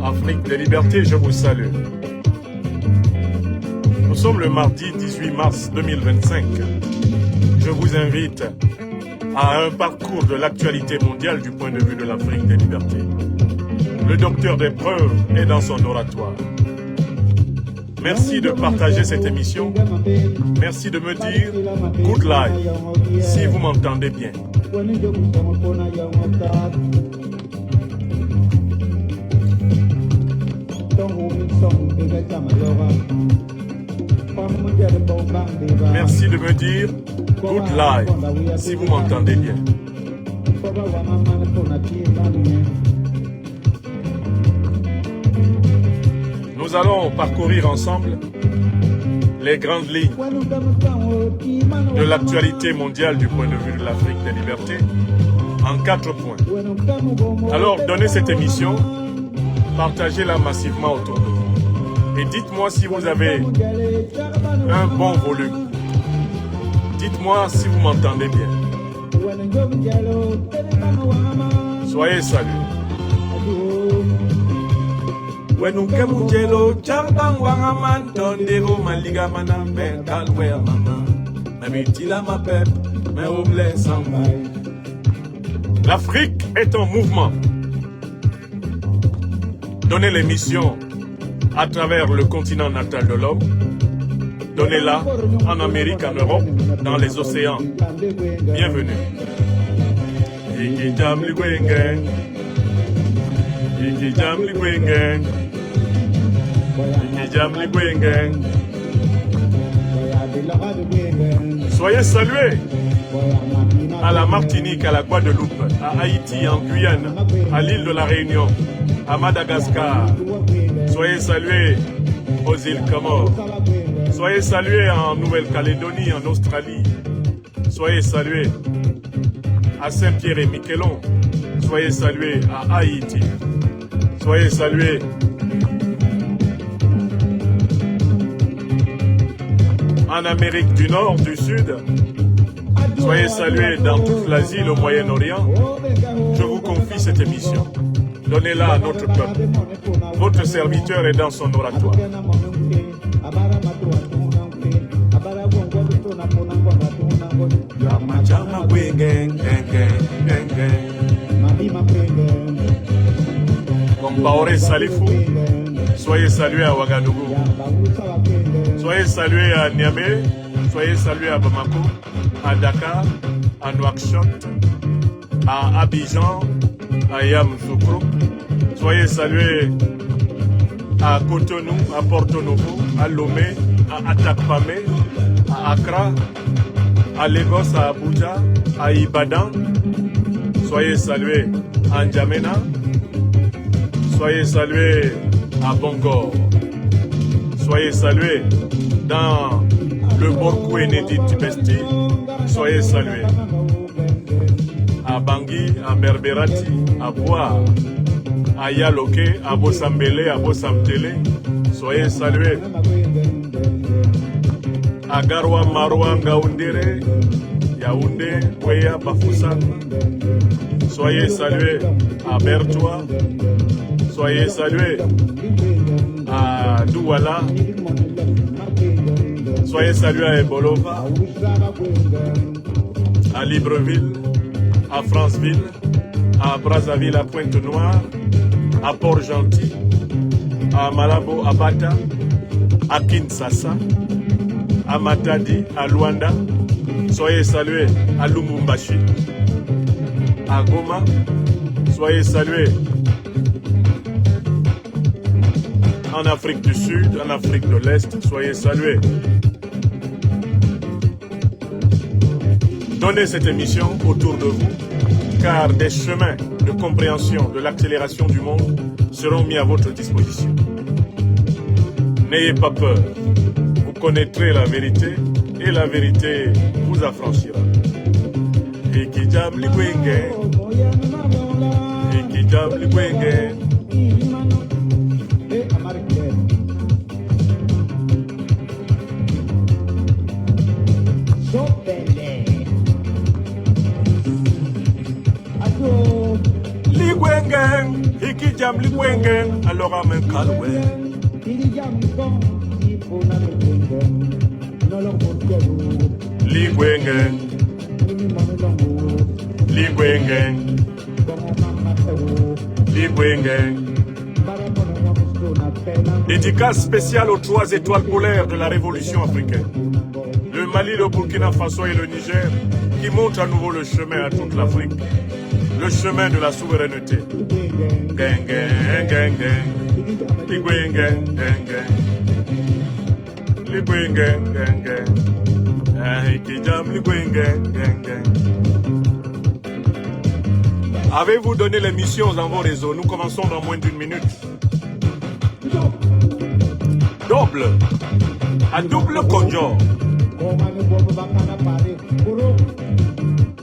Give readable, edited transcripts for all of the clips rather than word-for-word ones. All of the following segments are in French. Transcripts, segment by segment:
Afrique des libertés, je vous salue. Nous sommes le mardi 18 mars 2025. Je vous invite à un parcours de l'actualité mondiale du point de vue de l'Afrique des libertés. Le docteur des preuves est dans son oratoire. Merci de partager cette émission. Merci de me dire good live si vous m'entendez bien. Merci de me dire good live si vous m'entendez bien. Nous allons parcourir ensemble les grandes lignes de l'actualité mondiale du point de vue de l'Afrique des libertés en 4 points. Alors, donnez cette émission, partagez-la massivement autour de vous. Et dites-moi si vous avez un bon volume. Dites-moi si vous m'entendez bien. Soyez salués. Wenu kemujelo chambang wangaman tondero maliga manambe kalwe mama mabitila mapep me oble sambay. L'Afrique est en mouvement. Donnez l'émission à travers le continent natal de l'homme. Donnez-la en Amérique, en Europe, dans les océans. Bienvenue. Iki jam ligwenge. Iki jam ligwenge. Soyez salués à la Martinique, à la Guadeloupe, à Haïti, en Guyane, à l'île de la Réunion, à Madagascar. Soyez salués aux îles Comores. Soyez salués en Nouvelle-Calédonie, en Australie. Soyez salués à Saint-Pierre et Miquelon. Soyez salués à Haïti. Soyez salués en Amérique du Nord, du Sud. Soyez salués dans toute l'Asie, le Moyen-Orient. Je vous confie cette émission. Donnez-la à notre peuple. Votre serviteur est dans son oratoire. Compaoré Salifou, soyez salués à Ouagadougou. Soyez salués à Niamey, soyez salués à Bamako, à Dakar, à Nouakchott, à Abidjan, à Yamoussoukro. Soyez salués à Cotonou, à Porto Novo, à Lomé, à Atakpamé, à Accra, à Lagos, à Abuja, à Ibadan. Soyez salués à N'Djamena. Soyez salués à Bangor. Soyez salués dans le Borkou Enedi Tibesti. Soyez salués à Bangui, à Berberati, à Bois, à Yaloke, à Bossambele, à Bossamtele. Soyez salués à Garwa, Marwa, Ngaoundere, Yaoundé, Kweya, Bafoussam. Soyez salués à Bertoua. Soyez salués à Douala. Soyez salués à Ebolova, à Libreville, à Franceville, à Brazzaville, à Pointe-Noire, à Port-Gentil, à Malabo, à Bata, à Kinshasa, à Matadi, à Luanda. Soyez salués à Lumumbashi, à Goma. Soyez salués en Afrique du Sud, en Afrique de l'Est. Soyez salués. Donnez cette émission autour de vous, car des chemins de compréhension de l'accélération du monde seront mis à votre disposition. N'ayez pas peur, vous connaîtrez la vérité et la vérité vous affranchira. Ikijam ligwenge, ikijam ligwenge, Ligwengen, Hikijam Ligwengen, alors amen Kalwe. Ligwengen, Ligwengen, Ligwengen. Dédicace spéciale aux 3 étoiles polaires de la révolution africaine. Le Mali, le Burkina Faso et le Niger qui montrent à nouveau le chemin à toute l'Afrique. Le chemin de la souveraineté. Gang, gang, gang, gang. Ligwen, gang, gang, gang. Ligwen, gang, gang, gang. Hikijam, ligwen, gang, gang, gang. Avez-vous donné l'émission dans vos réseaux? Nous commençons dans moins d'1 minute. Double. À double conjoint.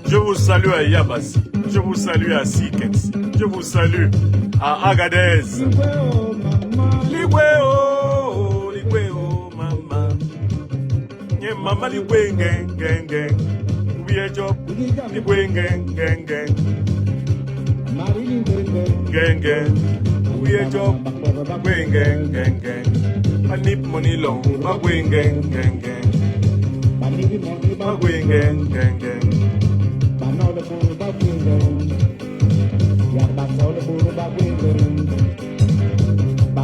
Je vous salue à Yabassi. Je vous salue à Sikens. Je vous salue à Agadez. Ligweo, Ligweo, mama. Nye mama Ligwe, gang, gang, gang. Ubiye job. Ligwe, gang, gang, gang. Gang, gang. Ubiye job. Ligwe, gang, gang, gang. I need money long. Ligwe, gang, gang, gang. Ligwe, gang, gang, gang.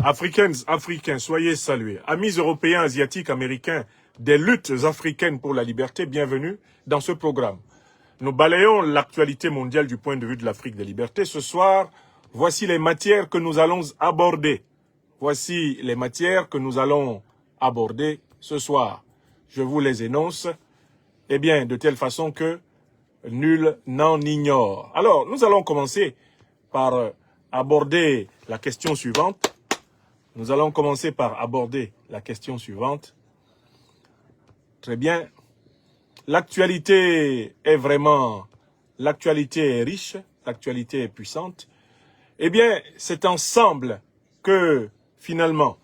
Africaines, Africains, soyez salués. Amis européens, asiatiques, américains, des luttes africaines pour la liberté, bienvenue dans ce programme. Nous balayons l'actualité mondiale du point de vue de l'Afrique des libertés. Ce soir, voici les matières que nous allons aborder. Voici les matières que nous allons aborder ce soir. Je vous les énonce, eh bien, de telle façon que nul n'en ignore. Alors, nous allons commencer par aborder la question suivante. Nous allons commencer par aborder la question suivante. Très bien. L'actualité est riche, l'actualité est puissante. Eh bien, c'est ensemble que, finalement,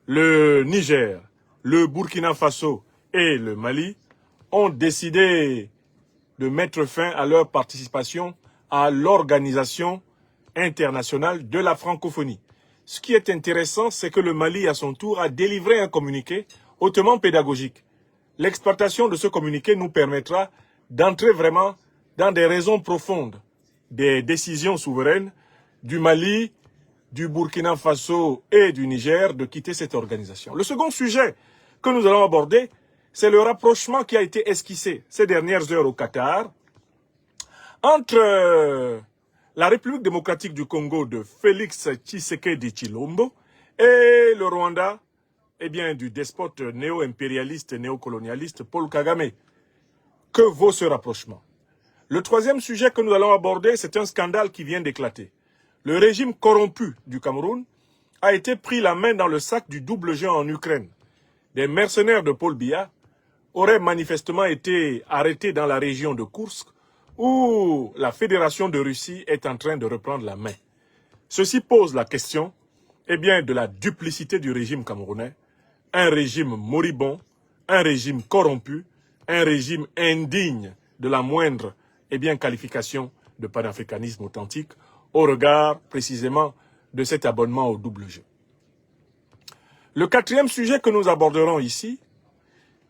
le Niger, le Burkina Faso et le Mali ont décidé de mettre fin à leur participation à l'Organisation internationale de la francophonie. Ce qui est intéressant, c'est que le Mali, à son tour, a délivré un communiqué hautement pédagogique. L'exploitation de ce communiqué nous permettra d'entrer vraiment dans des raisons profondes des décisions souveraines du Mali, du Burkina Faso et du Niger de quitter cette organisation. Le second sujet que nous allons aborder, c'est le rapprochement qui a été esquissé ces dernières heures au Qatar entre la République démocratique du Congo de Félix Tshisekedi Tshilombo et le Rwanda, eh bien, du despote néo-impérialiste, néocolonialiste Paul Kagame. Que vaut ce rapprochement? Le troisième sujet que nous allons aborder, c'est un scandale qui vient d'éclater. Le régime corrompu du Cameroun a été pris la main dans le sac du double jeu en Ukraine. Des mercenaires de Paul Biya auraient manifestement été arrêtés dans la région de Koursk, où la Fédération de Russie est en train de reprendre la main. Ceci pose la question, eh bien, de la duplicité du régime camerounais, un régime moribond, un régime corrompu, un régime indigne de la moindre, eh bien, qualification de panafricanisme authentique, au regard, précisément, de cet abonnement au double jeu. Le quatrième sujet que nous aborderons ici,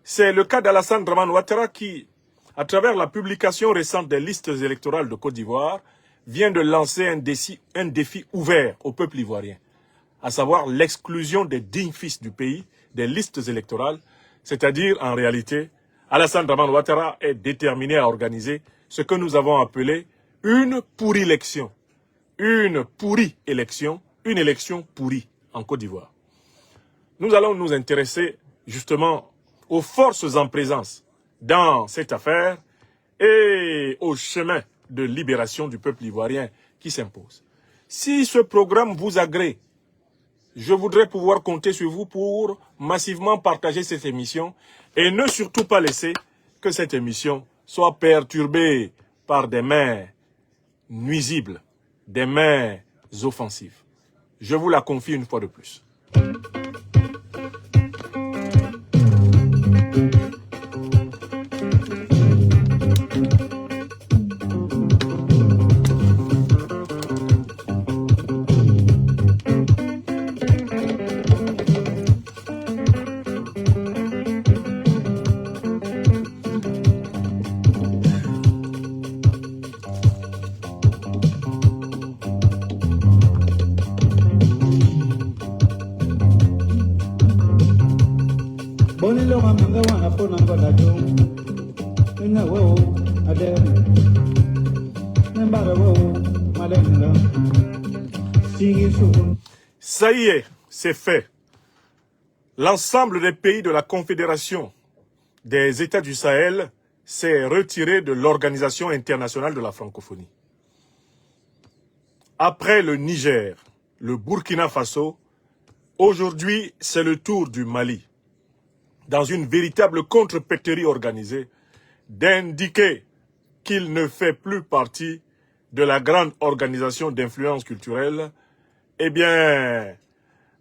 c'est le cas d'Alassane Dramane Ouattara qui, à travers la publication récente des listes électorales de Côte d'Ivoire, vient de lancer un défi ouvert au peuple ivoirien, à savoir l'exclusion des dignes fils du pays des listes électorales, c'est-à-dire, en réalité, Alassane Dramane Ouattara est déterminé à organiser ce que nous avons appelé une pourrie élection. Une pourrie élection, une élection pourrie en Côte d'Ivoire. Nous allons nous intéresser justement aux forces en présence dans cette affaire et au chemin de libération du peuple ivoirien qui s'impose. Si ce programme vous agrée, je voudrais pouvoir compter sur vous pour massivement partager cette émission et ne surtout pas laisser que cette émission soit perturbée par des mains nuisibles, des mains offensives. Je vous la confie une fois de plus. Ça y est, c'est fait. L'ensemble des pays de la Confédération des États du Sahel s'est retiré de l'Organisation internationale de la francophonie. Après le Niger, le Burkina Faso, aujourd'hui c'est le tour du Mali, dans une véritable contre-péterie organisée, d'indiquer qu'il ne fait plus partie de la grande organisation d'influence culturelle,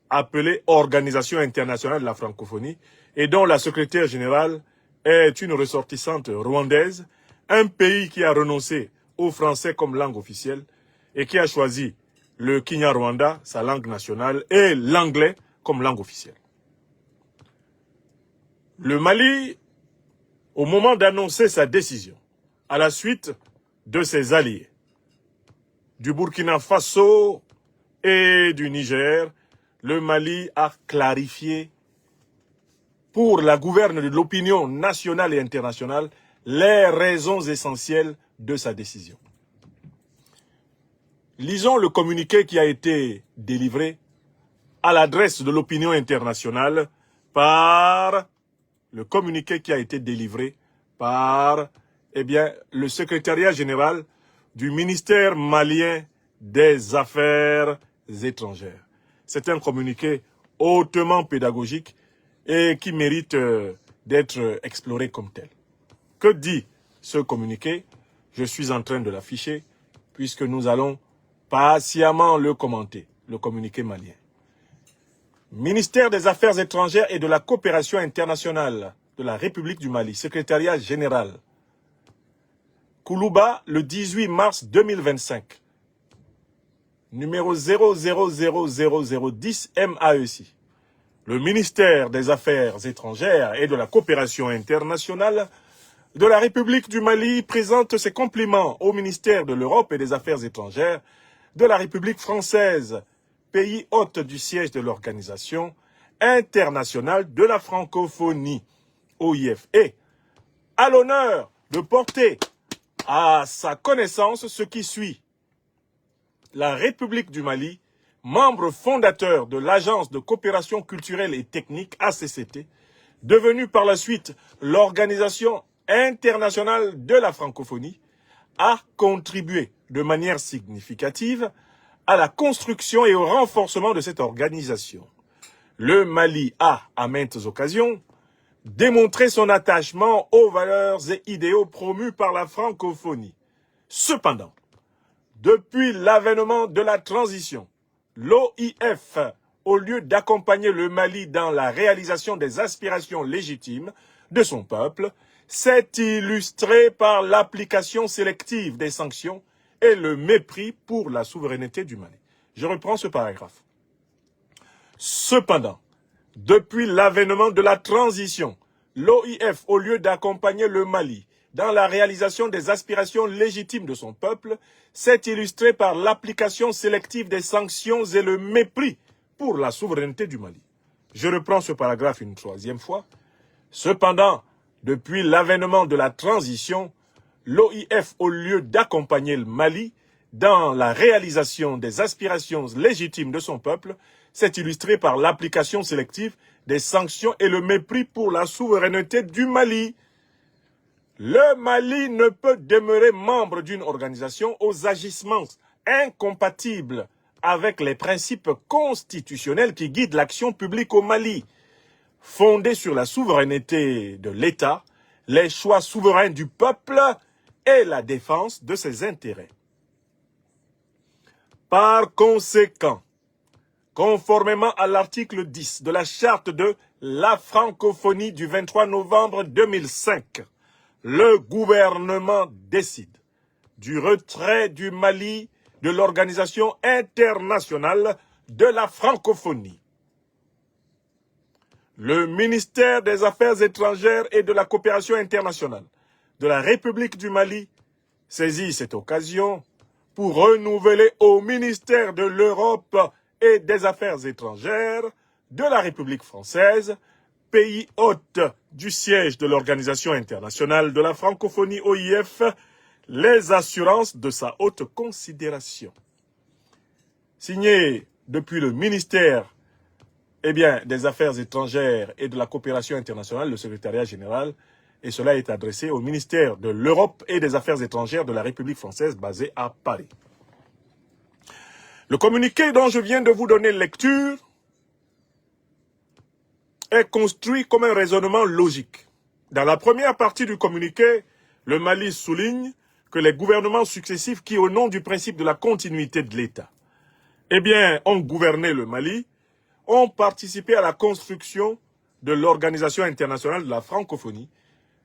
appelée Organisation internationale de la francophonie, et dont la secrétaire générale est une ressortissante rwandaise, un pays qui a renoncé au français comme langue officielle et qui a choisi le Kinyarwanda, sa langue nationale, et l'anglais comme langue officielle. Le Mali, au moment d'annoncer sa décision, à la suite de ses alliés, du Burkina Faso et du Niger, le Mali a clarifié pour la gouverne de l'opinion nationale et internationale les raisons essentielles de sa décision. Lisons le communiqué qui a été délivré à l'adresse de l'opinion internationale par le secrétariat général du ministère malien des Affaires étrangères. C'est un communiqué hautement pédagogique et qui mérite d'être exploré comme tel. Que dit ce communiqué? Je suis en train de l'afficher puisque nous allons patiemment le commenter, le communiqué malien. Ministère des Affaires étrangères et de la coopération internationale de la République du Mali, secrétariat général. Koulouba, le 18 mars 2025. Numéro 000010 MAEC. Le ministère des Affaires étrangères et de la coopération internationale de la République du Mali présente ses compliments au ministère de l'Europe et des Affaires étrangères de la République française, pays hôte du siège de l'Organisation internationale de la francophonie, OIF, et à l'honneur de porter à sa connaissance ce qui suit. La République du Mali, membre fondateur de l'Agence de coopération culturelle et technique ACCT, devenue par la suite l'Organisation internationale de la francophonie, a contribué de manière significative à la construction et au renforcement de cette organisation. Le Mali a, à maintes occasions, démontré son attachement aux valeurs et idéaux promus par la francophonie. Cependant, depuis l'avènement de la transition, l'OIF, au lieu d'accompagner le Mali dans la réalisation des aspirations légitimes de son peuple, s'est illustré par l'application sélective des sanctions et le mépris pour la souveraineté du Mali. Je reprends ce paragraphe. Cependant, depuis l'avènement de la transition, l'OIF, au lieu d'accompagner le Mali dans la réalisation des aspirations légitimes de son peuple, s'est illustré par l'application sélective des sanctions et le mépris pour la souveraineté du Mali. Je reprends ce paragraphe une troisième fois. Cependant, depuis l'avènement de la transition, l'OIF, au lieu d'accompagner le Mali dans la réalisation des aspirations légitimes de son peuple, s'est illustré par l'application sélective des sanctions et le mépris pour la souveraineté du Mali. Le Mali ne peut demeurer membre d'une organisation aux agissements incompatibles avec les principes constitutionnels qui guident l'action publique au Mali, fondés sur la souveraineté de l'État, les choix souverains du peuple et la défense de ses intérêts. Par conséquent, conformément à l'article 10 de la charte de la francophonie du 23 novembre 2005, le gouvernement décide du retrait du Mali de l'Organisation internationale de la francophonie. Le ministère des Affaires étrangères et de la coopération internationale de la République du Mali saisit cette occasion pour renouveler au ministère de l'Europe et des Affaires étrangères de la République française, pays hôte du siège de l'Organisation internationale de la francophonie OIF, les assurances de sa haute considération. Signé depuis le ministère des Affaires étrangères et de la coopération internationale, le secrétariat général, et cela est adressé au ministère de l'Europe et des Affaires étrangères de la République française basé à Paris. Le communiqué dont je viens de vous donner lecture est construit comme un raisonnement logique. Dans la première partie du communiqué, le Mali souligne que les gouvernements successifs qui, au nom du principe de la continuité de l'État, ont gouverné le Mali, ont participé à la construction de l'Organisation internationale de la francophonie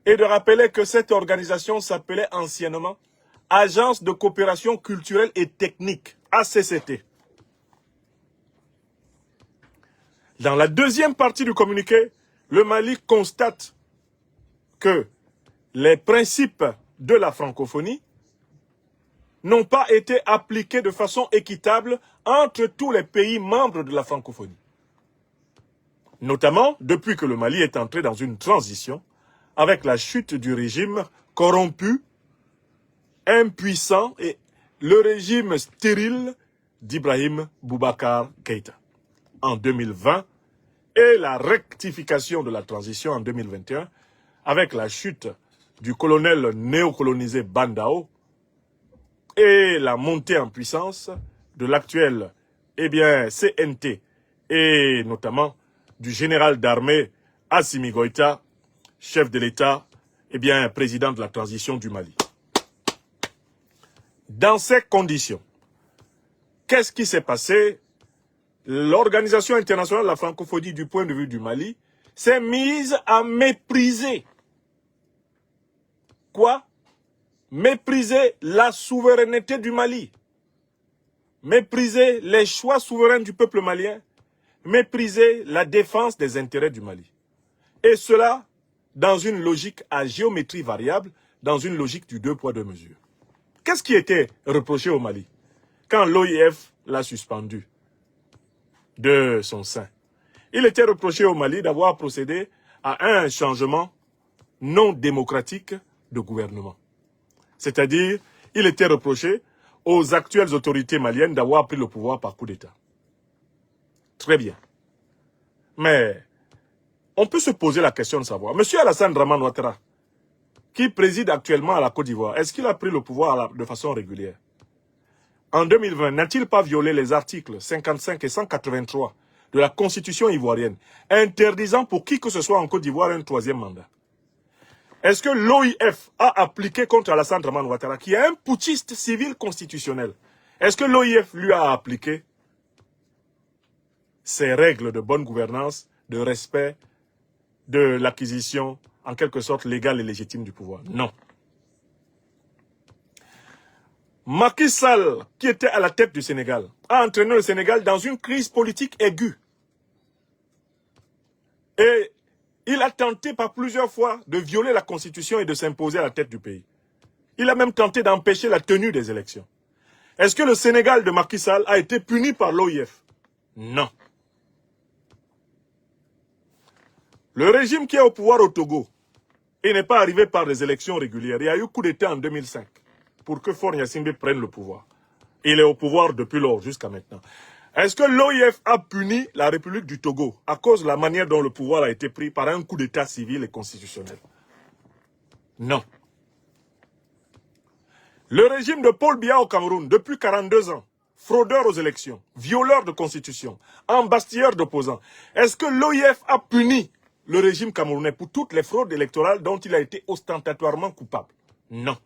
et de rappeler que cette organisation s'appelait anciennement Agence de coopération culturelle et technique, ACCT. Dans la deuxième partie du communiqué, le Mali constate que les principes de la francophonie n'ont pas été appliqués de façon équitable entre tous les pays membres de la francophonie. Notamment depuis que le Mali est entré dans une transition avec la chute du régime corrompu, impuissant et le régime stérile d'Ibrahim Boubacar Keïta en 2020 et la rectification de la transition en 2021 avec la chute du colonel néocolonisé Bandao et la montée en puissance de l'actuel CNT et notamment du général d'armée Assimi Goïta, chef de l'État, président de la transition du Mali. Dans ces conditions, qu'est-ce qui s'est passé? L'Organisation internationale de la francophonie du point de vue du Mali s'est mise à mépriser. Quoi? Mépriser la souveraineté du Mali. Mépriser les choix souverains du peuple malien. Mépriser la défense des intérêts du Mali. Et cela dans une logique à géométrie variable, dans une logique du 2 poids 2 mesures. Qu'est-ce qui était reproché au Mali quand l'OIF l'a suspendu de son sein? Il était reproché au Mali d'avoir procédé à un changement non démocratique de gouvernement. C'est-à-dire, il était reproché aux actuelles autorités maliennes d'avoir pris le pouvoir par coup d'État. Très bien. Mais on peut se poser la question de savoir, M. Alassane Dramane Ouattara, qui préside actuellement à la Côte d'Ivoire, est-ce qu'il a pris le pouvoir de façon régulière? En 2020, n'a-t-il pas violé les articles 55 et 183 de la Constitution ivoirienne, interdisant pour qui que ce soit en Côte d'Ivoire un troisième mandat? Est-ce que l'OIF a appliqué contre Alassane Dramane Ouattara, qui est un putschiste civil constitutionnel, est-ce que l'OIF lui a appliqué ces règles de bonne gouvernance, de respect, de l'acquisition, en quelque sorte légale et légitime du pouvoir? Non. Macky Sall, qui était à la tête du Sénégal, a entraîné le Sénégal dans une crise politique aiguë. Et il a tenté par plusieurs fois de violer la Constitution et de s'imposer à la tête du pays. Il a même tenté d'empêcher la tenue des élections. Est-ce que le Sénégal de Macky Sall a été puni par l'OIF? Non. Le régime qui est au pouvoir au Togo, il n'est pas arrivé par des élections régulières. Il y a eu coup d'État en 2005 pour que Faure Gnassingbé prenne le pouvoir. Il est au pouvoir depuis lors jusqu'à maintenant. Est-ce que l'OIF a puni la République du Togo à cause de la manière dont le pouvoir a été pris par un coup d'État civil et constitutionnel? Non. Le régime de Paul Biya au Cameroun, depuis 42 ans, fraudeur aux élections, violeur de constitution, embastilleur d'opposants, est-ce que l'OIF a puni le régime camerounais pour toutes les fraudes électorales dont il a été ostentatoirement coupable? Non.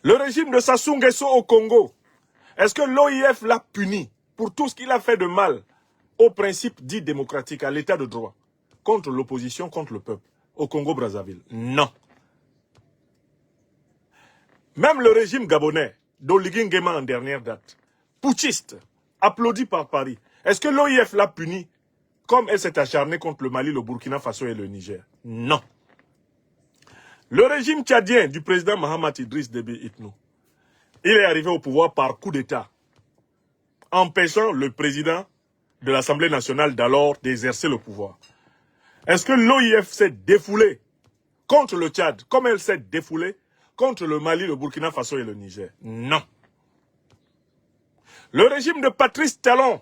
Le régime de Sassou Nguesso au Congo, Est-ce que l'OIF l'a puni pour tout ce qu'il a fait de mal aux principes dits démocratiques, à l'état de droit, contre l'opposition, contre le peuple, au Congo-Brazzaville? Non. Même le régime gabonais, d'Oligui Nguema en dernière date, putschiste, applaudi par Paris, est-ce que l'OIF l'a puni comme elle s'est acharnée contre le Mali, le Burkina Faso et le Niger? Non. Le régime tchadien du président Mahamat Idriss Déby Itno, il est arrivé au pouvoir par coup d'État, empêchant le président de l'Assemblée nationale d'alors d'exercer le pouvoir. Est-ce que l'OIF s'est défoulé contre le Tchad comme elle s'est défoulée contre le Mali, le Burkina Faso et le Niger? Non. Le régime de Patrice Talon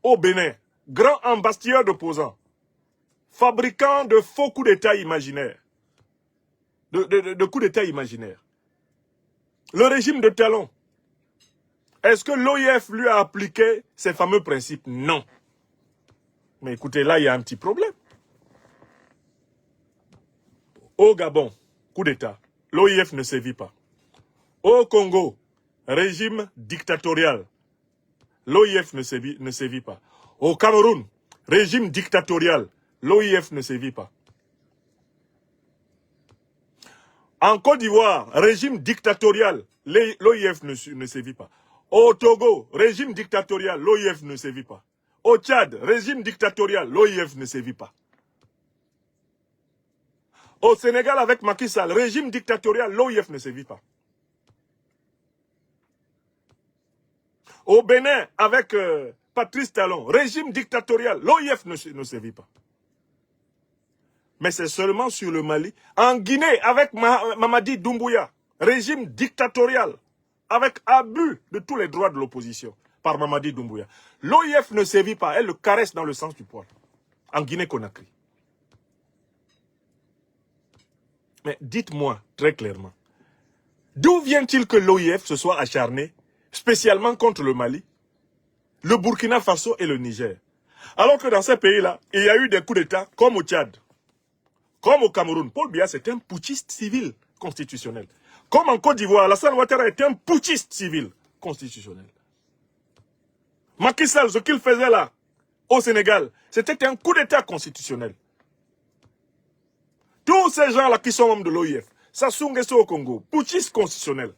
au Bénin, grand embastilleur d'opposants, fabricant de faux coups d'État imaginaires, de coups d'État imaginaires. Le régime de Talon, est-ce que l'OIF lui a appliqué ces fameux principes? Non. Mais écoutez, là, il y a un petit problème. Au Gabon, coup d'État, l'OIF ne sévit pas. Au Congo, régime dictatorial, l'OIF ne sévit pas. Au Cameroun, régime dictatorial, l'OIF ne sévit pas. En Côte d'Ivoire, régime dictatorial, l'OIF ne sévit pas. Au Togo, régime dictatorial, l'OIF ne sévit pas. Au Tchad, régime dictatorial, l'OIF ne sévit pas. Au Sénégal, avec Macky Sall, régime dictatorial, l'OIF ne sévit pas. Au Bénin, avec Patrice Talon, régime dictatorial, l'OIF ne sévit pas. Mais c'est seulement sur le Mali. En Guinée, avec Mamadi Doumbouya, régime dictatorial, avec abus de tous les droits de l'opposition par Mamadi Doumbouya. L'OIF ne sévit pas, elle le caresse dans le sens du poil. En Guinée-Conakry. Mais dites-moi très clairement, d'où vient-il que l'OIF se soit acharné spécialement contre le Mali, le Burkina Faso et le Niger? Alors que dans ces pays-là, il y a eu des coups d'État comme au Tchad, comme au Cameroun. Paul Biya, c'est un putschiste civil constitutionnel. Comme en Côte d'Ivoire, Alassane Ouattara est un putschiste civil constitutionnel. Macky Sall, ce qu'il faisait là, au Sénégal, c'était un coup d'État constitutionnel. Tous ces gens-là qui sont membres de l'OIF, Sassou Nguesso au Congo, putschiste constitutionnel.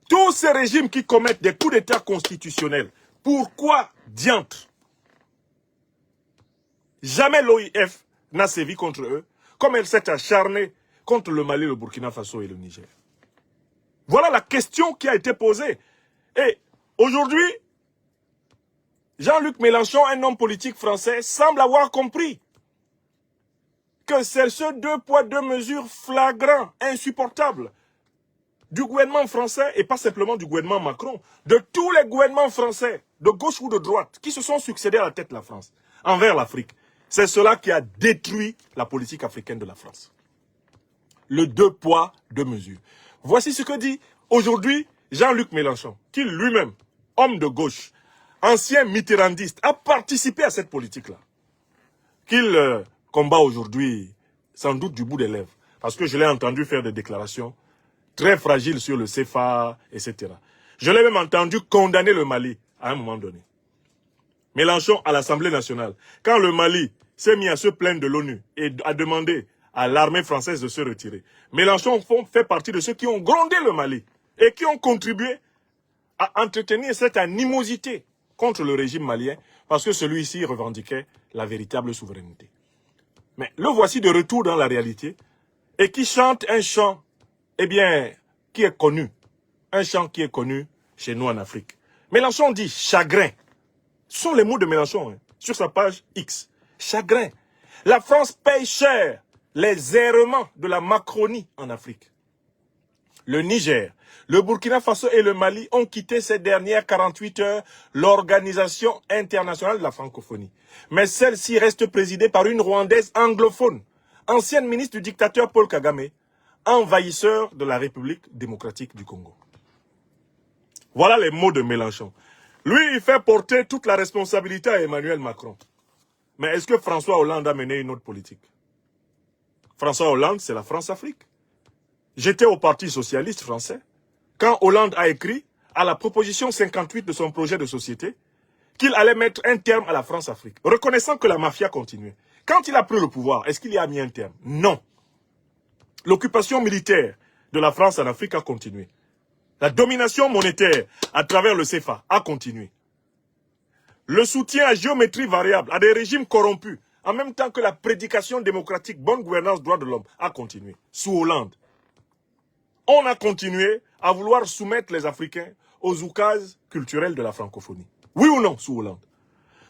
Tous ces régimes qui commettent des coups d'État constitutionnels, pourquoi diantre? Jamais l'OIF n'a sévi contre eux, comme elle s'est acharnée contre le Mali, le Burkina Faso et le Niger. Voilà la question qui a été posée. Et aujourd'hui, Jean-Luc Mélenchon, un homme politique français, semble avoir compris que c'est ce deux poids, deux mesures flagrants, insupportables du gouvernement français et pas simplement du gouvernement Macron, de tous les gouvernements français, de gauche ou de droite, qui se sont succédés à la tête de la France, envers l'Afrique. C'est cela qui a détruit la politique africaine de la France. Le deux poids, deux mesures. Voici ce que dit aujourd'hui Jean-Luc Mélenchon, qui lui-même, homme de gauche, ancien mitterrandiste, a participé à cette politique-là. Qu'il combat aujourd'hui, sans doute du bout des lèvres. Parce que je l'ai entendu faire des déclarations très fragiles sur le CFA, etc. Je l'ai même entendu condamner le Mali à un moment donné. Mélenchon à l'Assemblée nationale, quand le Mali s'est mis à se plaindre de l'ONU et a demandé à l'armée française de se retirer, Mélenchon fait partie de ceux qui ont grondé le Mali et qui ont contribué à entretenir cette animosité contre le régime malien parce que celui-ci revendiquait la véritable souveraineté. Mais le voici de retour dans la réalité et qui chante un chant, eh bien, qui est connu. Un chant qui est connu chez nous en Afrique. Mélenchon dit chagrin. Ce sont les mots de Mélenchon sur sa page X. Chagrin. La France paye cher les errements de la Macronie en Afrique. Le Niger, le Burkina Faso et le Mali ont quitté ces dernières 48 heures l'Organisation internationale de la francophonie. Mais celle-ci reste présidée par une Rwandaise anglophone, ancienne ministre du dictateur Paul Kagame, envahisseur de la République démocratique du Congo. Voilà les mots de Mélenchon. Lui, il fait porter toute la responsabilité à Emmanuel Macron. Mais est-ce que François Hollande a mené une autre politique? François Hollande, c'est la France-Afrique. J'étais au Parti socialiste français. quand Hollande a écrit à la proposition 58 de son projet de société qu'il allait mettre un terme à la France-Afrique, reconnaissant que la mafia continuait. Quand il a pris le pouvoir, est-ce qu'il y a mis un terme? Non. L'occupation militaire de la France en Afrique a continué. La domination monétaire à travers le CFA a continué. Le soutien à géométrie variable à des régimes corrompus, en même temps que la prédication démocratique, bonne gouvernance, droits de l'homme, a continué. Sous Hollande, on a continué à vouloir soumettre les Africains aux oukases culturels de la francophonie. Oui ou non, sous Hollande?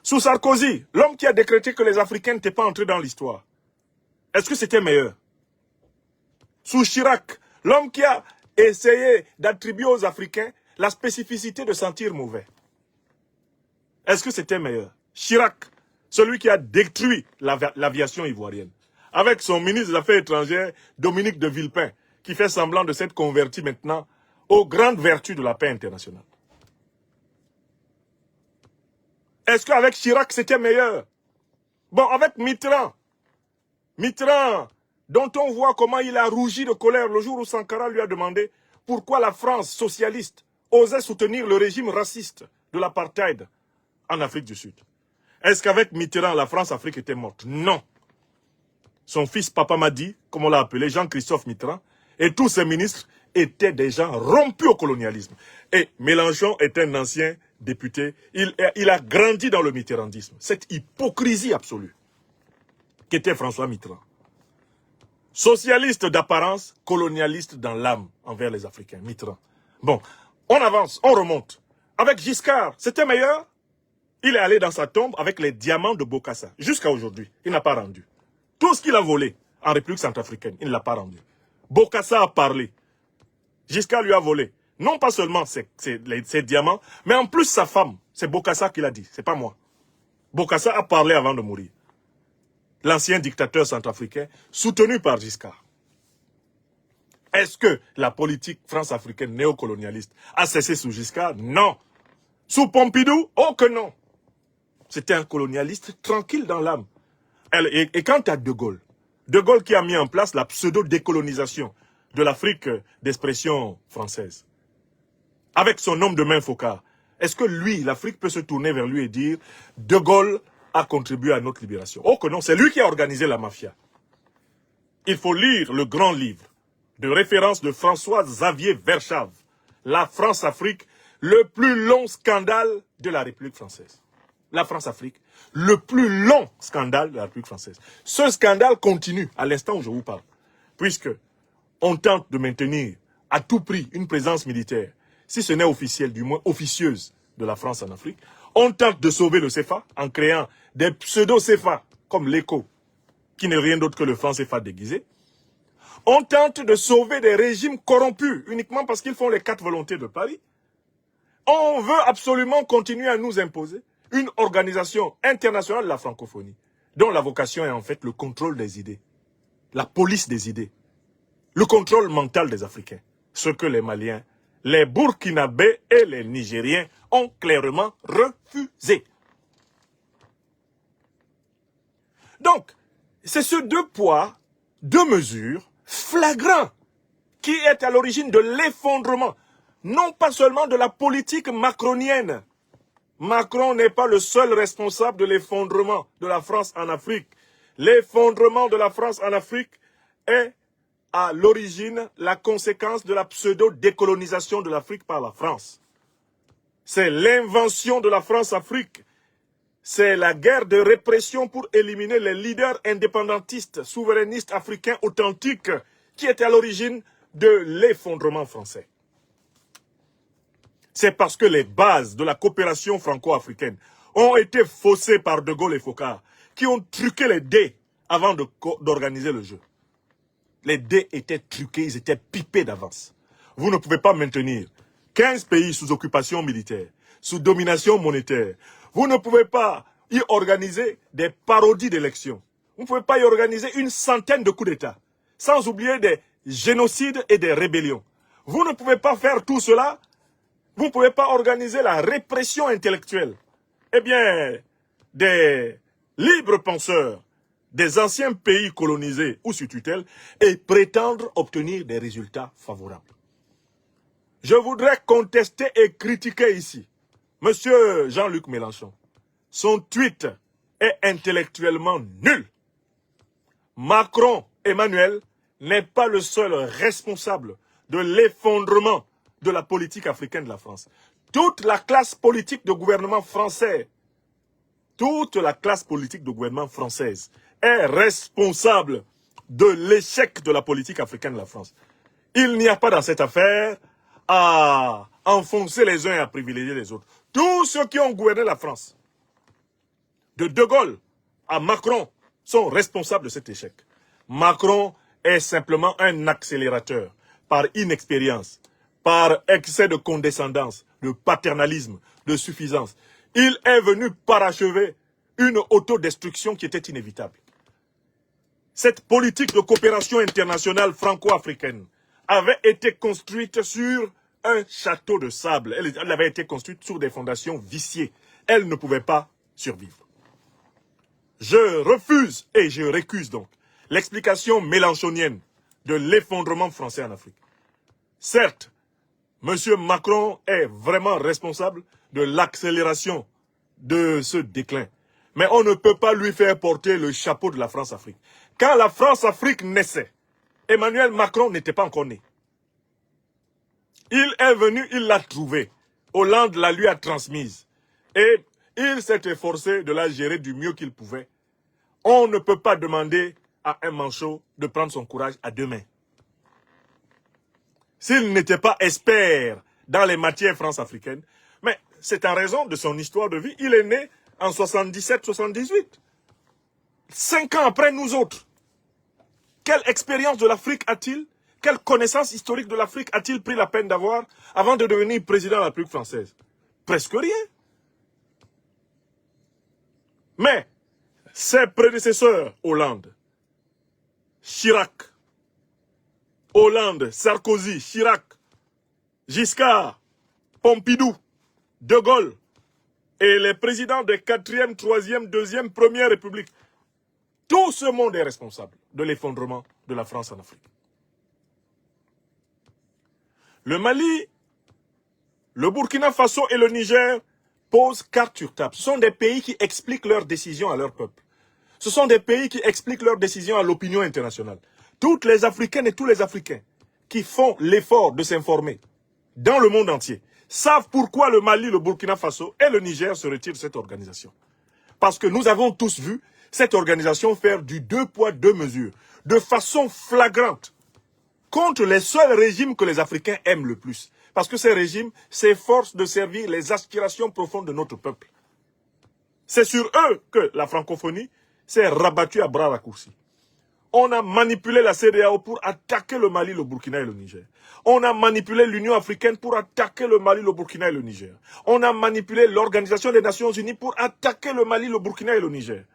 Sous Sarkozy, l'homme qui a décrété que les Africains n'étaient pas entrés dans l'histoire, est-ce que c'était meilleur? Sous Chirac, l'homme qui a essayé d'attribuer aux Africains la spécificité de sentir mauvais, est-ce que c'était meilleur? Chirac, celui qui a détruit l'aviation ivoirienne, avec son ministre des Affaires étrangères, Dominique de Villepin, qui fait semblant de s'être converti maintenant aux grandes vertus de la paix internationale. Est-ce qu'avec Chirac, c'était meilleur? Bon, avec Mitterrand, dont on voit comment il a rougi de colère le jour où Sankara lui a demandé pourquoi la France socialiste osait soutenir le régime raciste de l'apartheid en Afrique du Sud. Est-ce qu'avec Mitterrand, la France-Afrique était morte? Non. Son fils Papa Madi, comme on l'a appelé, Jean-Christophe Mitterrand, et tous ses ministres étaient des gens rompus au colonialisme. Et Mélenchon est un ancien député. Il a grandi dans le mitterrandisme. Cette hypocrisie absolue qu'était François Mitterrand. Socialiste d'apparence, colonialiste dans l'âme envers les Africains. Mitterrand. Bon, on avance, on remonte. Avec Giscard, c'était meilleur. Il est allé dans sa tombe avec les diamants de Bokassa. Jusqu'à aujourd'hui, il n'a pas rendu. Tout ce qu'il a volé en République centrafricaine, il ne l'a pas rendu. Bokassa a parlé. Giscard lui a volé. Non pas seulement ses diamants, mais en plus sa femme. C'est Bokassa qui l'a dit, c'est pas moi. Bokassa a parlé avant de mourir. L'ancien dictateur centrafricain, soutenu par Giscard. Est-ce que la politique france-africaine néocolonialiste a cessé sous Giscard? Non. Sous Pompidou? Oh que non. C'était un colonialiste tranquille dans l'âme. Et quant à De Gaulle qui a mis en place la pseudo-décolonisation de l'Afrique d'expression française, avec son homme de main Focard, est-ce que lui, l'Afrique peut se tourner vers lui et dire « De Gaulle a contribué à notre libération ». Oh que non, c'est lui qui a organisé la mafia. Il faut lire le grand livre de référence de François-Xavier Verschave, « La France-Afrique, le plus long scandale de la République française ». La France-Afrique, le plus long scandale de la République française. Ce scandale continue à l'instant où je vous parle, puisque on tente de maintenir à tout prix une présence militaire, si ce n'est officielle, du moins officieuse, de la France en Afrique. On tente de sauver le CFA en créant des pseudo-CFA, comme l'ECO, qui n'est rien d'autre que le franc CFA déguisé. On tente de sauver des régimes corrompus, uniquement parce qu'ils font les 4 volontés de Paris. On veut absolument continuer à nous imposer une organisation internationale de la francophonie, dont la vocation est en fait le contrôle des idées, la police des idées, le contrôle mental des Africains, ce que les Maliens, les Burkinabés et les Nigériens ont clairement refusé. Donc, c'est ce 2 poids, 2 mesures flagrants qui est à l'origine de l'effondrement, non pas seulement de la politique macronienne. Macron n'est pas le seul responsable de l'effondrement de la France en Afrique. L'effondrement de la France en Afrique est à l'origine la conséquence de la pseudo-décolonisation de l'Afrique par la France. C'est l'invention de la France-Afrique. C'est la guerre de répression pour éliminer les leaders indépendantistes, souverainistes africains authentiques qui est à l'origine de l'effondrement français. C'est parce que les bases de la coopération franco-africaine ont été faussées par De Gaulle et Focard, qui ont truqué les dés avant d'organiser le jeu. Les dés étaient truqués, ils étaient pipés d'avance. Vous ne pouvez pas maintenir 15 pays sous occupation militaire, sous domination monétaire. Vous ne pouvez pas y organiser des parodies d'élections. Vous ne pouvez pas y organiser une centaine de coups d'État, sans oublier des génocides et des rébellions. Vous ne pouvez pas faire tout cela. Vous ne pouvez pas organiser la répression intellectuelle. Eh bien, des libres penseurs des anciens pays colonisés ou sous tutelle et prétendre obtenir des résultats favorables. Je voudrais contester et critiquer ici Monsieur Jean-Luc Mélenchon. Son tweet est intellectuellement nul. Macron, Emmanuel, n'est pas le seul responsable de l'effondrement de la politique africaine de la France. Toute la classe politique de gouvernement français, toute la classe politique de gouvernement française est responsable de l'échec de la politique africaine de la France. Il n'y a pas dans cette affaire à enfoncer les uns et à privilégier les autres. Tous ceux qui ont gouverné la France, de De Gaulle à Macron, sont responsables de cet échec. Macron est simplement un accélérateur par inexpérience, par excès de condescendance, de paternalisme, de suffisance. Il est venu parachever une autodestruction qui était inévitable. Cette politique de coopération internationale franco-africaine avait été construite sur un château de sable. Elle avait été construite sur des fondations viciées. Elle ne pouvait pas survivre. Je refuse et je récuse donc l'explication mélenchonienne de l'effondrement français en Afrique. Certes, M. Macron est vraiment responsable de l'accélération de ce déclin. Mais on ne peut pas lui faire porter le chapeau de la France-Afrique. Quand la France-Afrique naissait, Emmanuel Macron n'était pas encore né. Il est venu, il l'a trouvé. Hollande la lui a transmise. Et il s'est efforcé de la gérer du mieux qu'il pouvait. On ne peut pas demander à un manchot de prendre son courage à deux mains. S'il n'était pas expert dans les matières france-africaines, mais c'est en raison de son histoire de vie. Il est né en 77-78. 5 ans après nous autres. Quelle expérience de l'Afrique a-t-il? Quelle connaissance historique de l'Afrique a-t-il pris la peine d'avoir avant de devenir président de la République française? Presque rien. Mais ses prédécesseurs, Hollande, Chirac, Hollande, Sarkozy, Chirac, Giscard, Pompidou, De Gaulle et les présidents des 4e, 3e, 2e, 1er République, tout ce monde est responsable de l'effondrement de la France en Afrique. Le Mali, le Burkina Faso et le Niger posent carte sur table. Ce sont des pays qui expliquent leurs décisions à leur peuple. Ce sont des pays qui expliquent leurs décisions à l'opinion internationale. Toutes les Africaines et tous les Africains qui font l'effort de s'informer dans le monde entier savent pourquoi le Mali, le Burkina Faso et le Niger se retirent de cette organisation. Parce que nous avons tous vu cette organisation faire du 2 poids 2 mesures de façon flagrante contre les seuls régimes que les Africains aiment le plus. Parce que ces régimes s'efforcent de servir les aspirations profondes de notre peuple. C'est sur eux que la francophonie s'est rabattue à bras raccourcis. On a manipulé la CEDEAO pour attaquer le Mali, le Burkina et le Niger. On a manipulé l'Union africaine pour attaquer le Mali, le Burkina et le Niger. On a manipulé l'Organisation des Nations Unies pour attaquer le Mali, le Burkina et le Niger.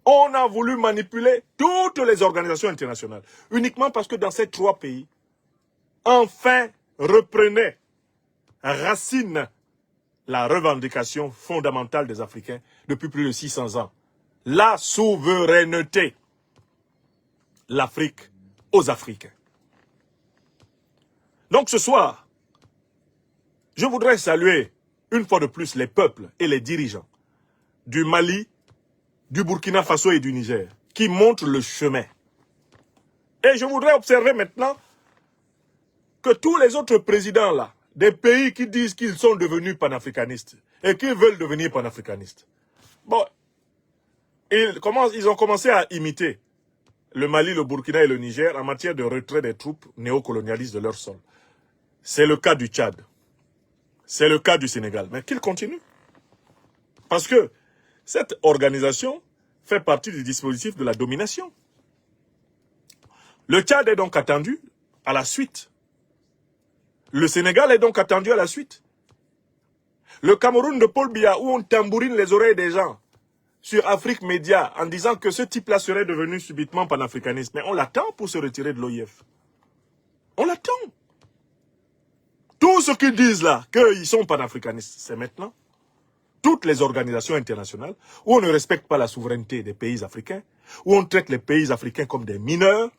On a voulu manipuler toutes les organisations internationales. Uniquement parce que dans ces 3 pays, enfin reprenait racine la revendication fondamentale des Africains depuis plus de 600 ans. La souveraineté. L'Afrique aux Africains. Donc ce soir, je voudrais saluer une fois de plus les peuples et les dirigeants du Mali, du Burkina Faso et du Niger qui montrent le chemin. Et je voudrais observer maintenant que tous les autres présidents là, des pays qui disent qu'ils sont devenus panafricanistes et qui veulent devenir panafricanistes, bon, ils ont commencé à imiter le Mali, le Burkina et le Niger en matière de retrait des troupes néocolonialistes de leur sol. C'est le cas du Tchad. C'est le cas du Sénégal. Mais qu'ils continuent. Parce que cette organisation fait partie du dispositif de la domination. Le Tchad est donc attendu à la suite. Le Sénégal est donc attendu à la suite. Le Cameroun de Paul Biya, où on tambourine les oreilles des gens sur Afrique Média en disant que ce type-là serait devenu subitement panafricaniste. Mais on l'attend pour se retirer de l'OIF. On l'attend. Tous ceux qui disent là qu'ils sont panafricanistes, c'est maintenant. Toutes les organisations internationales où on ne respecte pas la souveraineté des pays africains, où on traite les pays africains comme des mineurs,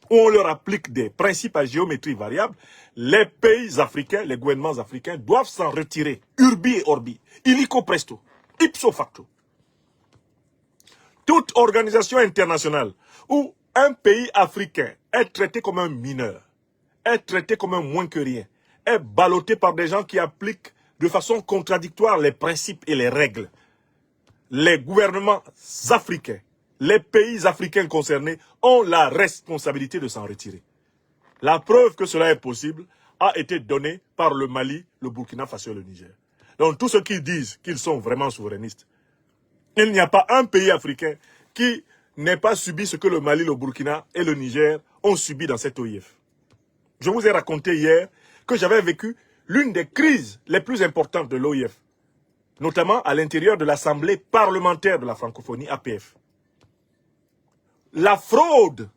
où on leur applique des principes à géométrie variable, les pays africains, les gouvernements africains doivent s'en retirer, urbi et orbi, illico presto, ipso facto. Toute organisation internationale où un pays africain est traité comme un mineur, est traité comme un moins que rien, est ballotté par des gens qui appliquent de façon contradictoire les principes et les règles, les gouvernements africains, les pays africains concernés ont la responsabilité de s'en retirer. La preuve que cela est possible a été donnée par le Mali, le Burkina Faso et le Niger. Donc tous ceux qui disent qu'ils sont vraiment souverainistes, il n'y a pas un pays africain qui n'ait pas subi ce que le Mali, le Burkina et le Niger ont subi dans cette OIF. Je vous ai raconté hier que j'avais vécu l'une des crises les plus importantes de l'OIF, notamment à l'intérieur de l'Assemblée parlementaire de la francophonie, APF. La fraude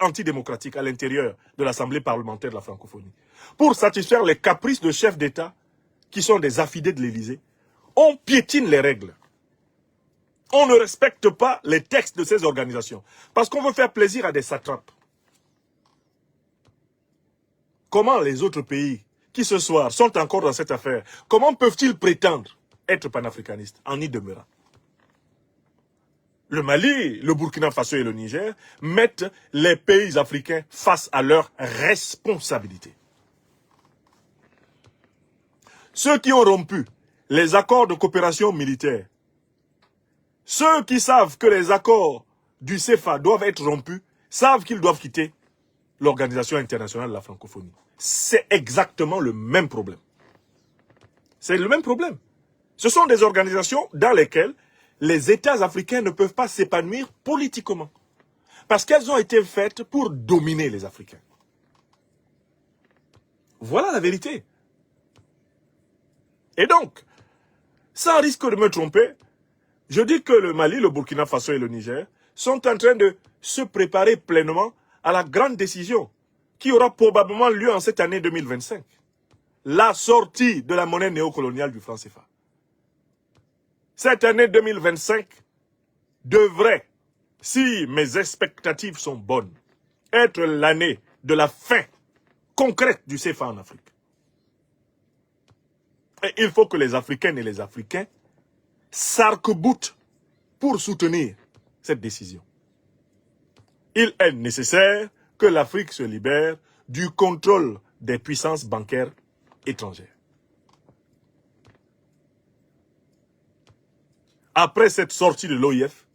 antidémocratique à l'intérieur de l'Assemblée parlementaire de la francophonie, pour satisfaire les caprices de chefs d'État, qui sont des affidés de l'Élysée, on piétine les règles. On ne respecte pas les textes de ces organisations, parce qu'on veut faire plaisir à des satrapes. Comment les autres pays qui ce soir sont encore dans cette affaire, comment peuvent-ils prétendre être panafricanistes en y demeurant? Le Mali, le Burkina Faso et le Niger mettent les pays africains face à leurs responsabilités. Ceux qui ont rompu les accords de coopération militaire, ceux qui savent que les accords du CFA doivent être rompus, savent qu'ils doivent quitter l'Organisation internationale de la francophonie. C'est exactement le même problème. C'est le même problème. Ce sont des organisations dans lesquelles les États africains ne peuvent pas s'épanouir politiquement. Parce qu'elles ont été faites pour dominer les Africains. Voilà la vérité. Et donc, sans risque de me tromper, je dis que le Mali, le Burkina Faso et le Niger sont en train de se préparer pleinement à la grande décision qui aura probablement lieu en cette année 2025. La sortie de la monnaie néocoloniale du franc CFA. Cette année 2025 devrait, si mes expectatives sont bonnes, être l'année de la fin concrète du CFA en Afrique. Et il faut que les Africaines et les Africains s'arc-boutent pour soutenir cette décision. Il est nécessaire que l'Afrique se libère du contrôle des puissances bancaires étrangères. Après cette sortie de l'OIF,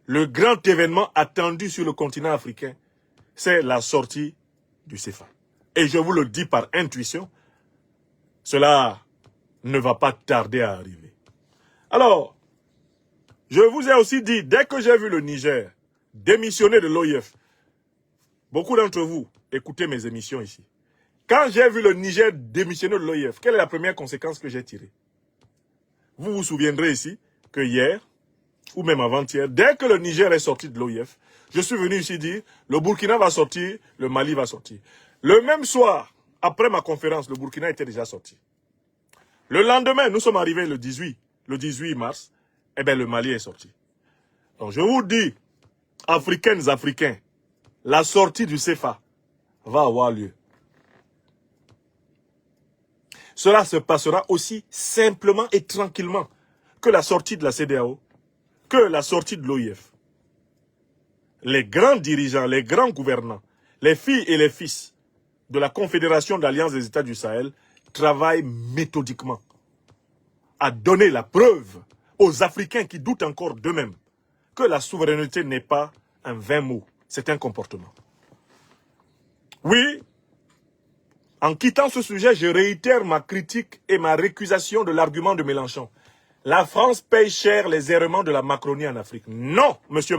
le grand événement attendu sur le continent africain, c'est la sortie du CFA. Et je vous le dis par intuition, cela ne va pas tarder à arriver. Alors, je vous ai aussi dit, dès que j'ai vu le Niger démissionner de l'OIF, beaucoup d'entre vous écoutez mes émissions ici. Quand j'ai vu le Niger démissionner de l'OIF, quelle est la première conséquence que j'ai tirée? Vous vous souviendrez ici que hier, ou même avant-hier, dès que le Niger est sorti de l'OIF, je suis venu ici dire, le Burkina va sortir, le Mali va sortir. Le même soir, après ma conférence, le Burkina était déjà sorti. Le lendemain, nous sommes arrivés le 18 mars, eh bien le Mali est sorti. Donc je vous dis, Africaines, Africains, la sortie du CFA va avoir lieu. Cela se passera aussi simplement et tranquillement que la sortie de la CEDEAO, que la sortie de l'OIF. Les grands dirigeants, les grands gouvernants, les filles et les fils de la Confédération d'Alliance des États du Sahel travaillent méthodiquement à donner la preuve aux Africains qui doutent encore d'eux-mêmes que la souveraineté n'est pas un vain mot, c'est un comportement. Oui, en quittant ce sujet, je réitère ma critique et ma récusation de l'argument de Mélenchon. La France paye cher les errements de la Macronie en Afrique. Non, monsieur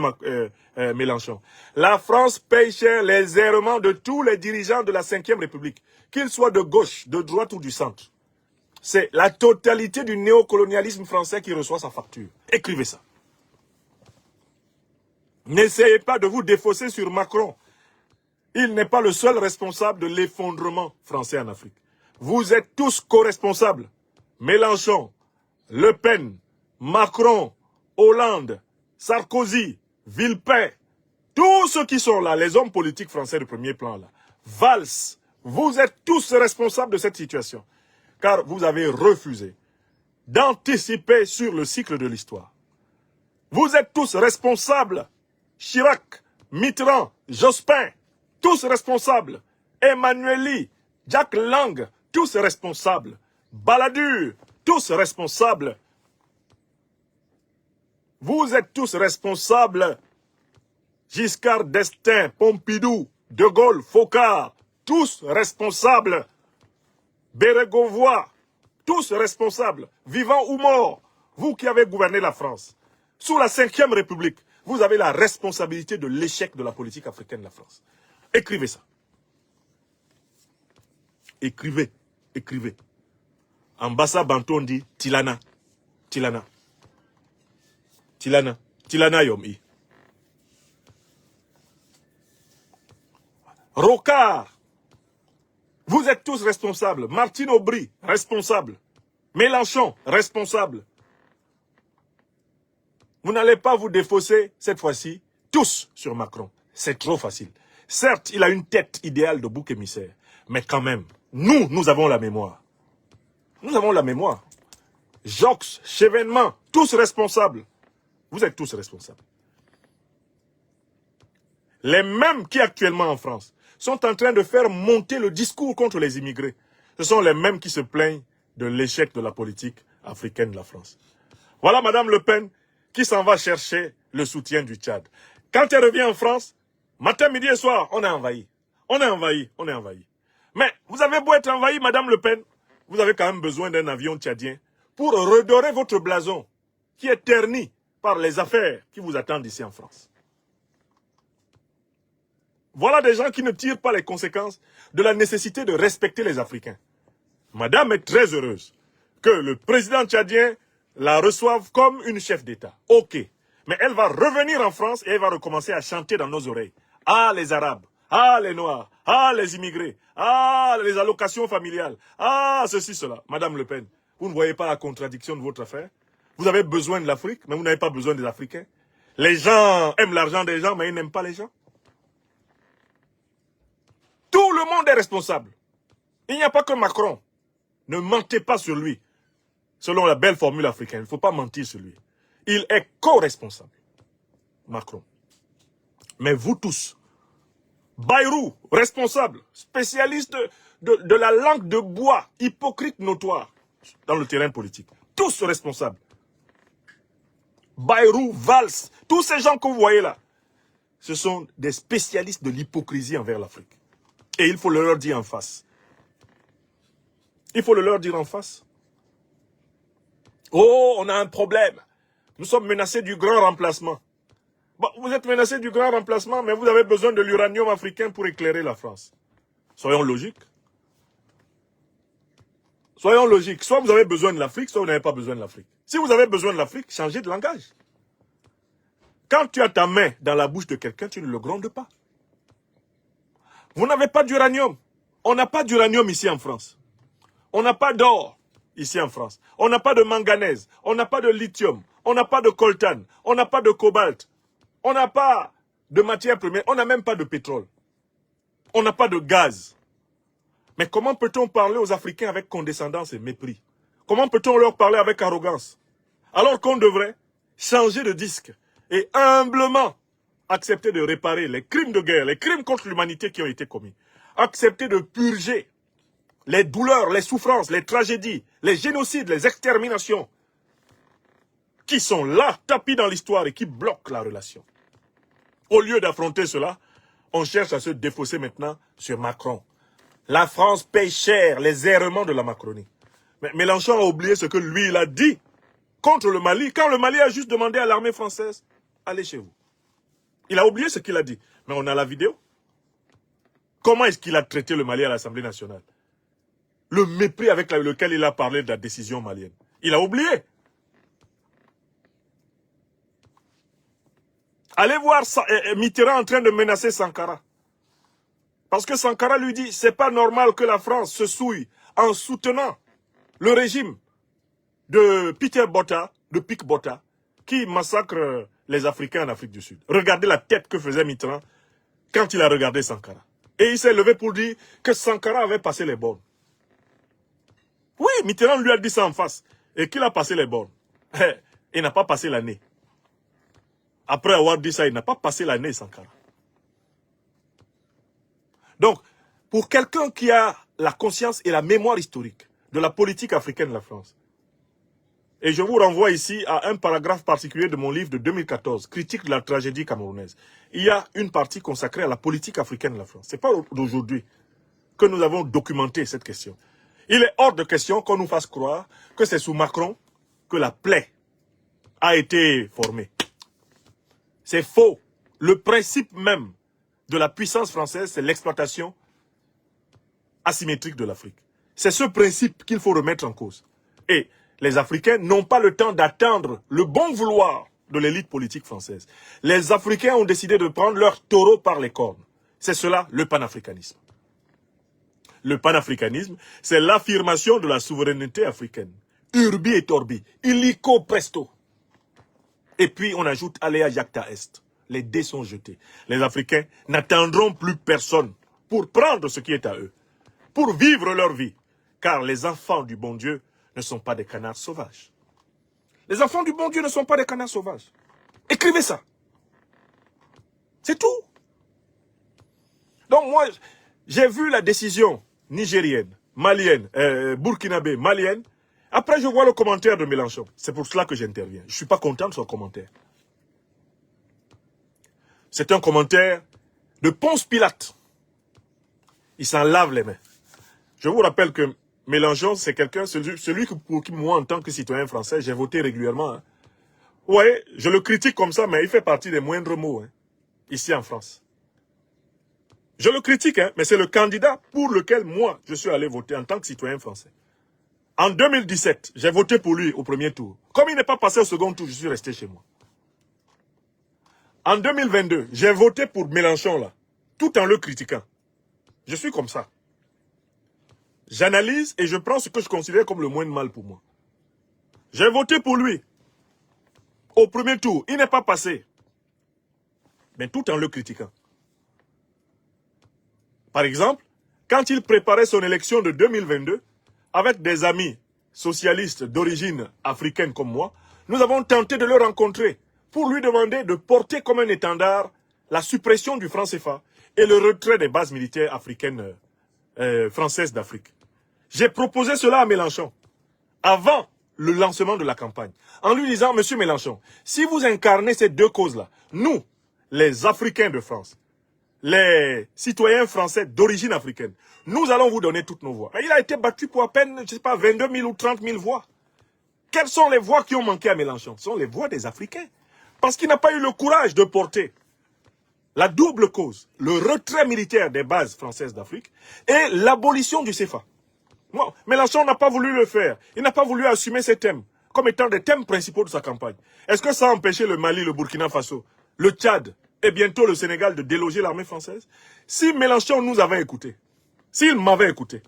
Mélenchon. La France paye cher les errements de tous les dirigeants de la 5e République, qu'ils soient de gauche, de droite ou du centre. C'est la totalité du néocolonialisme français qui reçoit sa facture. Écrivez ça. N'essayez pas de vous défausser sur Macron. Il n'est pas le seul responsable de l'effondrement français en Afrique. Vous êtes tous co-responsables. Mélenchon, Le Pen, Macron, Hollande, Sarkozy, Villepin, Tous ceux qui sont là, les hommes politiques français de premier plan, là, Valls, vous êtes tous responsables de cette situation. Car vous avez refusé d'anticiper sur le cycle de l'histoire. Vous êtes tous responsables. Chirac, Mitterrand, Jospin, tous responsables. Emmanueli, Jack Lang, tous responsables. Balladur, tous responsables. Vous êtes tous responsables. Giscard d'Estaing, Pompidou, De Gaulle, Foccart, tous responsables. Bérégovoy, tous responsables, vivants ou morts. Vous qui avez gouverné la France, sous la Ve République, vous avez la responsabilité de l'échec de la politique africaine de la France. Écrivez ça. Écrivez, écrivez. En Bassa Banton dit Tilana, Tilana. Tilana, Tilana Yomi. Rocard, vous êtes tous responsables. Martine Aubry, responsable. Mélenchon, responsable. Vous n'allez pas vous défausser, cette fois-ci, tous sur Macron. C'est trop facile. Certes, il a une tête idéale de bouc émissaire. Mais quand même, nous avons la mémoire. Nous avons la mémoire. Jox, Chevènement, tous responsables. Vous êtes tous responsables. Les mêmes qui actuellement en France sont en train de faire monter le discours contre les immigrés. Ce sont les mêmes qui se plaignent de l'échec de la politique africaine de la France. Voilà Madame Le Pen qui s'en va chercher le soutien du Tchad. Quand elle revient en France, matin, midi et soir, on est envahi. On est envahi, on est envahi. Mais vous avez beau être envahi, Madame Le Pen, vous avez quand même besoin d'un avion tchadien pour redorer votre blason qui est terni par les affaires qui vous attendent ici en France. Voilà des gens qui ne tirent pas les conséquences de la nécessité de respecter les Africains. Madame est très heureuse que le président tchadien la reçoive comme une chef d'État. Ok. Mais elle va revenir en France et elle va recommencer à chanter dans nos oreilles. Ah, les Arabes. Ah, les Noirs. Ah, les immigrés. Ah, les allocations familiales. Ah, ceci, cela. Madame Le Pen, vous ne voyez pas la contradiction de votre affaire? Vous avez besoin de l'Afrique, mais vous n'avez pas besoin des Africains. Les gens aiment l'argent des gens, mais ils n'aiment pas les gens. Tout le monde est responsable. Il n'y a pas que Macron. Ne mentez pas sur lui. Selon la belle formule africaine, il ne faut pas mentir sur lui. Il est co-responsable. Macron. Mais vous tous, Bayrou, responsable, spécialiste de la langue de bois, hypocrite notoire dans le terrain politique. Tous responsables. Bayrou, Valls, tous ces gens que vous voyez là, ce sont des spécialistes de l'hypocrisie envers l'Afrique. Et il faut le leur dire en face. Il faut le leur dire en face. Oh, on a un problème. Nous sommes menacés du grand remplacement. Bon, vous êtes menacés du grand remplacement, mais vous avez besoin de l'uranium africain pour éclairer la France. Soyons logiques. Soyons logiques. Soit vous avez besoin de l'Afrique, soit vous n'avez pas besoin de l'Afrique. Si vous avez besoin de l'Afrique, changez de langage. Quand tu as ta main dans la bouche de quelqu'un, tu ne le grondes pas. Vous n'avez pas d'uranium. On n'a pas d'uranium ici en France. On n'a pas d'or ici en France. On n'a pas de manganèse. On n'a pas de lithium. On n'a pas de coltan. On n'a pas de cobalt. On n'a pas de matières premières. On n'a même pas de pétrole. On n'a pas de gaz. Mais comment peut-on parler aux Africains avec condescendance et mépris? Comment peut-on leur parler avec arrogance? Alors qu'on devrait changer de disque et humblement accepter de réparer les crimes de guerre, les crimes contre l'humanité qui ont été commis. Accepter de purger les douleurs, les souffrances, les tragédies, les génocides, les exterminations qui sont là, tapis dans l'histoire et qui bloquent la relation. Au lieu d'affronter cela, on cherche à se défausser maintenant sur Macron. La France paye cher les errements de la Macronie. Mais Mélenchon a oublié ce que lui, il a dit contre le Mali, quand le Mali a juste demandé à l'armée française, allez chez vous. Il a oublié ce qu'il a dit. Mais on a la vidéo. Comment est-ce qu'il a traité le Mali à l'Assemblée nationale? Le mépris avec lequel il a parlé de la décision malienne. Il a oublié. Allez voir Mitterrand en train de menacer Sankara. Parce que Sankara lui dit, c'est pas normal que la France se souille en soutenant le régime de Peter Botta, de Pic Botta, qui massacre les Africains en Afrique du Sud. Regardez la tête que faisait Mitterrand quand il a regardé Sankara. Et il s'est levé pour dire que Sankara avait passé les bornes. Oui, Mitterrand lui a dit ça en face. Et qu'il a passé les bornes. Il n'a pas passé l'année. Après avoir dit ça, il n'a pas passé l'année, Sankara. Donc, pour quelqu'un qui a la conscience et la mémoire historique de la politique africaine de la France, et je vous renvoie ici à un paragraphe particulier de mon livre de 2014, Critique de la tragédie camerounaise. Il y a une partie consacrée à la politique africaine de la France. Ce n'est pas d'aujourd'hui que nous avons documenté cette question. Il est hors de question qu'on nous fasse croire que c'est sous Macron que la plaie a été formée. C'est faux. Le principe même de la puissance française, c'est l'exploitation asymétrique de l'Afrique. C'est ce principe qu'il faut remettre en cause. Et les Africains n'ont pas le temps d'attendre le bon vouloir de l'élite politique française. Les Africains ont décidé de prendre leur taureau par les cornes. C'est cela, le panafricanisme. Le panafricanisme, c'est l'affirmation de la souveraineté africaine. Urbi et orbi, illico presto. Et puis on ajoute alea jacta est. Les dés sont jetés. Les Africains n'attendront plus personne pour prendre ce qui est à eux, pour vivre leur vie. Car les enfants du bon Dieu ne sont pas des canards sauvages. Les enfants du bon Dieu ne sont pas des canards sauvages. Écrivez ça. C'est tout. Donc moi, j'ai vu la décision nigérienne, malienne, burkinabé, malienne. Après, je vois le commentaire de Mélenchon. C'est pour cela que j'interviens. Je ne suis pas content de son commentaire. C'est un commentaire de Ponce Pilate. Il s'en lave les mains. Je vous rappelle que Mélenchon, c'est quelqu'un, celui pour qui moi, en tant que citoyen français, j'ai voté régulièrement. Hein. Ouais, je le critique comme ça, mais il fait partie des moindres mots, hein, ici en France. Je le critique, hein, mais c'est le candidat pour lequel moi, je suis allé voter en tant que citoyen français. En 2017, j'ai voté pour lui au premier tour. Comme il n'est pas passé au second tour, je suis resté chez moi. En 2022, j'ai voté pour Mélenchon, là, tout en le critiquant. Je suis comme ça. J'analyse et je prends ce que je considère comme le moins de mal pour moi. J'ai voté pour lui. Au premier tour, il n'est pas passé. Mais tout en le critiquant. Par exemple, quand il préparait son élection de 2022, avec des amis socialistes d'origine africaine comme moi, nous avons tenté de le rencontrer pour lui demander de porter comme un étendard la suppression du franc CFA et le retrait des bases militaires africaines françaises d'Afrique. J'ai proposé cela à Mélenchon, avant le lancement de la campagne, en lui disant, Monsieur Mélenchon, si vous incarnez ces deux causes-là, nous, les Africains de France, les citoyens français d'origine africaine, nous allons vous donner toutes nos voix. Mais il a été battu pour à peine, je ne sais pas, 22 000 ou 30 000 voix. Quelles sont les voix qui ont manqué à Mélenchon? Ce sont les voix des Africains. Parce qu'il n'a pas eu le courage de porter la double cause, le retrait militaire des bases françaises d'Afrique et l'abolition du CFA. Bon, Mélenchon n'a pas voulu le faire. Il n'a pas voulu assumer ces thèmes comme étant des thèmes principaux de sa campagne. Est-ce que ça a empêché le Mali, le Burkina Faso, le Tchad et bientôt le Sénégal de déloger l'armée française? Si Mélenchon nous avait écoutés, s'il m'avait écouté,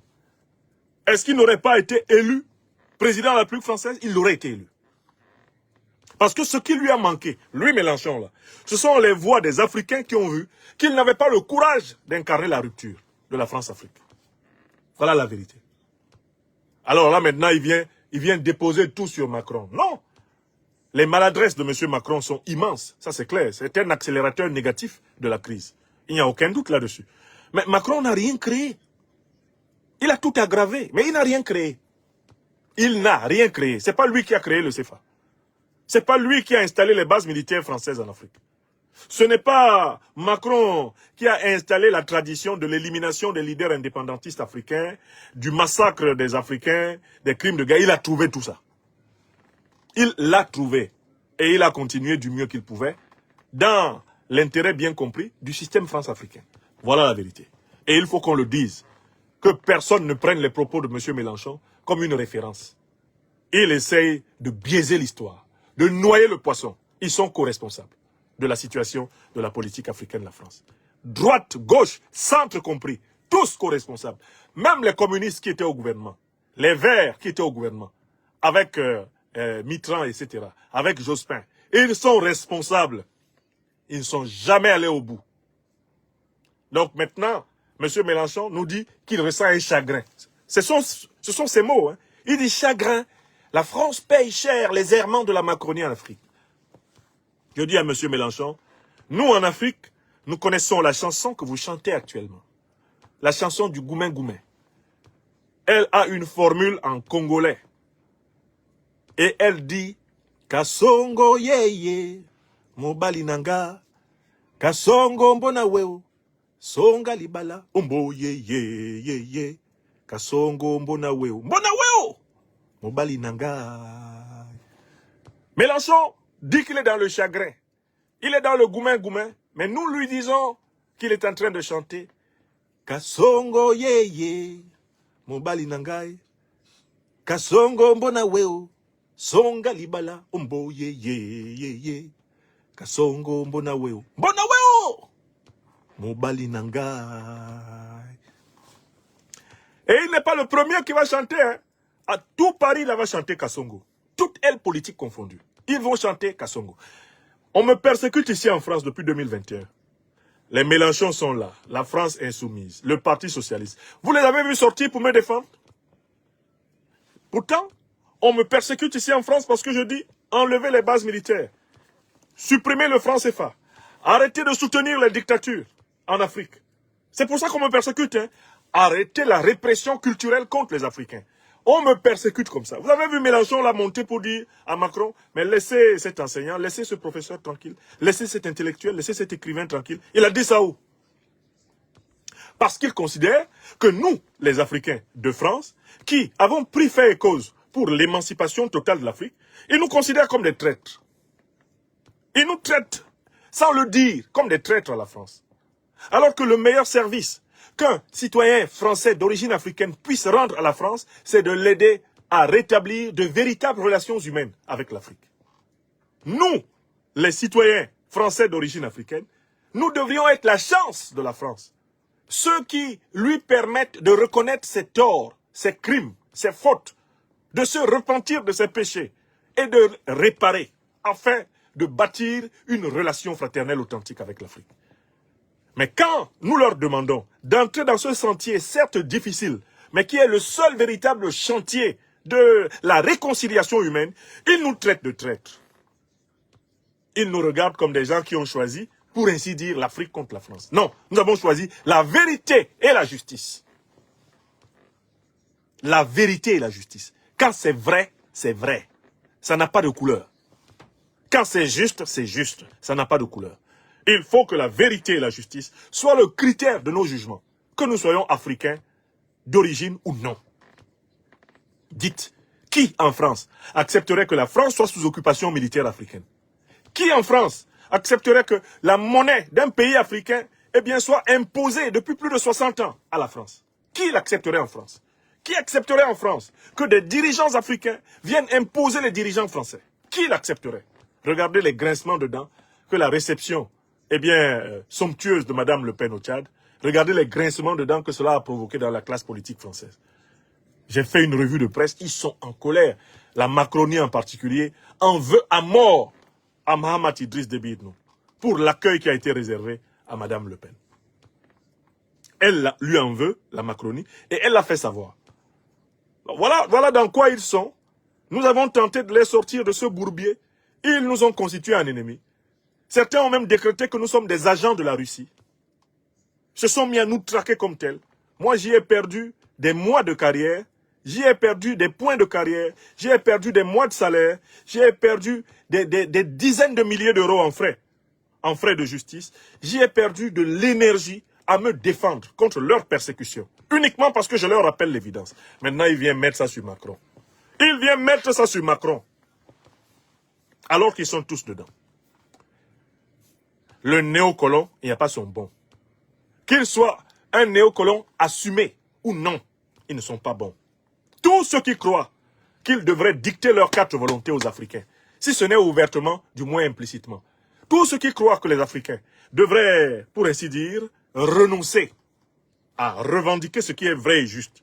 est-ce qu'il n'aurait pas été élu président de la République française? Il aurait été élu. Parce que ce qui lui a manqué, lui Mélenchon, là, ce sont les voix des Africains qui ont vu qu'il n'avait pas le courage d'incarner la rupture de la France-Afrique. Voilà la vérité. Alors là, maintenant, il vient déposer tout sur Macron. Non! Les maladresses de M. Macron sont immenses. Ça, c'est clair. C'est un accélérateur négatif de la crise. Il n'y a aucun doute là-dessus. Mais Macron n'a rien créé. Il a tout aggravé, mais il n'a rien créé. Il n'a rien créé. Ce n'est pas lui qui a créé le CFA. Ce n'est pas lui qui a installé les bases militaires françaises en Afrique. Ce n'est pas Macron qui a installé la tradition de l'élimination des leaders indépendantistes africains, du massacre des Africains, des crimes de guerre. Il a trouvé tout ça. Il l'a trouvé. Et il a continué du mieux qu'il pouvait dans l'intérêt bien compris du système france-africain. Voilà la vérité. Et il faut qu'on le dise. Que personne ne prenne les propos de M. Mélenchon comme une référence. Il essaye de biaiser l'histoire, de noyer le poisson. Ils sont co-responsables de la situation de la politique africaine de la France. Droite, gauche, centre compris, tous co-responsables. Même les communistes qui étaient au gouvernement, les Verts qui étaient au gouvernement, avec Mitterrand, etc., avec Jospin, Ils sont responsables. Ils ne sont jamais allés au bout. Donc maintenant, M. Mélenchon nous dit qu'il ressent un chagrin. Ce sont ses mots. Hein. Il dit chagrin. La France paye cher les errements de la Macronie en Afrique. Je dis à M. Mélenchon, nous en Afrique, nous connaissons la chanson que vous chantez actuellement. La chanson du Goumen-Goumen. Elle a une formule en congolais. Et elle dit, Kasongo yeye, mobali nanga, Kasongo mbona weo, songa libala, umbo yeye, Kasongo mbona weo, mobali nanga. Mélenchon dit qu'il est dans le chagrin. Il est dans le Goumen-Goumen, mais nous lui disons qu'il est en train de chanter Kasongo yeye, mobali nangai, Kasongo mbona weo, songa libala, umbo yeye, Kasongo mbona weo, mobali nangai. Et il n'est pas le premier qui va chanter. Hein. À tout Paris, il va chanter Kasongo. Toutes elles politiques confondues. Ils vont chanter Kasongo. On me persécute ici en France depuis 2021. Les Mélenchons sont là. La France insoumise. Le Parti socialiste. Vous les avez vus sortir pour me défendre? Pourtant, on me persécute ici en France parce que je dis enlevez les bases militaires. Supprimez le franc CFA. Arrêtez de soutenir les dictatures en Afrique. C'est pour ça qu'on me persécute. Hein. Arrêtez la répression culturelle contre les Africains. On me persécute comme ça. Vous avez vu Mélenchon la monter pour dire à Macron, mais laissez cet enseignant, laissez ce professeur tranquille, laissez cet intellectuel, laissez cet écrivain tranquille. Il a dit ça où? Parce qu'il considère que nous, les Africains de France, qui avons pris fait et cause pour l'émancipation totale de l'Afrique, ils nous considèrent comme des traîtres. Ils nous traitent, sans le dire, comme des traîtres à la France. Alors que le meilleur service qu'un citoyen français d'origine africaine puisse rendre à la France, c'est de l'aider à rétablir de véritables relations humaines avec l'Afrique. Nous, les citoyens français d'origine africaine, nous devrions être la chance de la France. Ceux qui lui permettent de reconnaître ses torts, ses crimes, ses fautes, de se repentir de ses péchés et de réparer, afin de bâtir une relation fraternelle authentique avec l'Afrique. Mais quand nous leur demandons d'entrer dans ce sentier, certes difficile, mais qui est le seul véritable chantier de la réconciliation humaine, ils nous traitent de traîtres. Ils nous regardent comme des gens qui ont choisi, pour ainsi dire, l'Afrique contre la France. Non, nous avons choisi la vérité et la justice. La vérité et la justice. Quand c'est vrai, c'est vrai. Ça n'a pas de couleur. Quand c'est juste, ça n'a pas de couleur. Il faut que la vérité et la justice soient le critère de nos jugements, que nous soyons africains d'origine ou non. Dites, qui en France accepterait que la France soit sous occupation militaire africaine? Qui en France accepterait que la monnaie d'un pays africain soit imposée depuis plus de 60 ans à la France? Qui l'accepterait en France? Qui accepterait en France que des dirigeants africains viennent imposer les dirigeants français? Qui l'accepterait? Regardez les grincements de dents que la réception somptueuse de Madame Le Pen au Tchad. Regardez les grincements de dents que cela a provoqué dans la classe politique française. J'ai fait une revue de presse, ils sont en colère. La Macronie en particulier en veut à mort à Mahamat Idriss Déby Itno pour l'accueil qui a été réservé à Madame Le Pen. Elle lui en veut, la Macronie, et elle l'a fait savoir. Voilà dans quoi ils sont. Nous avons tenté de les sortir de ce bourbier. Ils nous ont constitué un ennemi. Certains ont même décrété que nous sommes des agents de la Russie. Se sont mis à nous traquer comme tels. Moi, j'y ai perdu des mois de carrière. J'y ai perdu des points de carrière. J'y ai perdu des mois de salaire. J'y ai perdu des dizaines de milliers d'euros en frais de justice. J'y ai perdu de l'énergie à me défendre contre leur persécution. Uniquement parce que je leur rappelle l'évidence. Maintenant, ils viennent mettre ça sur Macron. Ils viennent mettre ça sur Macron. Alors qu'ils sont tous dedans. Le néocolon, il n'y a pas son bon. Qu'il soit un néocolon assumé ou non, ils ne sont pas bons. Tous ceux qui croient qu'ils devraient dicter leur carte volonté aux Africains, si ce n'est ouvertement, du moins implicitement. Tous ceux qui croient que les Africains devraient, pour ainsi dire, renoncer à revendiquer ce qui est vrai et juste,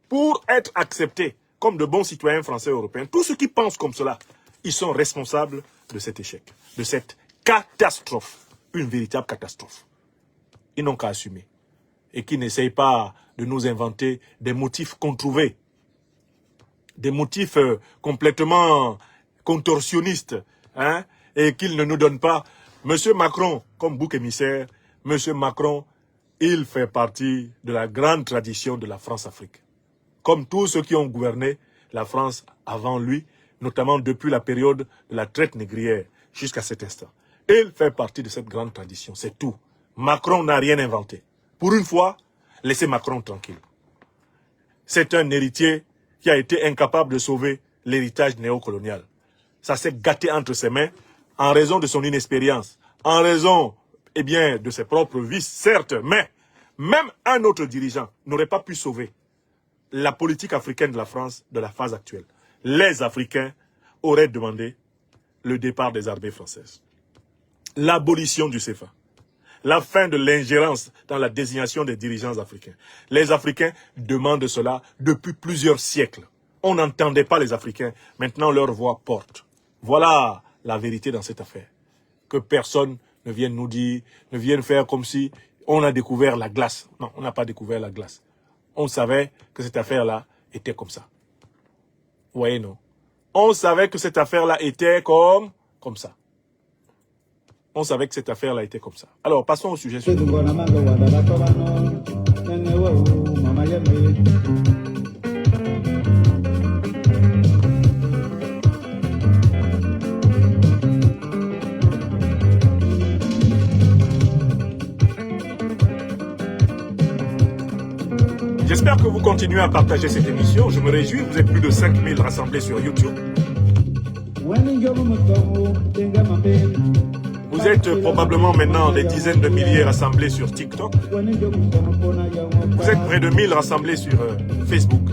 pour être acceptés comme de bons citoyens français et européens, tous ceux qui pensent comme cela, ils sont responsables de cet échec, de cette catastrophe, une véritable catastrophe. Ils n'ont qu'à assumer et qui n'essayent pas de nous inventer des motifs controuvés, des motifs complètement contorsionnistes, hein, et qu'ils ne nous donnent pas. Monsieur Macron, comme bouc émissaire, Monsieur Macron, il fait partie de la grande tradition de la France-Afrique. Comme tous ceux qui ont gouverné la France avant lui, notamment depuis la période de la traite négrière jusqu'à cet instant. Il fait partie de cette grande tradition, c'est tout. Macron n'a rien inventé. Pour une fois, laissez Macron tranquille. C'est un héritier qui a été incapable de sauver l'héritage néocolonial. Ça s'est gâté entre ses mains en raison de son inexpérience, en raison, eh bien, de ses propres vices, certes, mais même un autre dirigeant n'aurait pas pu sauver la politique africaine de la France de la phase actuelle. Les Africains auraient demandé le départ des armées françaises, l'abolition du CFA, la fin de l'ingérence dans la désignation des dirigeants africains. Les Africains demandent cela depuis plusieurs siècles. On n'entendait pas les Africains. Maintenant, leur voix porte. Voilà la vérité dans cette affaire. Que personne ne vienne nous dire, ne vienne faire comme si on a découvert la glace. Non, on n'a pas découvert la glace. On savait que cette affaire-là était comme ça. Vous voyez, non? On savait que cette affaire-là était comme ça. On savait que cette affaire-là était comme ça. Alors, passons au sujet suivant. J'espère que vous continuez à partager cette émission. Je me réjouis, vous êtes plus de 5000 rassemblés sur YouTube. Vous êtes probablement maintenant des dizaines de milliers rassemblés sur TikTok. Vous êtes près de 1000 rassemblés sur Facebook.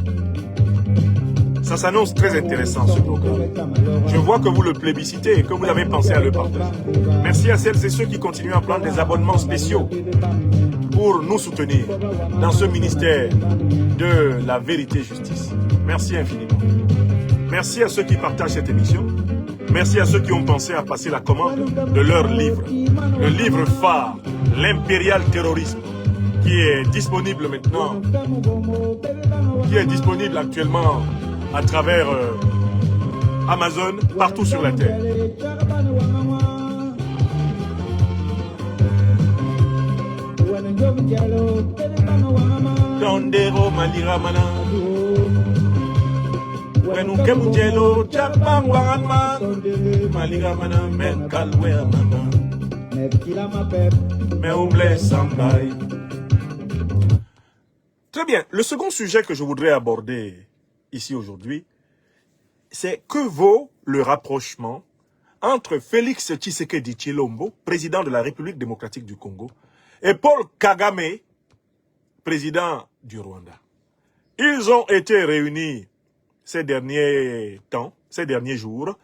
Ça s'annonce très intéressant ce programme. Je vois que vous le plébiscitez et que vous avez pensé à le partager. Merci à celles et ceux qui continuent à prendre des abonnements spéciaux pour nous soutenir dans ce ministère de la vérité et justice. Merci infiniment. Merci à ceux qui partagent cette émission. Merci à ceux qui ont pensé à passer la commande de leur livre. Le livre phare, L'impérial terrorisme, qui est disponible maintenant, qui est disponible actuellement à travers Amazon, partout sur la terre. Tondero malira mana. Très bien. Le second sujet que je voudrais aborder ici aujourd'hui, c'est que vaut le rapprochement entre Félix Tshisekedi Tshilombo, président de la République démocratique du Congo, et Paul Kagame, président du Rwanda. Ils ont été réunis ces derniers temps, ces derniers jours,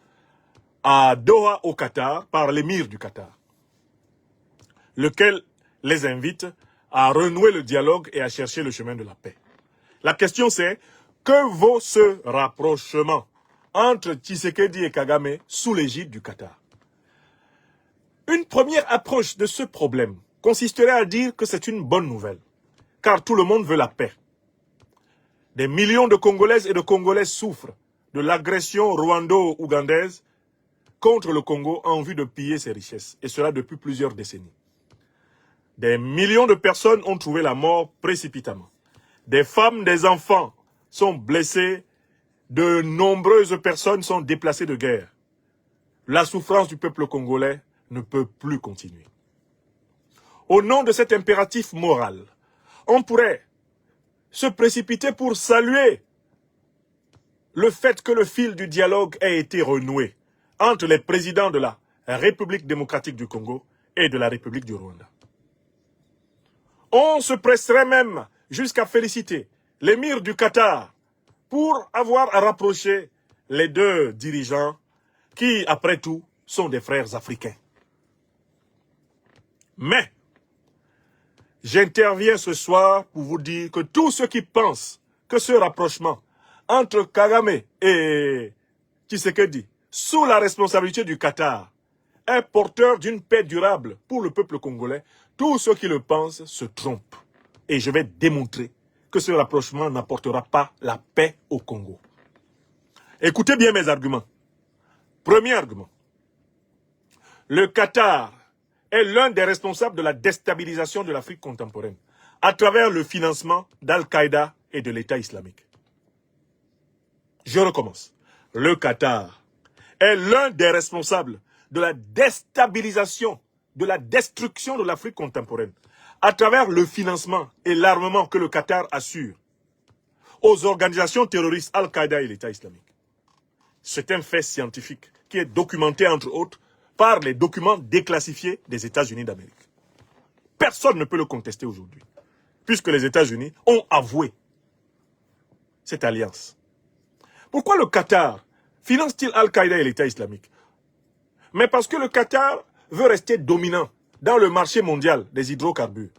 à Doha au Qatar, par l'émir du Qatar, lequel les invite à renouer le dialogue et à chercher le chemin de la paix. La question c'est, que vaut ce rapprochement entre Tshisekedi et Kagame sous l'égide du Qatar? Une première approche de ce problème consisterait à dire que c'est une bonne nouvelle, car tout le monde veut la paix. Des millions de Congolaises et de Congolais souffrent de l'agression rwando-ougandaise contre le Congo en vue de piller ses richesses, et cela depuis plusieurs décennies. Des millions de personnes ont trouvé la mort précipitamment. Des femmes, des enfants sont blessés, de nombreuses personnes sont déplacées de guerre. La souffrance du peuple congolais ne peut plus continuer. Au nom de cet impératif moral, on pourrait se précipiter pour saluer le fait que le fil du dialogue ait été renoué entre les présidents de la République démocratique du Congo et de la République du Rwanda. On se presserait même jusqu'à féliciter l'émir du Qatar pour avoir rapproché les deux dirigeants qui, après tout, sont des frères africains. Mais j'interviens ce soir pour vous dire que tous ceux qui pensent que ce rapprochement entre Kagame et Tshisekedi sous la responsabilité du Qatar, est porteur d'une paix durable pour le peuple congolais, tous ceux qui le pensent se trompent. Et je vais démontrer que ce rapprochement n'apportera pas la paix au Congo. Écoutez bien mes arguments. Premier argument. Le Qatar est l'un des responsables de la déstabilisation de l'Afrique contemporaine à travers le financement d'Al-Qaïda et de l'État islamique. Je recommence. Le Qatar est l'un des responsables de la déstabilisation, de la destruction de l'Afrique contemporaine à travers le financement et l'armement que le Qatar assure aux organisations terroristes Al-Qaïda et l'État islamique. C'est un fait scientifique qui est documenté, entre autres, par les documents déclassifiés des États-Unis d'Amérique. Personne ne peut le contester aujourd'hui, puisque les États-Unis ont avoué cette alliance. Pourquoi le Qatar finance-t-il Al-Qaïda et l'État islamique? Mais parce que le Qatar veut rester dominant dans le marché mondial des hydrocarbures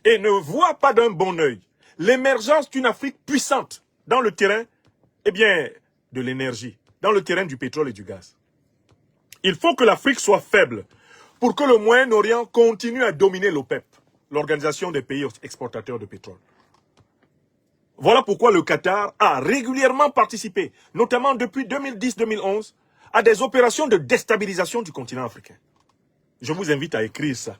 et ne voit pas d'un bon œil l'émergence d'une Afrique puissante dans le terrain, de l'énergie, dans le terrain du pétrole et du gaz. Il faut que l'Afrique soit faible pour que le Moyen-Orient continue à dominer l'OPEP, l'organisation des pays exportateurs de pétrole. Voilà pourquoi le Qatar a régulièrement participé, notamment depuis 2010-2011, à des opérations de déstabilisation du continent africain. Je vous invite à écrire ça.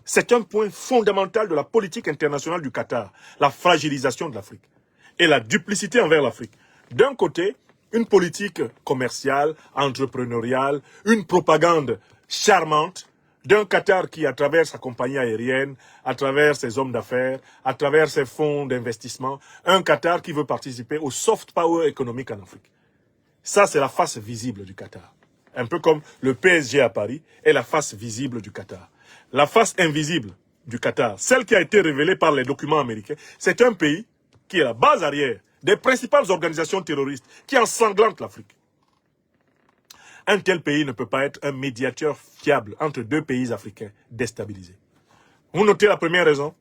C'est un point fondamental de la politique internationale du Qatar, la fragilisation de l'Afrique et la duplicité envers l'Afrique. D'un côté, une politique commerciale, entrepreneuriale, une propagande charmante d'un Qatar qui, à travers sa compagnie aérienne, à travers ses hommes d'affaires, à travers ses fonds d'investissement, un Qatar qui veut participer au soft power économique en Afrique. Ça, c'est la face visible du Qatar. Un peu comme le PSG à Paris est la face visible du Qatar. La face invisible du Qatar, celle qui a été révélée par les documents américains, c'est un pays qui est la base arrière des principales organisations terroristes qui ensanglantent l'Afrique. Un tel pays ne peut pas être un médiateur fiable entre deux pays africains déstabilisés. Vous notez la première raison?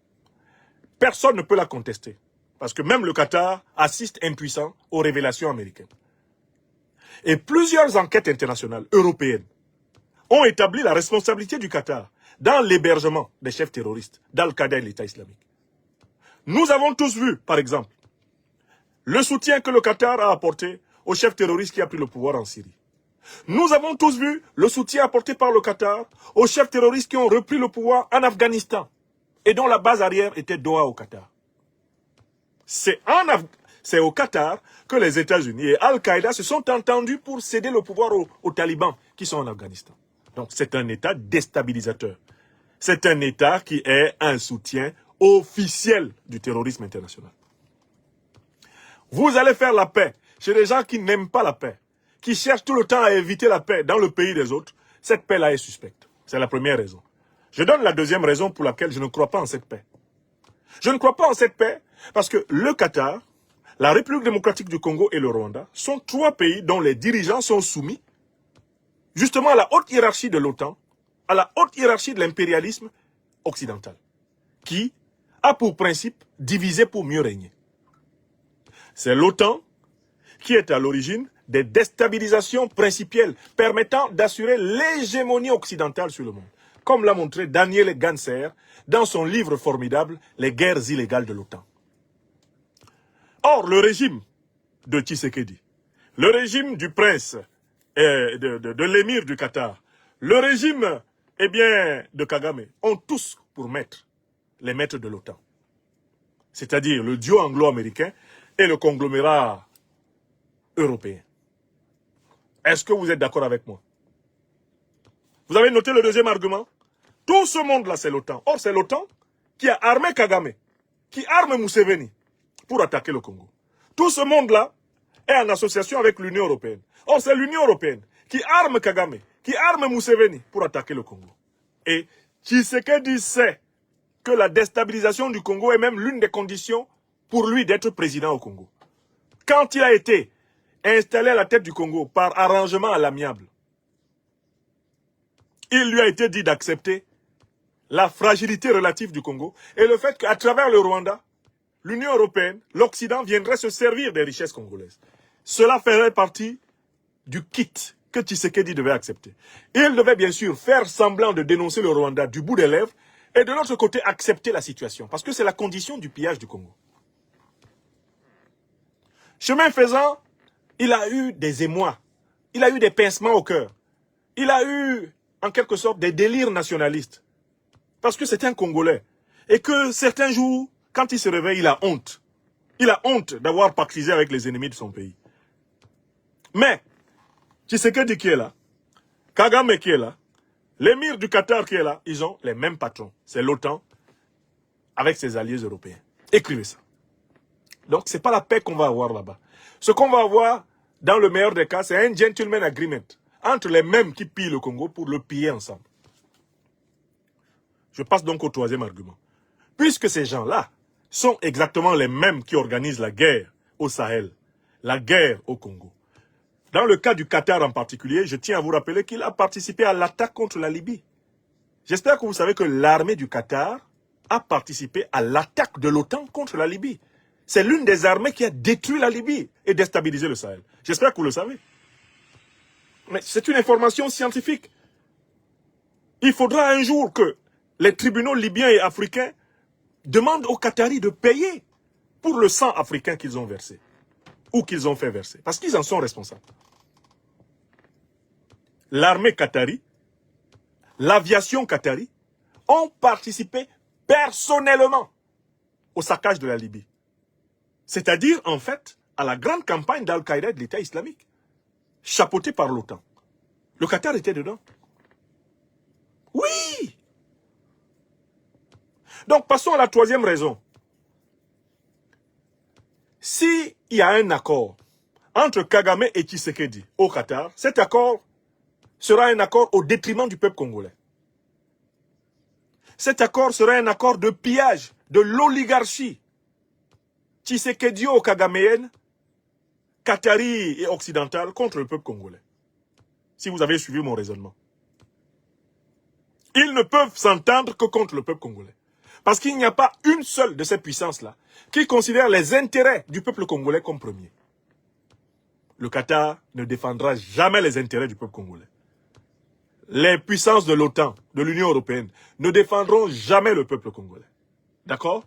Personne ne peut la contester. Parce que même le Qatar assiste impuissant aux révélations américaines. Et plusieurs enquêtes internationales européennes ont établi la responsabilité du Qatar dans l'hébergement des chefs terroristes d'Al-Qaïda et l'État islamique. Nous avons tous vu, par exemple, le soutien que le Qatar a apporté au chef terroriste qui a pris le pouvoir en Syrie. Nous avons tous vu le soutien apporté par le Qatar aux chefs terroristes qui ont repris le pouvoir en Afghanistan et dont la base arrière était Doha au Qatar. C'est au Qatar que les États-Unis et Al-Qaïda se sont entendus pour céder le pouvoir aux talibans qui sont en Afghanistan. Donc c'est un État déstabilisateur. C'est un État qui est un soutien officiel du terrorisme international. Vous allez faire la paix chez des gens qui n'aiment pas la paix, qui cherchent tout le temps à éviter la paix dans le pays des autres. Cette paix-là est suspecte. C'est la première raison. Je donne la deuxième raison pour laquelle je ne crois pas en cette paix. Je ne crois pas en cette paix parce que le Qatar, la République démocratique du Congo et le Rwanda sont trois pays dont les dirigeants sont soumis justement à la haute hiérarchie de l'OTAN, à la haute hiérarchie de l'impérialisme occidental, qui a pour principe diviser pour mieux régner. C'est l'OTAN qui est à l'origine des déstabilisations principielles permettant d'assurer l'hégémonie occidentale sur le monde, comme l'a montré Daniel Ganser dans son livre formidable « Les guerres illégales de l'OTAN ». Or, le régime de Tshisekedi, le régime du prince et de l'émir du Qatar, le régime de Kagame ont tous pour maître les maîtres de l'OTAN. C'est-à-dire le duo anglo-américain et le conglomérat européen. Est-ce que vous êtes d'accord avec moi? Vous avez noté le deuxième argument? Tout ce monde-là, c'est l'OTAN. Or, c'est l'OTAN qui a armé Kagame, qui arme Museveni pour attaquer le Congo. Tout ce monde-là est en association avec l'Union européenne. Or, c'est l'Union européenne qui arme Kagame, qui arme Museveni pour attaquer le Congo. Et Tshisekedi sait que la déstabilisation du Congo est même l'une des conditions pour lui d'être président au Congo. Quand il a été installé à la tête du Congo par arrangement à l'amiable, il lui a été dit d'accepter la fragilité relative du Congo et le fait qu'à travers le Rwanda, l'Union européenne, l'Occident viendrait se servir des richesses congolaises. Cela ferait partie du kit que Tshisekedi devait accepter. Il devait bien sûr faire semblant de dénoncer le Rwanda du bout des lèvres et de l'autre côté accepter la situation. Parce que c'est la condition du pillage du Congo. Chemin faisant, il a eu des émois. Il a eu des pincements au cœur. Il a eu, en quelque sorte, des délires nationalistes. Parce que c'est un Congolais. Et que certains jours, quand il se réveille, il a honte. Il a honte d'avoir pactisé avec les ennemis de son pays. Mais, Tshisekedi qui est là, Kagame qui est là, l'émir du Qatar qui est là, ils ont les mêmes patrons. C'est l'OTAN avec ses alliés européens. Écrivez ça. Donc, ce n'est pas la paix qu'on va avoir là-bas. Ce qu'on va avoir, dans le meilleur des cas, c'est un gentleman agreement entre les mêmes qui pillent le Congo pour le piller ensemble. Je passe donc au troisième argument. Puisque ces gens-là sont exactement les mêmes qui organisent la guerre au Sahel, la guerre au Congo. Dans le cas du Qatar en particulier, je tiens à vous rappeler qu'il a participé à l'attaque contre la Libye. J'espère que vous savez que l'armée du Qatar a participé à l'attaque de l'OTAN contre la Libye. C'est l'une des armées qui a détruit la Libye et déstabilisé le Sahel. J'espère que vous le savez. Mais c'est une information scientifique. Il faudra un jour que les tribunaux libyens et africains demandent aux Qataris de payer pour le sang africain qu'ils ont versé. Ou qu'ils ont fait verser. Parce qu'ils en sont responsables. L'armée qatari, l'aviation qatari, ont participé personnellement au saccage de la Libye. C'est-à-dire, en fait, à la grande campagne d'Al-Qaïda et de l'État islamique, chapeautée par l'OTAN. Le Qatar était dedans. Oui! Donc, passons à la troisième raison. S'il y a un accord entre Kagame et Tshisekedi au Qatar, cet accord sera un accord au détriment du peuple congolais. Cet accord sera un accord de pillage de l'oligarchie Tshisekedi-Kagaméenne, Qatari et occidentale contre le peuple congolais. Si vous avez suivi mon raisonnement. Ils ne peuvent s'entendre que contre le peuple congolais. Parce qu'il n'y a pas une seule de ces puissances-là qui considère les intérêts du peuple congolais comme premier. Le Qatar ne défendra jamais les intérêts du peuple congolais. Les puissances de l'OTAN, de l'Union européenne, ne défendront jamais le peuple congolais. D'accord?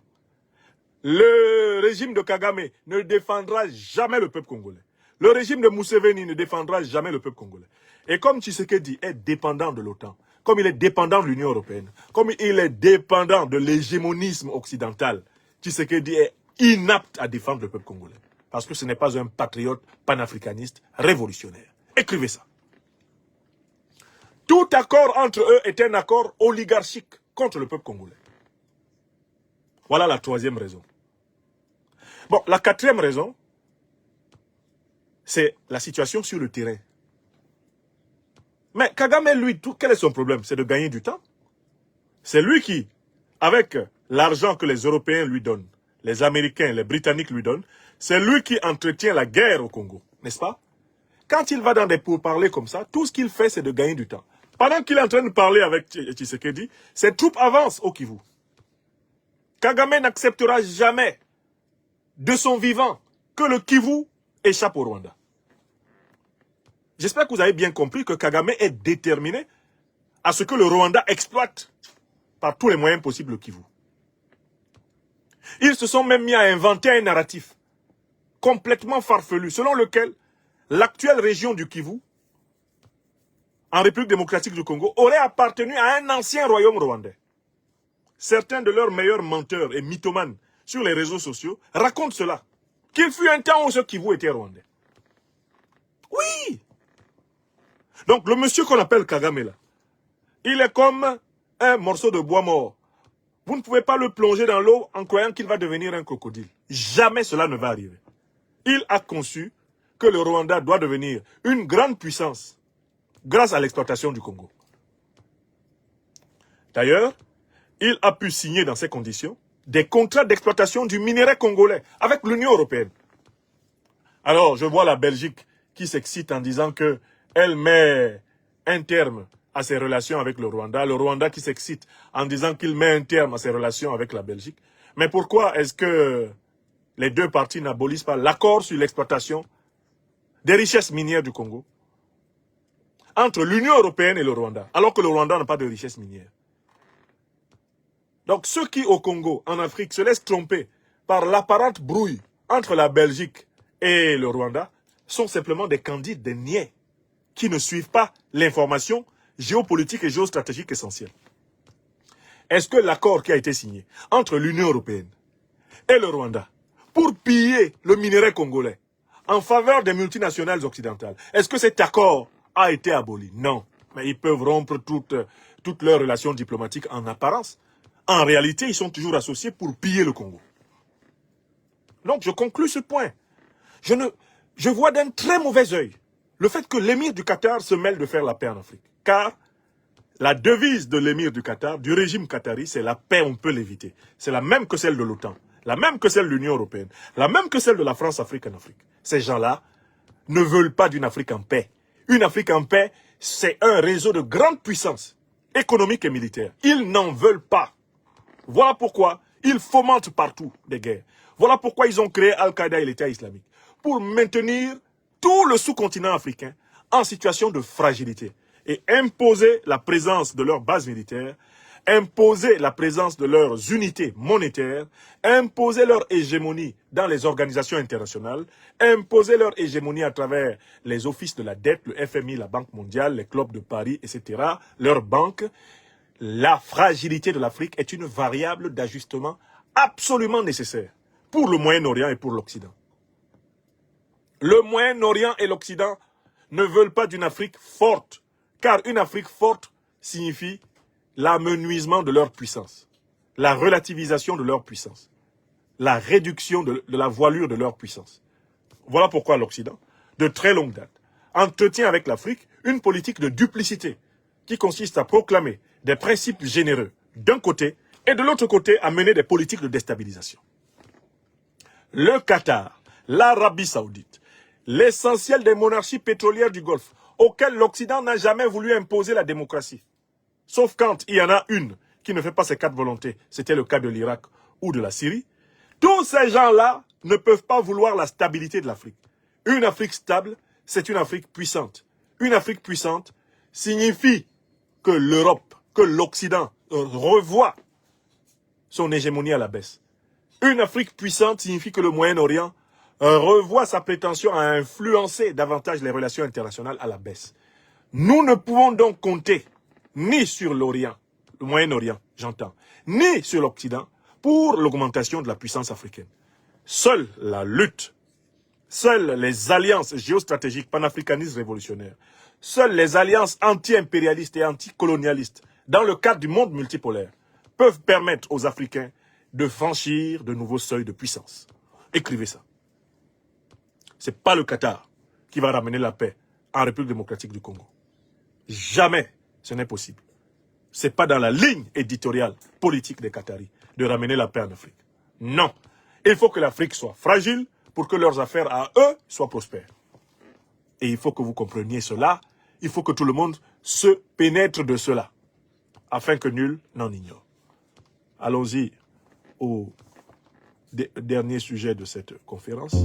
Le régime de Kagame ne défendra jamais le peuple congolais. Le régime de Museveni ne défendra jamais le peuple congolais. Et comme Tshisekedi est dépendant de l'OTAN, comme il est dépendant de l'Union européenne, comme il est dépendant de l'hégémonisme occidental, Tshisekedi est inapte à défendre le peuple congolais. Parce que ce n'est pas un patriote panafricaniste révolutionnaire. Écrivez ça. Tout accord entre eux est un accord oligarchique contre le peuple congolais. Voilà la troisième raison. Bon, la quatrième raison, c'est la situation sur le terrain. Mais Kagame, lui, quel est son problème? C'est de gagner du temps. C'est lui qui, avec l'argent que les Européens lui donnent, les Américains, les Britanniques lui donnent, c'est lui qui entretient la guerre au Congo, n'est-ce pas? Quand il va dans des pourparlers comme ça, tout ce qu'il fait, c'est de gagner du temps. Pendant qu'il est en train de parler avec Tshisekedi, ses troupes avancent au Kivu. Kagame n'acceptera jamais de son vivant que le Kivu échappe au Rwanda. J'espère que vous avez bien compris que Kagame est déterminé à ce que le Rwanda exploite par tous les moyens possibles le Kivu. Ils se sont même mis à inventer un narratif complètement farfelu, selon lequel l'actuelle région du Kivu, en République démocratique du Congo, aurait appartenu à un ancien royaume rwandais. Certains de leurs meilleurs menteurs et mythomanes sur les réseaux sociaux racontent cela. Qu'il fut un temps où ce Kivu était rwandais. Oui! Donc le monsieur qu'on appelle Kagame là, il est comme un morceau de bois mort. Vous ne pouvez pas le plonger dans l'eau en croyant qu'il va devenir un crocodile. Jamais cela ne va arriver. Il a conçu que le Rwanda doit devenir une grande puissance grâce à l'exploitation du Congo. D'ailleurs, il a pu signer dans ces conditions des contrats d'exploitation du minerai congolais avec l'Union européenne. Alors, je vois la Belgique qui s'excite en disant qu'elle met un terme à ses relations avec le Rwanda qui s'excite en disant qu'il met un terme à ses relations avec la Belgique. Mais pourquoi est-ce que les deux parties n'abolissent pas l'accord sur l'exploitation des richesses minières du Congo? entre l'Union européenne et le Rwanda, alors que le Rwanda n'a pas de richesse minière. Donc ceux qui au Congo, en Afrique, se laissent tromper par l'apparente brouille entre la Belgique et le Rwanda sont simplement des candides, des niais, qui ne suivent pas l'information géopolitique et géostratégique essentielle. Est-ce que l'accord qui a été signé entre l'Union européenne et le Rwanda pour piller le minerai congolais en faveur des multinationales occidentales, est-ce que cet accord a été aboli? Non. Mais ils peuvent rompre toutes leurs relations diplomatiques en apparence. En réalité, ils sont toujours associés pour piller le Congo. Donc, je conclus ce point. Je vois d'un très mauvais œil le fait que l'émir du Qatar se mêle de faire la paix en Afrique. Car la devise de l'émir du Qatar, du régime qatari, c'est la paix, on peut l'éviter. C'est la même que celle de l'OTAN, la même que celle de l'Union européenne, la même que celle de la France-Afrique en Afrique. Ces gens-là ne veulent pas d'une Afrique en paix. Une Afrique en paix, c'est un réseau de grandes puissances économiques et militaires. Ils n'en veulent pas. Voilà pourquoi ils fomentent partout des guerres. Voilà pourquoi ils ont créé Al-Qaïda et l'État islamique. Pour maintenir tout le sous-continent africain en situation de fragilité. Et imposer la présence de leurs bases militaires, imposer la présence de leurs unités monétaires, imposer leur hégémonie dans les organisations internationales, imposer leur hégémonie à travers les offices de la dette, le FMI, la Banque mondiale, les clubs de Paris, etc., leurs banques. La fragilité de l'Afrique est une variable d'ajustement absolument nécessaire pour le Moyen-Orient et pour l'Occident. Le Moyen-Orient et l'Occident ne veulent pas d'une Afrique forte, car une Afrique forte signifie l'amenuisement de leur puissance, la relativisation de leur puissance, la réduction de la voilure de leur puissance. Voilà pourquoi l'Occident, de très longue date, entretient avec l'Afrique une politique de duplicité qui consiste à proclamer des principes généreux d'un côté et de l'autre côté à mener des politiques de déstabilisation. Le Qatar, l'Arabie Saoudite, l'essentiel des monarchies pétrolières du Golfe, auxquelles l'Occident n'a jamais voulu imposer la démocratie. Sauf quand il y en a une qui ne fait pas ses 4 volontés, c'était le cas de l'Irak ou de la Syrie. Tous ces gens-là ne peuvent pas vouloir la stabilité de l'Afrique. Une Afrique stable, c'est une Afrique puissante. Une Afrique puissante signifie que l'Europe, que l'Occident revoit son hégémonie à la baisse. Une Afrique puissante signifie que le Moyen-Orient revoit sa prétention à influencer davantage les relations internationales à la baisse. Nous ne pouvons donc compter ni sur l'Orient, le Moyen-Orient, j'entends, ni sur l'Occident pour l'augmentation de la puissance africaine. Seule la lutte, seules les alliances géostratégiques panafricanistes révolutionnaires, seules les alliances anti-impérialistes et anti-colonialistes dans le cadre du monde multipolaire peuvent permettre aux Africains de franchir de nouveaux seuils de puissance. Écrivez ça. Ce n'est pas le Qatar qui va ramener la paix en République démocratique du Congo. Jamais ce n'est possible. Ce n'est pas dans la ligne éditoriale politique des Qataris de ramener la paix en Afrique. Non. Il faut que l'Afrique soit fragile pour que leurs affaires à eux soient prospères. Et il faut que vous compreniez cela. Il faut que tout le monde se pénètre de cela, afin que nul n'en ignore. Allons-y au dernier sujet de cette conférence.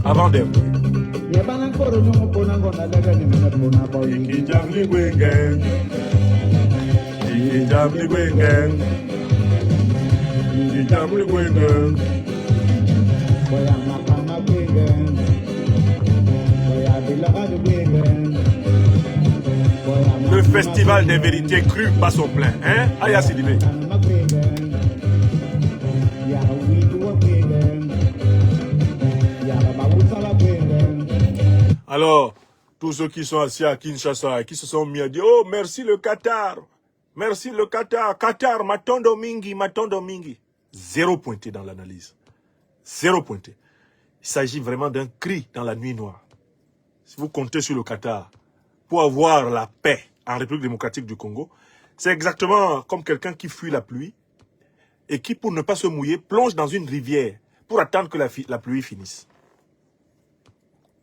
Avant-dernier. Le festival des vérités crues bat son plein, hein? Aya Sidibé. Alors, tous ceux qui sont assis à Kinshasa et qui se sont mis à dire « Oh, merci le Qatar, merci le Qatar, Qatar, matondo mingi, matondo mingi ». Zéro pointé dans l'analyse. Zéro pointé. Il s'agit vraiment d'un cri dans la nuit noire. Si vous comptez sur le Qatar pour avoir la paix en République démocratique du Congo, c'est exactement comme quelqu'un qui fuit la pluie et qui, pour ne pas se mouiller, plonge dans une rivière pour attendre que la pluie finisse.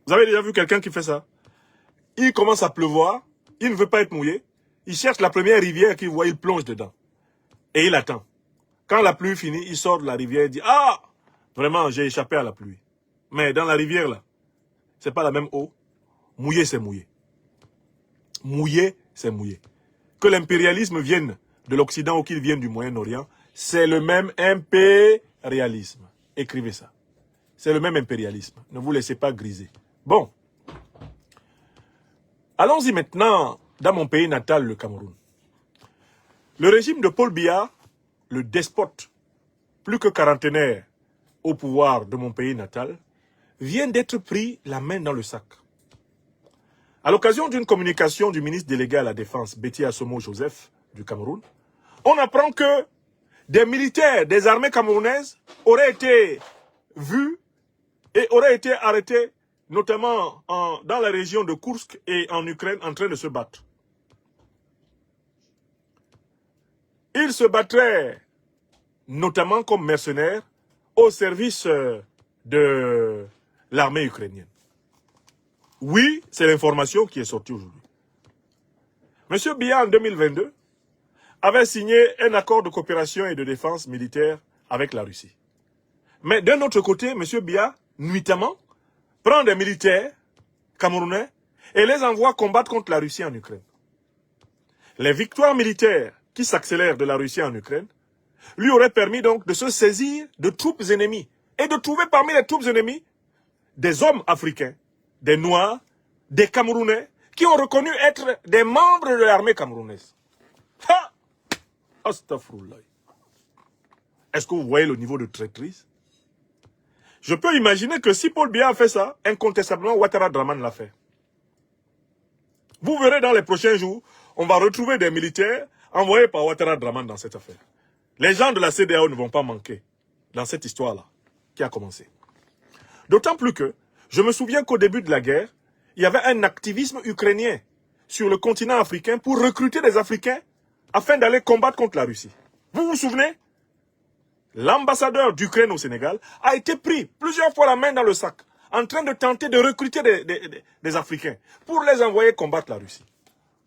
Vous avez déjà vu quelqu'un qui fait ça? Il commence à pleuvoir, il ne veut pas être mouillé, il cherche la première rivière qu'il voit, il plonge dedans. Et il attend. Quand la pluie finit, il sort de la rivière et dit « Ah, Vraiment, j'ai échappé à la pluie. Mais dans la rivière, là, c'est pas la même eau. Mouillé, c'est mouillé. Mouillé, c'est mouillé. Que l'impérialisme vienne de l'Occident ou qu'il vienne du Moyen-Orient, c'est le même impérialisme. Écrivez ça. C'est le même impérialisme. Ne vous laissez pas griser. Bon. Allons-y maintenant dans mon pays natal, le Cameroun. Le régime de Paul Biya, le despote, plus que quarantenaire au pouvoir de mon pays natal, vient d'être pris la main dans le sac. À l'occasion d'une communication du ministre délégué à la Défense, Betty Assomo Joseph, du Cameroun, on apprend que des militaires des armées camerounaises auraient été vus et auraient été arrêtés, notamment dans la région de Koursk et en Ukraine, en train de se battre. Ils se battraient notamment comme mercenaires au service de l'armée ukrainienne. Oui, c'est l'information qui est sortie aujourd'hui. M. Biya, en 2022, avait signé un accord de coopération et de défense militaire avec la Russie. Mais d'un autre côté, M. Biya, nuitamment, prend des militaires camerounais et les envoie combattre contre la Russie en Ukraine. Les victoires militaires qui s'accélèrent de la Russie en Ukraine lui auraient permis donc de se saisir de troupes ennemies et de trouver parmi les troupes ennemies des hommes africains, des Noirs, des Camerounais qui ont reconnu être des membres de l'armée camerounaise. Ha! Astaghfirullah. Est-ce que vous voyez le niveau de traîtrise? Je peux imaginer que si Paul Biya a fait ça, incontestablement Ouattara Draman l'a fait. Vous verrez dans les prochains jours, on va retrouver des militaires envoyés par Ouattara Draman dans cette affaire. Les gens de la CEDEAO ne vont pas manquer dans cette histoire-là qui a commencé. D'autant plus que, je me souviens qu'au début de la guerre, il y avait un activisme ukrainien sur le continent africain pour recruter des Africains afin d'aller combattre contre la Russie. Vous vous souvenez? L'ambassadeur d'Ukraine au Sénégal a été pris plusieurs fois la main dans le sac en train de tenter de recruter des Africains pour les envoyer combattre la Russie.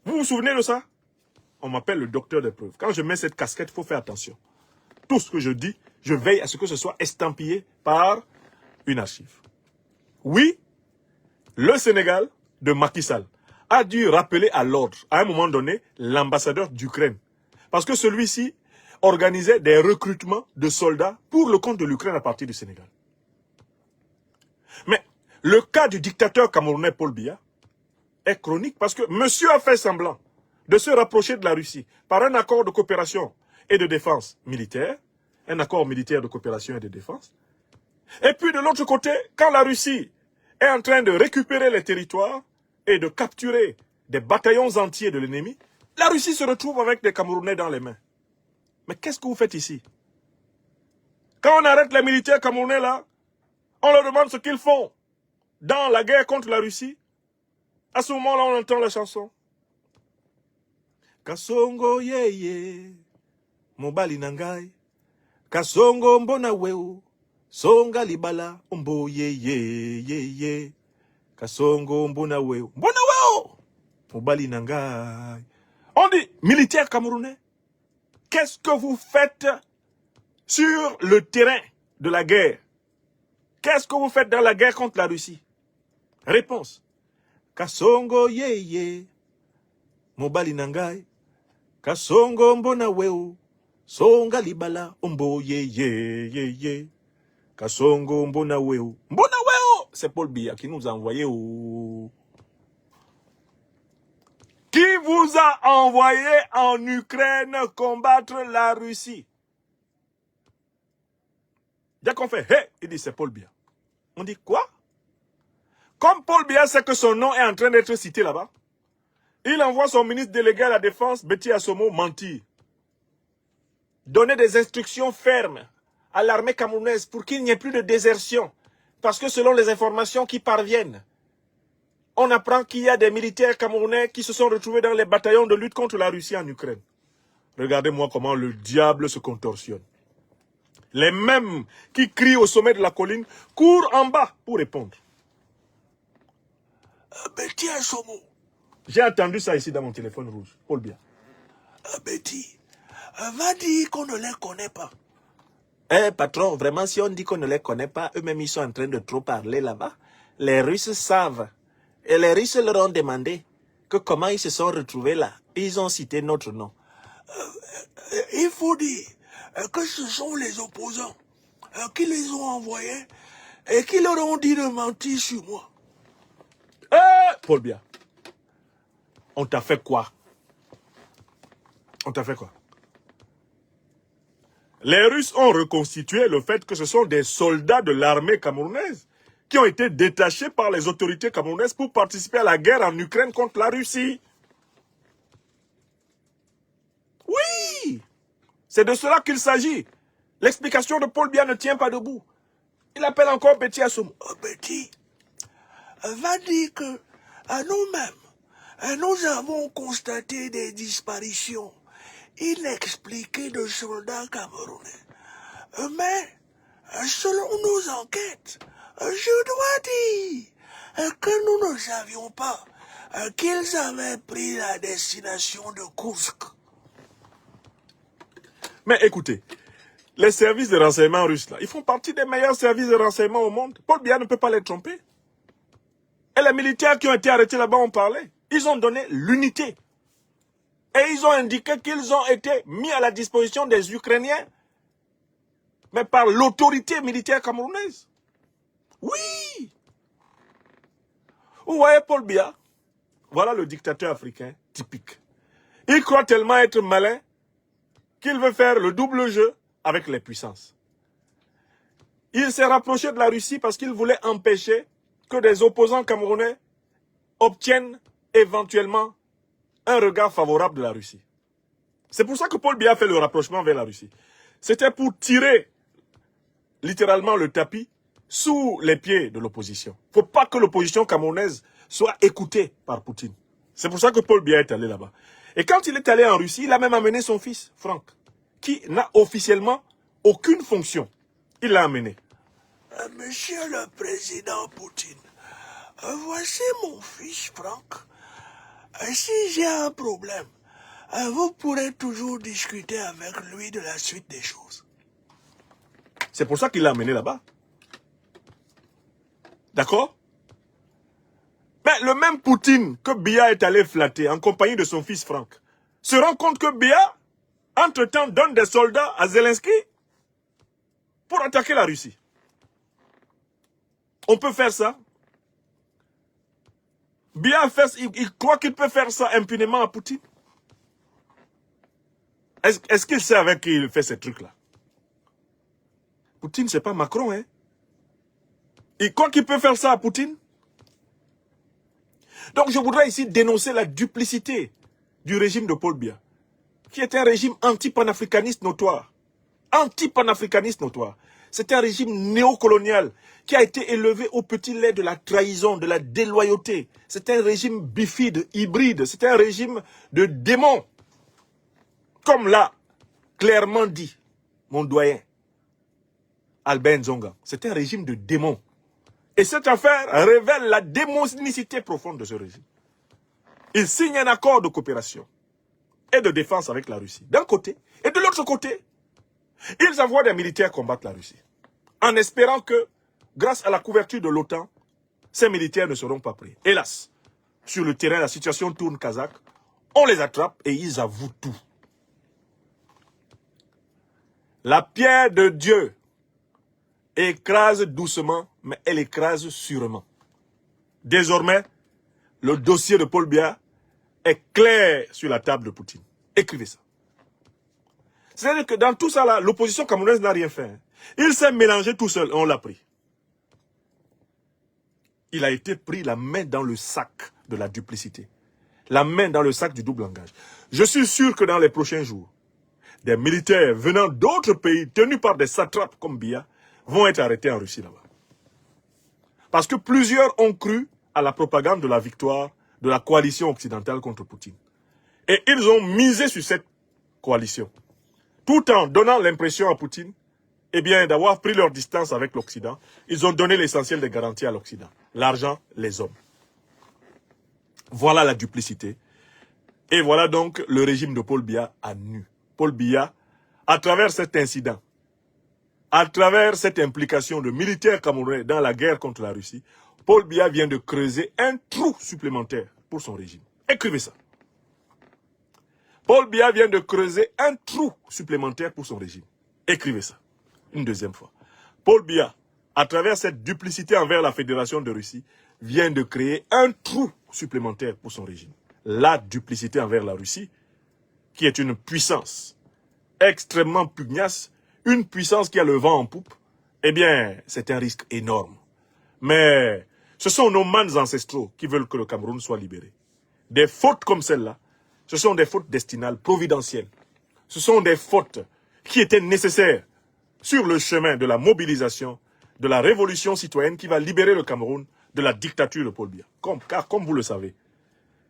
Vous vous souvenez de ça? On m'appelle le docteur des preuves. Quand je mets cette casquette, il faut faire attention. Tout ce que je dis, je veille à ce que ce soit estampillé par une archive. Oui, le Sénégal de Macky Sall a dû rappeler à l'ordre, à un moment donné, l'ambassadeur d'Ukraine. Parce que celui-ci organisait des recrutements de soldats pour le compte de l'Ukraine à partir du Sénégal. Mais le cas du dictateur camerounais Paul Biya est chronique parce que monsieur a fait semblant de se rapprocher de la Russie par un accord de coopération et de défense militaire, un accord militaire de coopération et de défense. Et puis de l'autre côté, quand la Russie est en train de récupérer les territoires et de capturer des bataillons entiers de l'ennemi, la Russie se retrouve avec des Camerounais dans les mains. Mais qu'est-ce que vous faites ici? Quand on arrête les militaires camerounais là, on leur demande ce qu'ils font dans la guerre contre la Russie. À ce moment-là, on entend la chanson. Kasongo yeye, mobali nangai, kasongo mbona weu, songa libala, ombo yeye, kasongo mbona weu, mobali nangai. On dit, militaires camerounais, qu'est-ce que vous faites sur le terrain de la guerre? Qu'est-ce que vous faites dans la guerre contre la Russie? Réponse. Kasongo yeye, mobali nangai, kasongo mbona weu, songa libala, ombo yeye, kasongo mbona weu. Mbona weu, c'est Paul Biya qui nous a envoyé au... Qui vous a envoyé en Ukraine combattre la Russie? Dès qu'on fait, hey, il dit c'est Paul Biya. On dit quoi? Comme Paul Biya sait que son nom est en train d'être cité là-bas, il envoie son ministre délégué à la Défense, Betty Assomo, mentir. Donner des instructions fermes à l'armée camerounaise pour qu'il n'y ait plus de désertion. Parce que selon les informations qui parviennent, on apprend qu'il y a des militaires camerounais qui se sont retrouvés dans les bataillons de lutte contre la Russie en Ukraine. Regardez-moi comment le diable se contorsionne. Les mêmes qui crient au sommet de la colline courent en bas pour répondre. Betty Assomo. J'ai entendu ça ici dans mon téléphone rouge. Paul Biya. Betty, va dire qu'on ne les connaît pas. Eh, patron, vraiment, si on dit qu'on ne les connaît pas, eux-mêmes, ils sont en train de trop parler là-bas. Les Russes savent. Et les Russes leur ont demandé que comment ils se sont retrouvés là. Ils ont cité notre nom. Il faut dire que ce sont les opposants qui les ont envoyés et qui leur ont dit de mentir sur moi. Paul Biya, on t'a fait quoi? On t'a fait quoi? Les Russes ont reconstitué le fait que ce sont des soldats de l'armée camerounaise qui ont été détachés par les autorités camerounaises pour participer à la guerre en Ukraine contre la Russie. Oui, c'est de cela qu'il s'agit. L'explication de Paul Biya ne tient pas debout. Il appelle encore Betty Assoum. Oh, Betty, va dire que à nous-mêmes, nous avons constaté des disparitions inexpliquées de soldats camerounais. Mais, selon nos enquêtes, je dois dire que nous ne savions pas qu'ils avaient pris la destination de Kursk. Mais écoutez, les services de renseignement russes, là, ils font partie des meilleurs services de renseignement au monde. Paul Biya ne peut pas les tromper. Et les militaires qui ont été arrêtés là-bas ont parlé. Ils ont donné l'unité. Et ils ont indiqué qu'ils ont été mis à la disposition des Ukrainiens, mais par l'autorité militaire camerounaise. Oui. Vous voyez Paul Biya, voilà le dictateur africain typique. Il croit tellement être malin qu'il veut faire le double jeu avec les puissances. Il s'est rapproché de la Russie parce qu'il voulait empêcher que des opposants camerounais obtiennent éventuellement un regard favorable de la Russie. C'est pour ça que Paul Biya fait le rapprochement vers la Russie. C'était pour tirer littéralement le tapis sous les pieds de l'opposition. Il ne faut pas que l'opposition camerounaise soit écoutée par Poutine. C'est pour ça que Paul Biya est allé là-bas. Et quand il est allé en Russie, il a même amené son fils, Franck, qui n'a officiellement aucune fonction. Il l'a amené. Monsieur le Président Poutine, voici mon fils, Franck. Si j'ai un problème, vous pourrez toujours discuter avec lui de la suite des choses. C'est pour ça qu'il l'a amené là-bas. D'accord? Mais le même Poutine que Biya est allé flatter en compagnie de son fils Franck se rend compte que Biya, entre-temps, donne des soldats à Zelensky pour attaquer la Russie. On peut faire ça. Biya il croit qu'il peut faire ça impunément à Poutine. Est-ce qu'il sait avec qui il fait ces trucs-là? Poutine, c'est pas Macron, hein? Il croit qu'il peut faire ça à Poutine? Donc je voudrais ici dénoncer la duplicité du régime de Paul Biya, qui est un régime anti-panafricaniste notoire. Anti-panafricaniste notoire. C'est un régime néocolonial qui a été élevé au petit lait de la trahison, de la déloyauté. C'est un régime bifide, hybride. C'est un régime de démons. Comme l'a clairement dit mon doyen, Albert Nzonga. C'est un régime de démons. Et cette affaire révèle la démonicité profonde de ce régime. Il signe un accord de coopération et de défense avec la Russie, d'un côté. Et de l'autre côté, ils envoient des militaires combattre la Russie. En espérant que, grâce à la couverture de l'OTAN, ces militaires ne seront pas pris. Hélas, sur le terrain, la situation tourne kazakh. On les attrape et ils avouent tout. La pierre de Dieu écrase doucement, mais elle écrase sûrement. Désormais, le dossier de Paul Biya est clair sur la table de Poutine. Écrivez ça. C'est-à-dire que dans tout ça, là, l'opposition camerounaise n'a rien fait. Il s'est mélangé tout seul, on l'a pris. Il a été pris la main dans le sac de la duplicité. La main dans le sac du double langage. Je suis sûr que dans les prochains jours, des militaires venant d'autres pays, tenus par des satrapes comme Biya, vont être arrêtés en Russie là-bas. Parce que plusieurs ont cru à la propagande de la victoire de la coalition occidentale contre Poutine. Et ils ont misé sur cette coalition. Tout en donnant l'impression à Poutine, eh bien, d'avoir pris leur distance avec l'Occident, ils ont donné l'essentiel des garanties à l'Occident. L'argent, les hommes. Voilà la duplicité. Et voilà donc le régime de Paul Biya à nu. Paul Biya, à travers cet incident, à travers cette implication de militaires camerounais dans la guerre contre la Russie, Paul Biya vient de creuser un trou supplémentaire pour son régime. Écrivez ça. Paul Biya vient de creuser un trou supplémentaire pour son régime. Écrivez ça. Une deuxième fois. Paul Biya, à travers cette duplicité envers la Fédération de Russie, vient de créer un trou supplémentaire pour son régime. La duplicité envers la Russie, qui est une puissance extrêmement pugnace, une puissance qui a le vent en poupe, eh bien, c'est un risque énorme. Mais ce sont nos mânes ancestraux qui veulent que le Cameroun soit libéré. Des fautes comme celle-là, ce sont des fautes destinales, providentielles. Ce sont des fautes qui étaient nécessaires sur le chemin de la mobilisation, de la révolution citoyenne qui va libérer le Cameroun de la dictature de Paul Biya. Car comme vous le savez,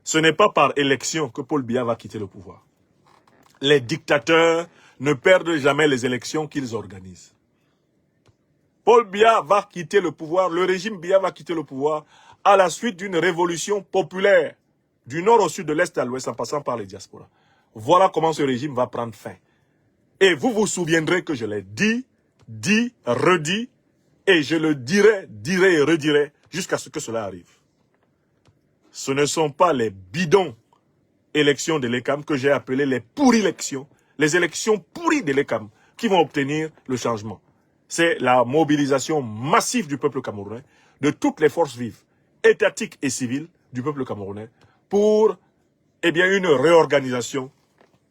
ce n'est pas par élection que Paul Biya va quitter le pouvoir. Les dictateurs ne perdent jamais les élections qu'ils organisent. Paul Biya va quitter le pouvoir, le régime Biya va quitter le pouvoir à la suite d'une révolution populaire du nord au sud, de l'est à l'ouest, en passant par les diasporas. Voilà comment ce régime va prendre fin. Et vous vous souviendrez que je l'ai dit, redit, et je le dirai et redirai jusqu'à ce que cela arrive. Ce ne sont pas les bidons élections de l'ECAM que j'ai appelées les pourri-élections, les élections pourries de l'ECAM qui vont obtenir le changement. C'est la mobilisation massive du peuple camerounais, de toutes les forces vives, étatiques et civiles du peuple camerounais, pour une réorganisation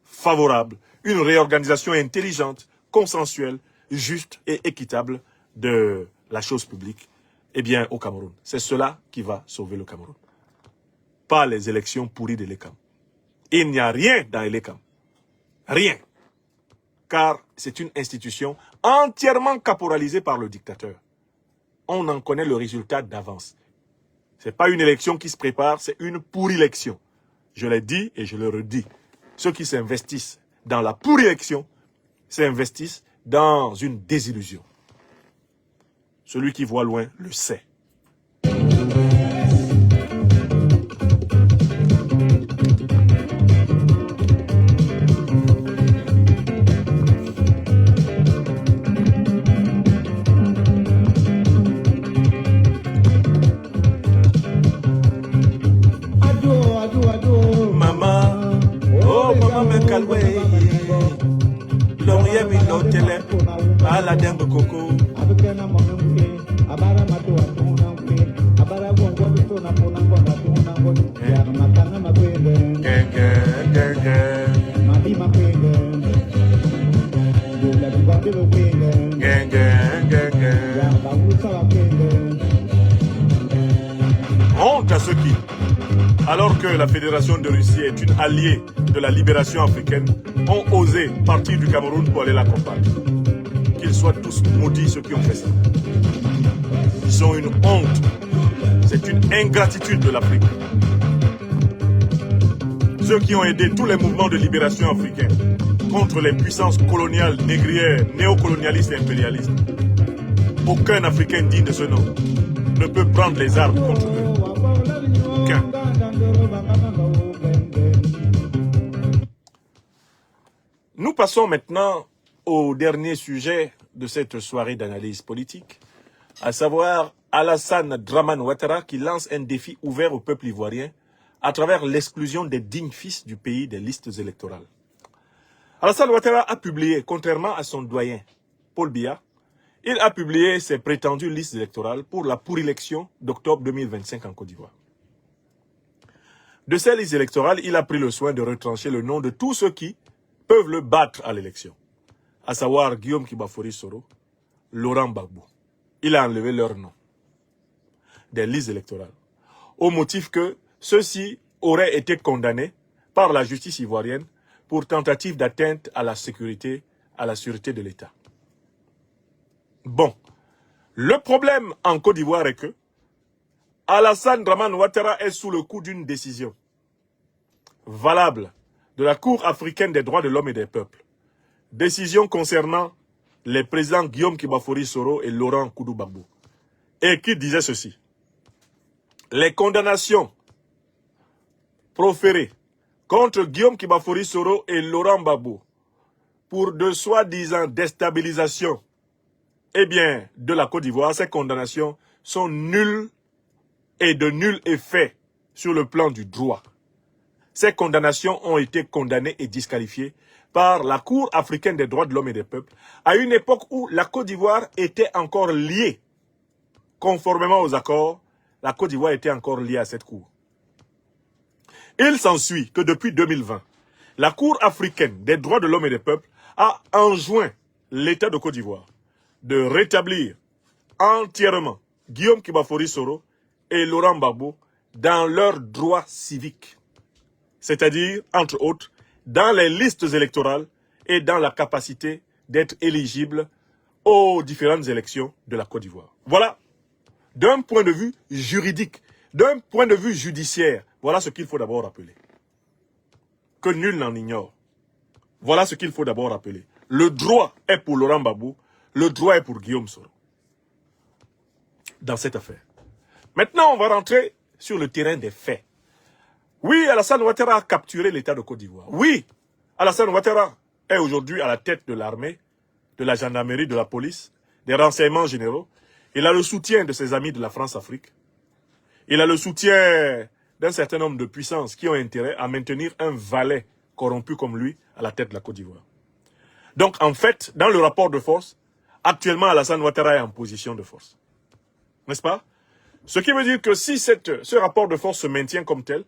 favorable, une réorganisation intelligente, consensuelle, juste et équitable de la chose publique au Cameroun. C'est cela qui va sauver le Cameroun. Pas les élections pourries de l'ECAM. Il n'y a rien dans l'ECAM. Rien. Car c'est une institution entièrement caporalisée par le dictateur. On en connaît le résultat d'avance. Ce n'est pas une élection qui se prépare, c'est une pourri-élection. Je l'ai dit et je le redis. Ceux qui s'investissent dans la pourri-élection s'investissent dans une désillusion. Celui qui voit loin le sait. Honte à ceux qui, alors que la Fédération de Russie est une alliée de la libération africaine, ont osé partir du Cameroun pour aller la combattre. Qu'ils soient tous maudits ceux qui ont fait ça. Ils sont une honte. C'est une ingratitude de l'Afrique. Ceux qui ont aidé tous les mouvements de libération africains contre les puissances coloniales, négrières, néocolonialistes et impérialistes. Aucun Africain digne de ce nom ne peut prendre les armes contre eux. Aucun. Nous passons maintenant au dernier sujet de cette soirée d'analyse politique, à savoir Alassane Dramane Ouattara qui lance un défi ouvert au peuple ivoirien à travers l'exclusion des dignes fils du pays des listes électorales. Alassane Ouattara a publié, contrairement à son doyen, Paul Biya, il a publié ses prétendues listes électorales pour la pour-élection d'octobre 2025 en Côte d'Ivoire. De ces listes électorales, il a pris le soin de retrancher le nom de tous ceux qui peuvent le battre à l'élection, à savoir Guillaume Kibafori Soro, Laurent Gbagbo. Il a enlevé leur nom des listes électorales, au motif que ceux-ci auraient été condamnés par la justice ivoirienne pour tentative d'atteinte à la sécurité, à la sûreté de l'État. Bon, le problème en Côte d'Ivoire est que Alassane Dramane Ouattara est sous le coup d'une décision valable de la Cour africaine des droits de l'homme et des peuples. Décision concernant les présidents Guillaume Kibafori Soro et Laurent Koudou Gbagbo. Et qui disait ceci: les condamnations proférées contre Guillaume Kibafori Soro et Laurent Gbagbo pour de soi-disant déstabilisation eh bien, de la Côte d'Ivoire, ces condamnations sont nulles et de nul effet sur le plan du droit. Ces condamnations ont été condamnées et disqualifiées par la Cour africaine des droits de l'homme et des peuples à une époque où la Côte d'Ivoire était encore liée. Conformément aux accords, la Côte d'Ivoire était encore liée à cette Cour. Il s'ensuit que depuis 2020, la Cour africaine des droits de l'homme et des peuples a enjoint l'État de Côte d'Ivoire de rétablir entièrement Guillaume Kibafori Soro et Laurent Gbagbo dans leurs droits civiques. C'est-à-dire, entre autres, dans les listes électorales et dans la capacité d'être éligibles aux différentes élections de la Côte d'Ivoire. Voilà, d'un point de vue juridique, d'un point de vue judiciaire, voilà ce qu'il faut d'abord rappeler. Que nul n'en ignore. Voilà ce qu'il faut d'abord rappeler. Le droit est pour Laurent Gbagbo, le droit est pour Guillaume Soro. Dans cette affaire. Maintenant, on va rentrer sur le terrain des faits. Oui, Alassane Ouattara a capturé l'État de Côte d'Ivoire. Oui, Alassane Ouattara est aujourd'hui à la tête de l'armée, de la gendarmerie, de la police, des renseignements généraux. Il a le soutien de ses amis de la France-Afrique. Il a le soutien d'un certain nombre de puissances qui ont intérêt à maintenir un valet corrompu comme lui à la tête de la Côte d'Ivoire. Donc, en fait, dans le rapport de force, actuellement, Alassane Ouattara est en position de force. N'est-ce pas? Ce qui veut dire que si ce rapport de force se maintient comme tel,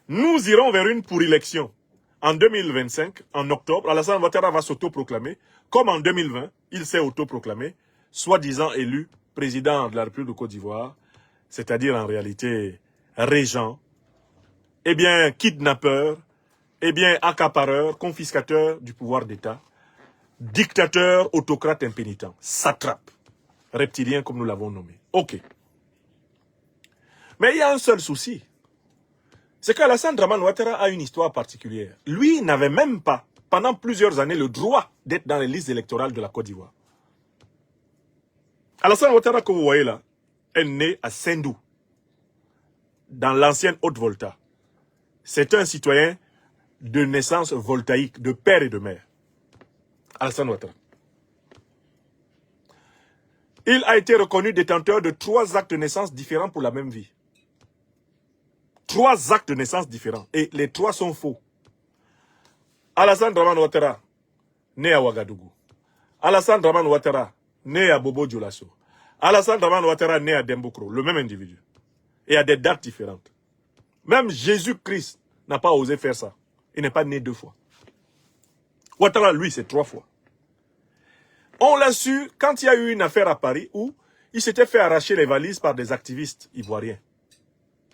nous irons vers une pour-élection. En 2025, en octobre, Alassane Ouattara va s'autoproclamer, comme en 2020, il s'est autoproclamé, soi-disant élu président de la République de Côte d'Ivoire, c'est-à-dire en réalité régent, eh bien kidnappeur, eh bien accapareur, confiscateur du pouvoir d'État, dictateur, autocrate impénitent, satrape, reptilien comme nous l'avons nommé. Ok. Mais il y a un seul souci. C'est qu'Alassane Dramane Ouattara a une histoire particulière. Lui n'avait même pas, pendant plusieurs années, le droit d'être dans les listes électorales de la Côte d'Ivoire. Alassane Ouattara, que vous voyez là, est né à Sendou, dans l'ancienne Haute-Volta. C'est un citoyen de naissance voltaïque, de père et de mère. Alassane Ouattara. Il a été reconnu détenteur de 3 actes de naissance différents pour la même vie. 3 actes de naissance différents. Et les 3 sont faux. Alassane Dramane Ouattara, né à Ouagadougou. Alassane Dramane Ouattara, né à Bobo Dioulasso. Alassane Dramane Ouattara, né à Dembokro, le même individu. Et à des dates différentes. Même Jésus-Christ n'a pas osé faire ça. Il n'est pas né 2 fois. Ouattara, lui, c'est 3 fois. On l'a su quand il y a eu une affaire à Paris où il s'était fait arracher les valises par des activistes ivoiriens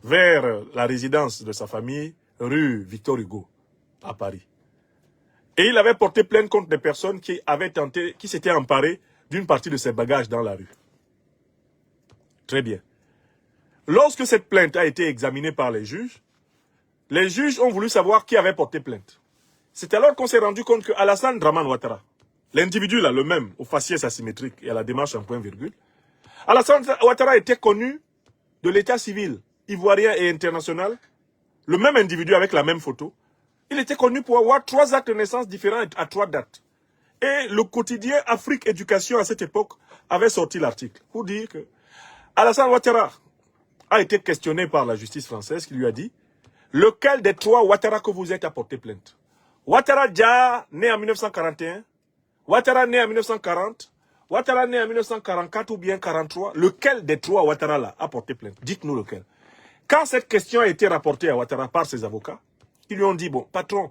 vers la résidence de sa famille, rue Victor Hugo, à Paris. Et il avait porté plainte contre des personnes qui s'étaient emparées d'une partie de ses bagages dans la rue. Très bien. Lorsque cette plainte a été examinée par les juges ont voulu savoir qui avait porté plainte. C'est alors qu'on s'est rendu compte que Alassane Dramane Ouattara, l'individu là, le même, au faciès asymétrique et à la démarche en point-virgule, Alassane Ouattara était connu de l'état civil ivoirien et international, le même individu avec la même photo. Il était connu pour avoir 3 actes de naissance différents à 3 dates. Et le quotidien Afrique Éducation à cette époque avait sorti l'article pour dire que Alassane Ouattara a été questionné par la justice française qui lui a dit « Lequel des 3 Ouattara que vous êtes a porté plainte ?» Ouattara Dia, né en 1941, Ouattara né en 1940, Ouattara né en 1944 ou bien 1943, lequel des 3 Ouattara là a porté plainte? Dites-nous lequel. Quand cette question a été rapportée à Ouattara par ses avocats, ils lui ont dit, bon, patron,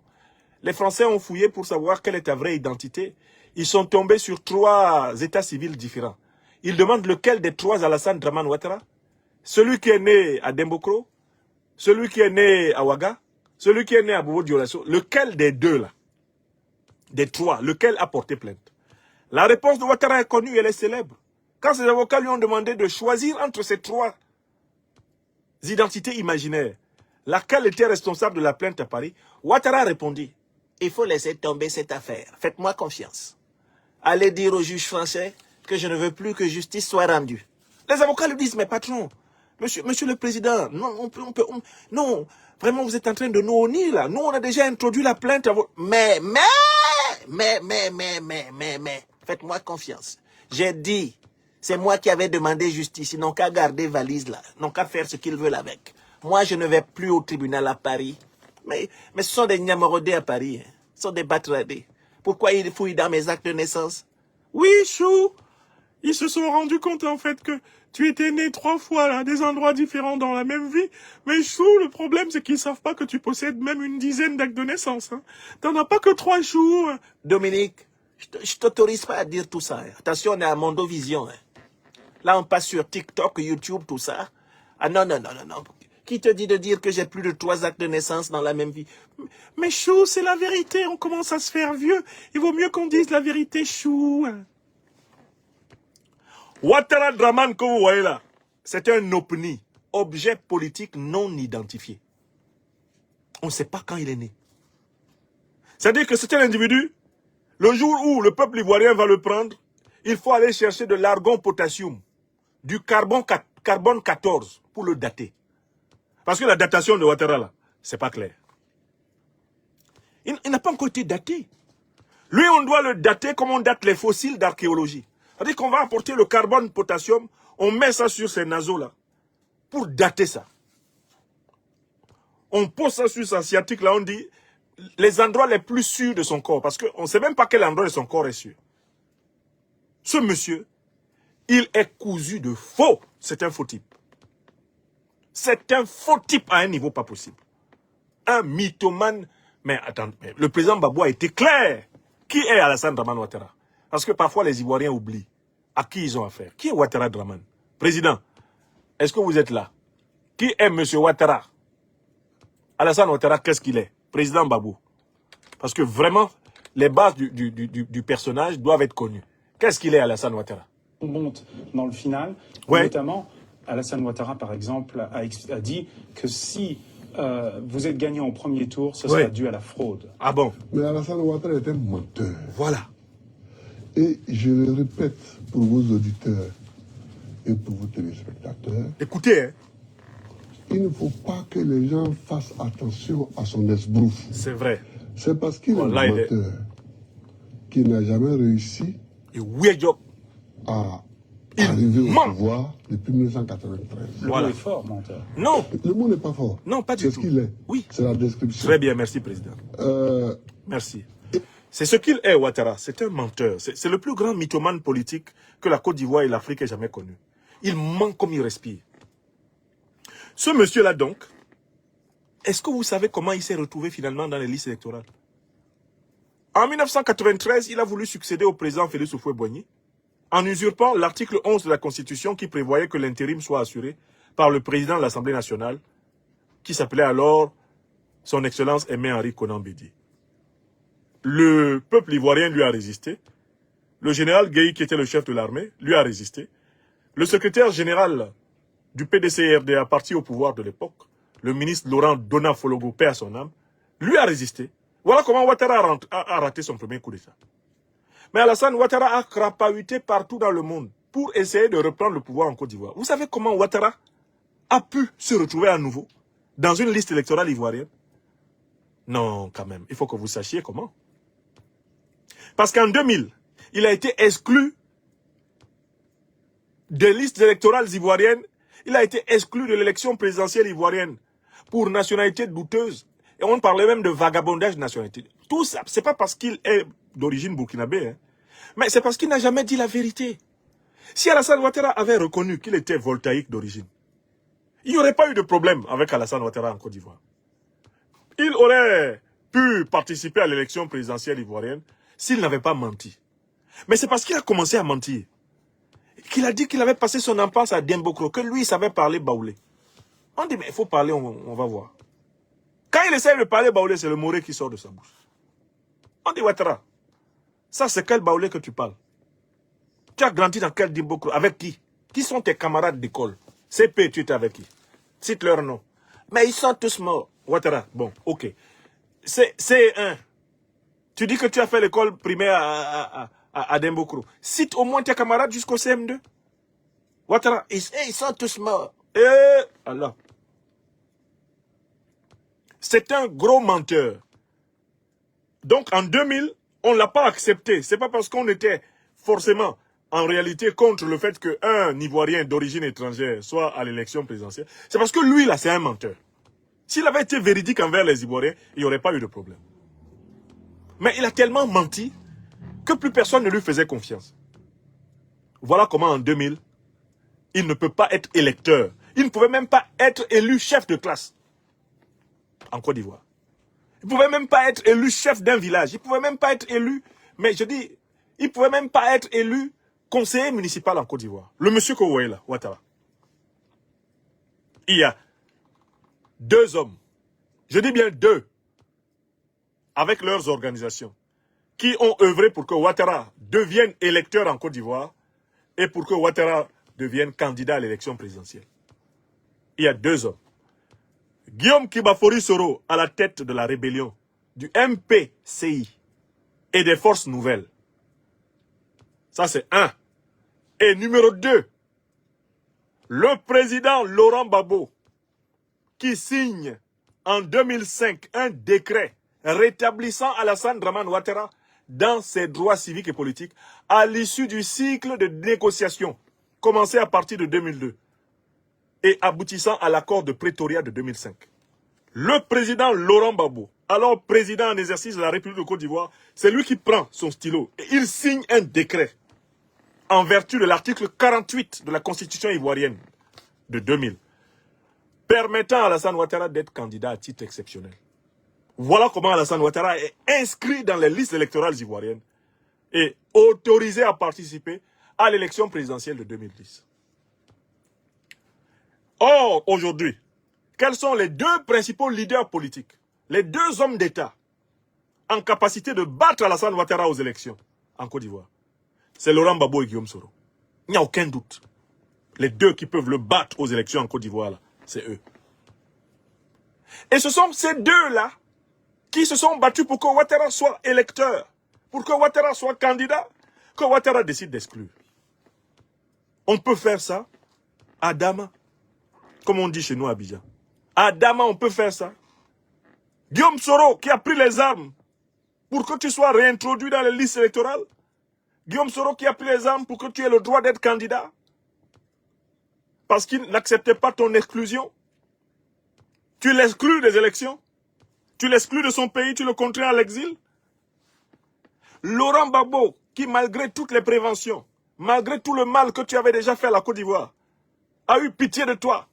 les Français ont fouillé pour savoir quelle est ta vraie identité. Ils sont tombés sur 3 états civils différents. Ils demandent lequel des 3 Alassane Dramane Ouattara? Celui qui est né à Dembokro, celui qui est né à Ouaga, celui qui est né à Bobo Dioulasso, lequel des 2 là, des 3, lequel a porté plainte? La réponse de Ouattara est connue, elle est célèbre. Quand ses avocats lui ont demandé de choisir entre ces 3 identités imaginaires, laquelle était responsable de la plainte à Paris, Ouattara répondit, il faut laisser tomber cette affaire, faites-moi confiance. Allez dire au juge français que je ne veux plus que justice soit rendue. Les avocats lui disent, mais patron, monsieur le président, non, non, vraiment vous êtes en train de nous honir là, nous on a déjà introduit la plainte à vous. Mais, faites-moi confiance. J'ai dit C'est moi qui avais demandé justice. Ils n'ont qu'à garder valise là. Ils n'ont qu'à faire ce qu'ils veulent avec. Moi, je ne vais plus au tribunal à Paris. Mais ce sont des Niamorodés à Paris. Hein. Ce sont des Batradés. Pourquoi ils fouillent dans mes actes de naissance? Oui, Chou. Ils se sont rendus compte en fait que tu étais né 3 fois là, à des endroits différents dans la même vie. Mais Chou, le problème c'est qu'ils savent pas que tu possèdes même une dizaine d'actes de naissance. Hein. T'en as pas que 3, Chou. Dominique, je t'autorise pas à dire tout ça. Hein. Attention, on est à Mondovision. Hein. Là, on passe sur TikTok, YouTube, tout ça. Ah non, non, non, non, non. Qui te dit de dire que j'ai plus de 3 actes de naissance dans la même vie? Mais Chou, c'est la vérité. On commence à se faire vieux. Il vaut mieux qu'on dise la vérité, Chou. Ouattara Dramane que vous voyez là, c'est un OPNI, objet politique non identifié. On ne sait pas quand il est né. C'est-à-dire que c'est un individu, le jour où le peuple ivoirien va le prendre, il faut aller chercher de l'argon potassium, du carbone 14 pour le dater. Parce que la datation de Ouattara là, c'est pas clair. Il n'a pas encore été daté. Lui, on doit le dater comme on date les fossiles d'archéologie. C'est-à-dire qu'on va apporter le carbone potassium, on met ça sur ces naseaux-là, pour dater ça. On pose ça sur sa sciatique, là, on dit les endroits les plus sûrs de son corps, parce qu'on ne sait même pas quel endroit de son corps est sûr. Ce monsieur, il est cousu de faux. C'est un faux type. C'est un faux type à un niveau pas possible. Un mythomane. Mais attends, le président Babou a été clair. Qui est Alassane Dramane Ouattara? Parce que parfois les Ivoiriens oublient à qui ils ont affaire. Qui est Ouattara Dramane? Président, est-ce que vous êtes là? Qui est M. Ouattara? Alassane Ouattara, qu'est-ce qu'il est? Président Babou. Parce que vraiment, les bases du personnage doivent être connues. Qu'est-ce qu'il est, Alassane Ouattara? On monte dans le final, ouais. Notamment, Alassane Ouattara, par exemple, a dit que si vous êtes gagné en premier tour, ce sera dû à la fraude. Ah bon? Mais Alassane Ouattara est un menteur. Voilà. Et je le répète pour vos auditeurs et pour vos téléspectateurs. Écoutez, hein. Il ne faut pas que les gens fassent attention à son esbrouf. C'est vrai. C'est parce qu'il est un menteur qu'il n'a jamais réussi à arriver au pouvoir depuis 1993. Le mot est fort, menteur. Non. Le mot n'est pas fort. Non, pas du tout. C'est ce qu'il est. Oui. C'est la description. Très bien, merci, président. Merci. C'est ce qu'il est, Ouattara. C'est un menteur. C'est le plus grand mythomane politique que la Côte d'Ivoire et l'Afrique aient jamais connu. Il ment comme il respire. Ce monsieur-là, donc, est-ce que vous savez comment il s'est retrouvé finalement dans les listes électorales? En 1993, il a voulu succéder au président Félix Houphouët-Boigny en usurpant l'article 11 de la Constitution qui prévoyait que l'intérim soit assuré par le président de l'Assemblée nationale, qui s'appelait alors son Excellence Aimé-Henri Konan Bédié. Le peuple ivoirien lui a résisté. Le général Gueye, qui était le chef de l'armée, lui a résisté. Le secrétaire général du PDC-RDA, parti au pouvoir de l'époque, le ministre Laurent Dona Fologo, paix à son âme, lui a résisté. Voilà comment Ouattara a raté son premier coup d'État. Mais Alassane Ouattara a crapahuté partout dans le monde pour essayer de reprendre le pouvoir en Côte d'Ivoire. Vous savez comment Ouattara a pu se retrouver à nouveau dans une liste électorale ivoirienne? Non, quand même, il faut que vous sachiez comment. Parce qu'en 2000, il a été exclu des listes électorales ivoiriennes. Il a été exclu de l'élection présidentielle ivoirienne pour nationalité douteuse. Et on parlait même de vagabondage de nationalité. Tout ça, c'est pas parce qu'il est d'origine burkinabé, hein, mais c'est parce qu'il n'a jamais dit la vérité. Si Alassane Ouattara avait reconnu qu'il était voltaïque d'origine, il n'y aurait pas eu de problème avec Alassane Ouattara en Côte d'Ivoire. Il aurait pu participer à l'élection présidentielle ivoirienne s'il n'avait pas menti. Mais c'est parce qu'il a commencé à mentir qu'il a dit qu'il avait passé son enfance à Dembokro, que lui, il savait parler baoulé. On dit, mais il faut parler, on va voir. Quand il essaie de parler baoulé, c'est le moré qui sort de sa bouche. On dit, Ouattara, ça c'est quel baoulé que tu parles? Tu as grandi dans quel Dembokro? Avec qui? Qui sont tes camarades d'école? CP, tu étais avec qui? Cite leur nom. Mais ils sont tous morts. Ouattara, bon, ok. C1. Tu dis que tu as fait l'école primaire à Dembokro. Cite au moins tes camarades jusqu'au CM2. Ouattara, ils sont tous morts. Alors. C'est un gros menteur. Donc en 2000, on ne l'a pas accepté. C'est pas parce qu'on était forcément en réalité contre le fait qu'un Ivoirien d'origine étrangère soit à l'élection présidentielle, c'est parce que lui, là, c'est un menteur. S'il avait été véridique envers les Ivoiriens, il n'y aurait pas eu de problème. Mais il a tellement menti que plus personne ne lui faisait confiance. Voilà comment en 2000, il ne peut pas être électeur. Il ne pouvait même pas être élu chef de classe en Côte d'Ivoire. Il ne pouvait même pas être élu chef d'un village. Il ne pouvait même pas être élu, mais je dis, il ne pouvait même pas être élu conseiller municipal en Côte d'Ivoire. Le monsieur que vous voyez là, Ouattara. Il y a 2 hommes, je dis bien 2, avec leurs organisations, qui ont œuvré pour que Ouattara devienne électeur en Côte d'Ivoire et pour que Ouattara devienne candidat à l'élection présidentielle. Il y a 2 hommes. Guillaume Kibafori Soro à la tête de la rébellion du MPCI et des forces nouvelles. Ça c'est 1. Et numéro 2, le président Laurent Gbagbo qui signe en 2005 un décret rétablissant Alassane Dramane Ouattara dans ses droits civiques et politiques à l'issue du cycle de négociation commencé à partir de 2002 et aboutissant à l'accord de Pretoria de 2005. Le président Laurent Gbagbo, alors président en exercice de la République de Côte d'Ivoire, c'est lui qui prend son stylo et il signe un décret en vertu de l'article 48 de la Constitution ivoirienne de 2000, permettant à Alassane Ouattara d'être candidat à titre exceptionnel. Voilà comment Alassane Ouattara est inscrit dans les listes électorales ivoiriennes et autorisé à participer à l'élection présidentielle de 2010. Or, aujourd'hui, quels sont les 2 principaux leaders politiques, les 2 hommes d'État en capacité de battre Alassane Ouattara aux élections en Côte d'Ivoire? C'est Laurent Gbagbo et Guillaume Soro. Il n'y a aucun doute. Les 2 qui peuvent le battre aux élections en Côte d'Ivoire, c'est eux. Et ce sont ces 2-là qui se sont battus pour que Ouattara soit électeur, pour que Ouattara soit candidat, que Ouattara décide d'exclure. On peut faire ça à Dama, comme on dit chez nous à Abidjan. À Dama, on peut faire ça. Guillaume Soro, qui a pris les armes pour que tu sois réintroduit dans les listes électorales. Guillaume Soro, qui a pris les armes pour que tu aies le droit d'être candidat. Parce qu'il n'acceptait pas ton exclusion. Tu l'exclus des élections. Tu l'exclus de son pays, tu le contrains à l'exil. Laurent Gbagbo, qui malgré toutes les préventions, malgré tout le mal que tu avais déjà fait à la Côte d'Ivoire, a eu pitié de toi,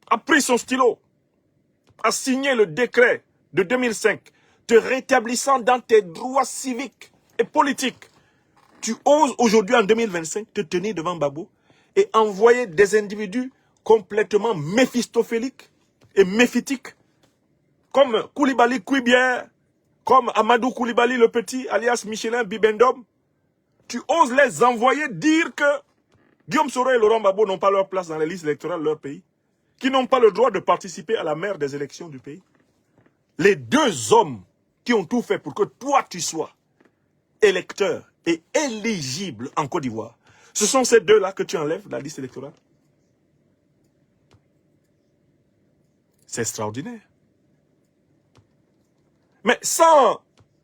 a pris son stylo, a signé le décret de 2005, te rétablissant dans tes droits civiques et politiques. Tu oses aujourd'hui, en 2025, te tenir devant Gbagbo et envoyer des individus complètement méphistophéliques et méphitiques, comme Koulibaly Kouibière, comme Amadou Koulibaly le Petit, alias Michelin Bibendum. Tu oses les envoyer dire que Guillaume Soro et Laurent Gbagbo n'ont pas leur place dans les listes électorales de leur pays, qui n'ont pas le droit de participer à la mère des élections du pays. Les 2 hommes qui ont tout fait pour que toi tu sois électeur et éligible en Côte d'Ivoire, ce sont ces 2-là que tu enlèves de la liste électorale. C'est extraordinaire. Mais sans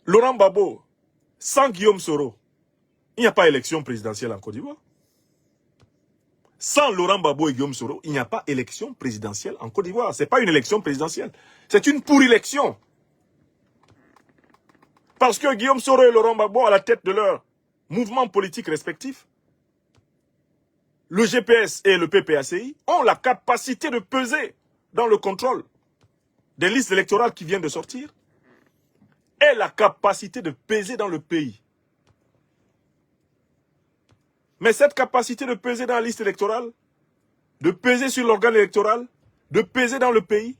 Laurent Gbagbo, sans Guillaume Soro, il n'y a pas élection présidentielle en Côte d'Ivoire. Sans Laurent Gbagbo et Guillaume Soro, il n'y a pas élection présidentielle en Côte d'Ivoire. Ce n'est pas une élection présidentielle. C'est une pour-élection. Parce que Guillaume Soro et Laurent Gbagbo, à la tête de leur mouvement politique respectif, le GPS et le PPACI ont la capacité de peser dans le contrôle des listes électorales qui viennent de sortir et la capacité de peser dans le pays. Mais cette capacité de peser dans la liste électorale, de peser sur l'organe électoral, de peser dans le pays,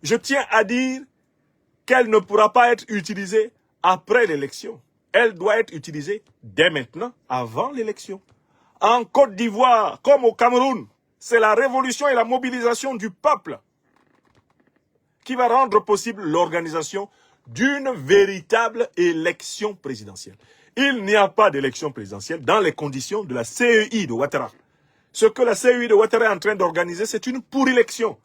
je tiens à dire qu'elle ne pourra pas être utilisée après l'élection. Elle doit être utilisée dès maintenant, avant l'élection. En Côte d'Ivoire, comme au Cameroun, c'est la révolution et la mobilisation du peuple qui va rendre possible l'organisation d'une véritable élection présidentielle. Il n'y a pas d'élection présidentielle dans les conditions de la CEI de Ouattara. Ce que la CEI de Ouattara est en train d'organiser, c'est une pour-élection.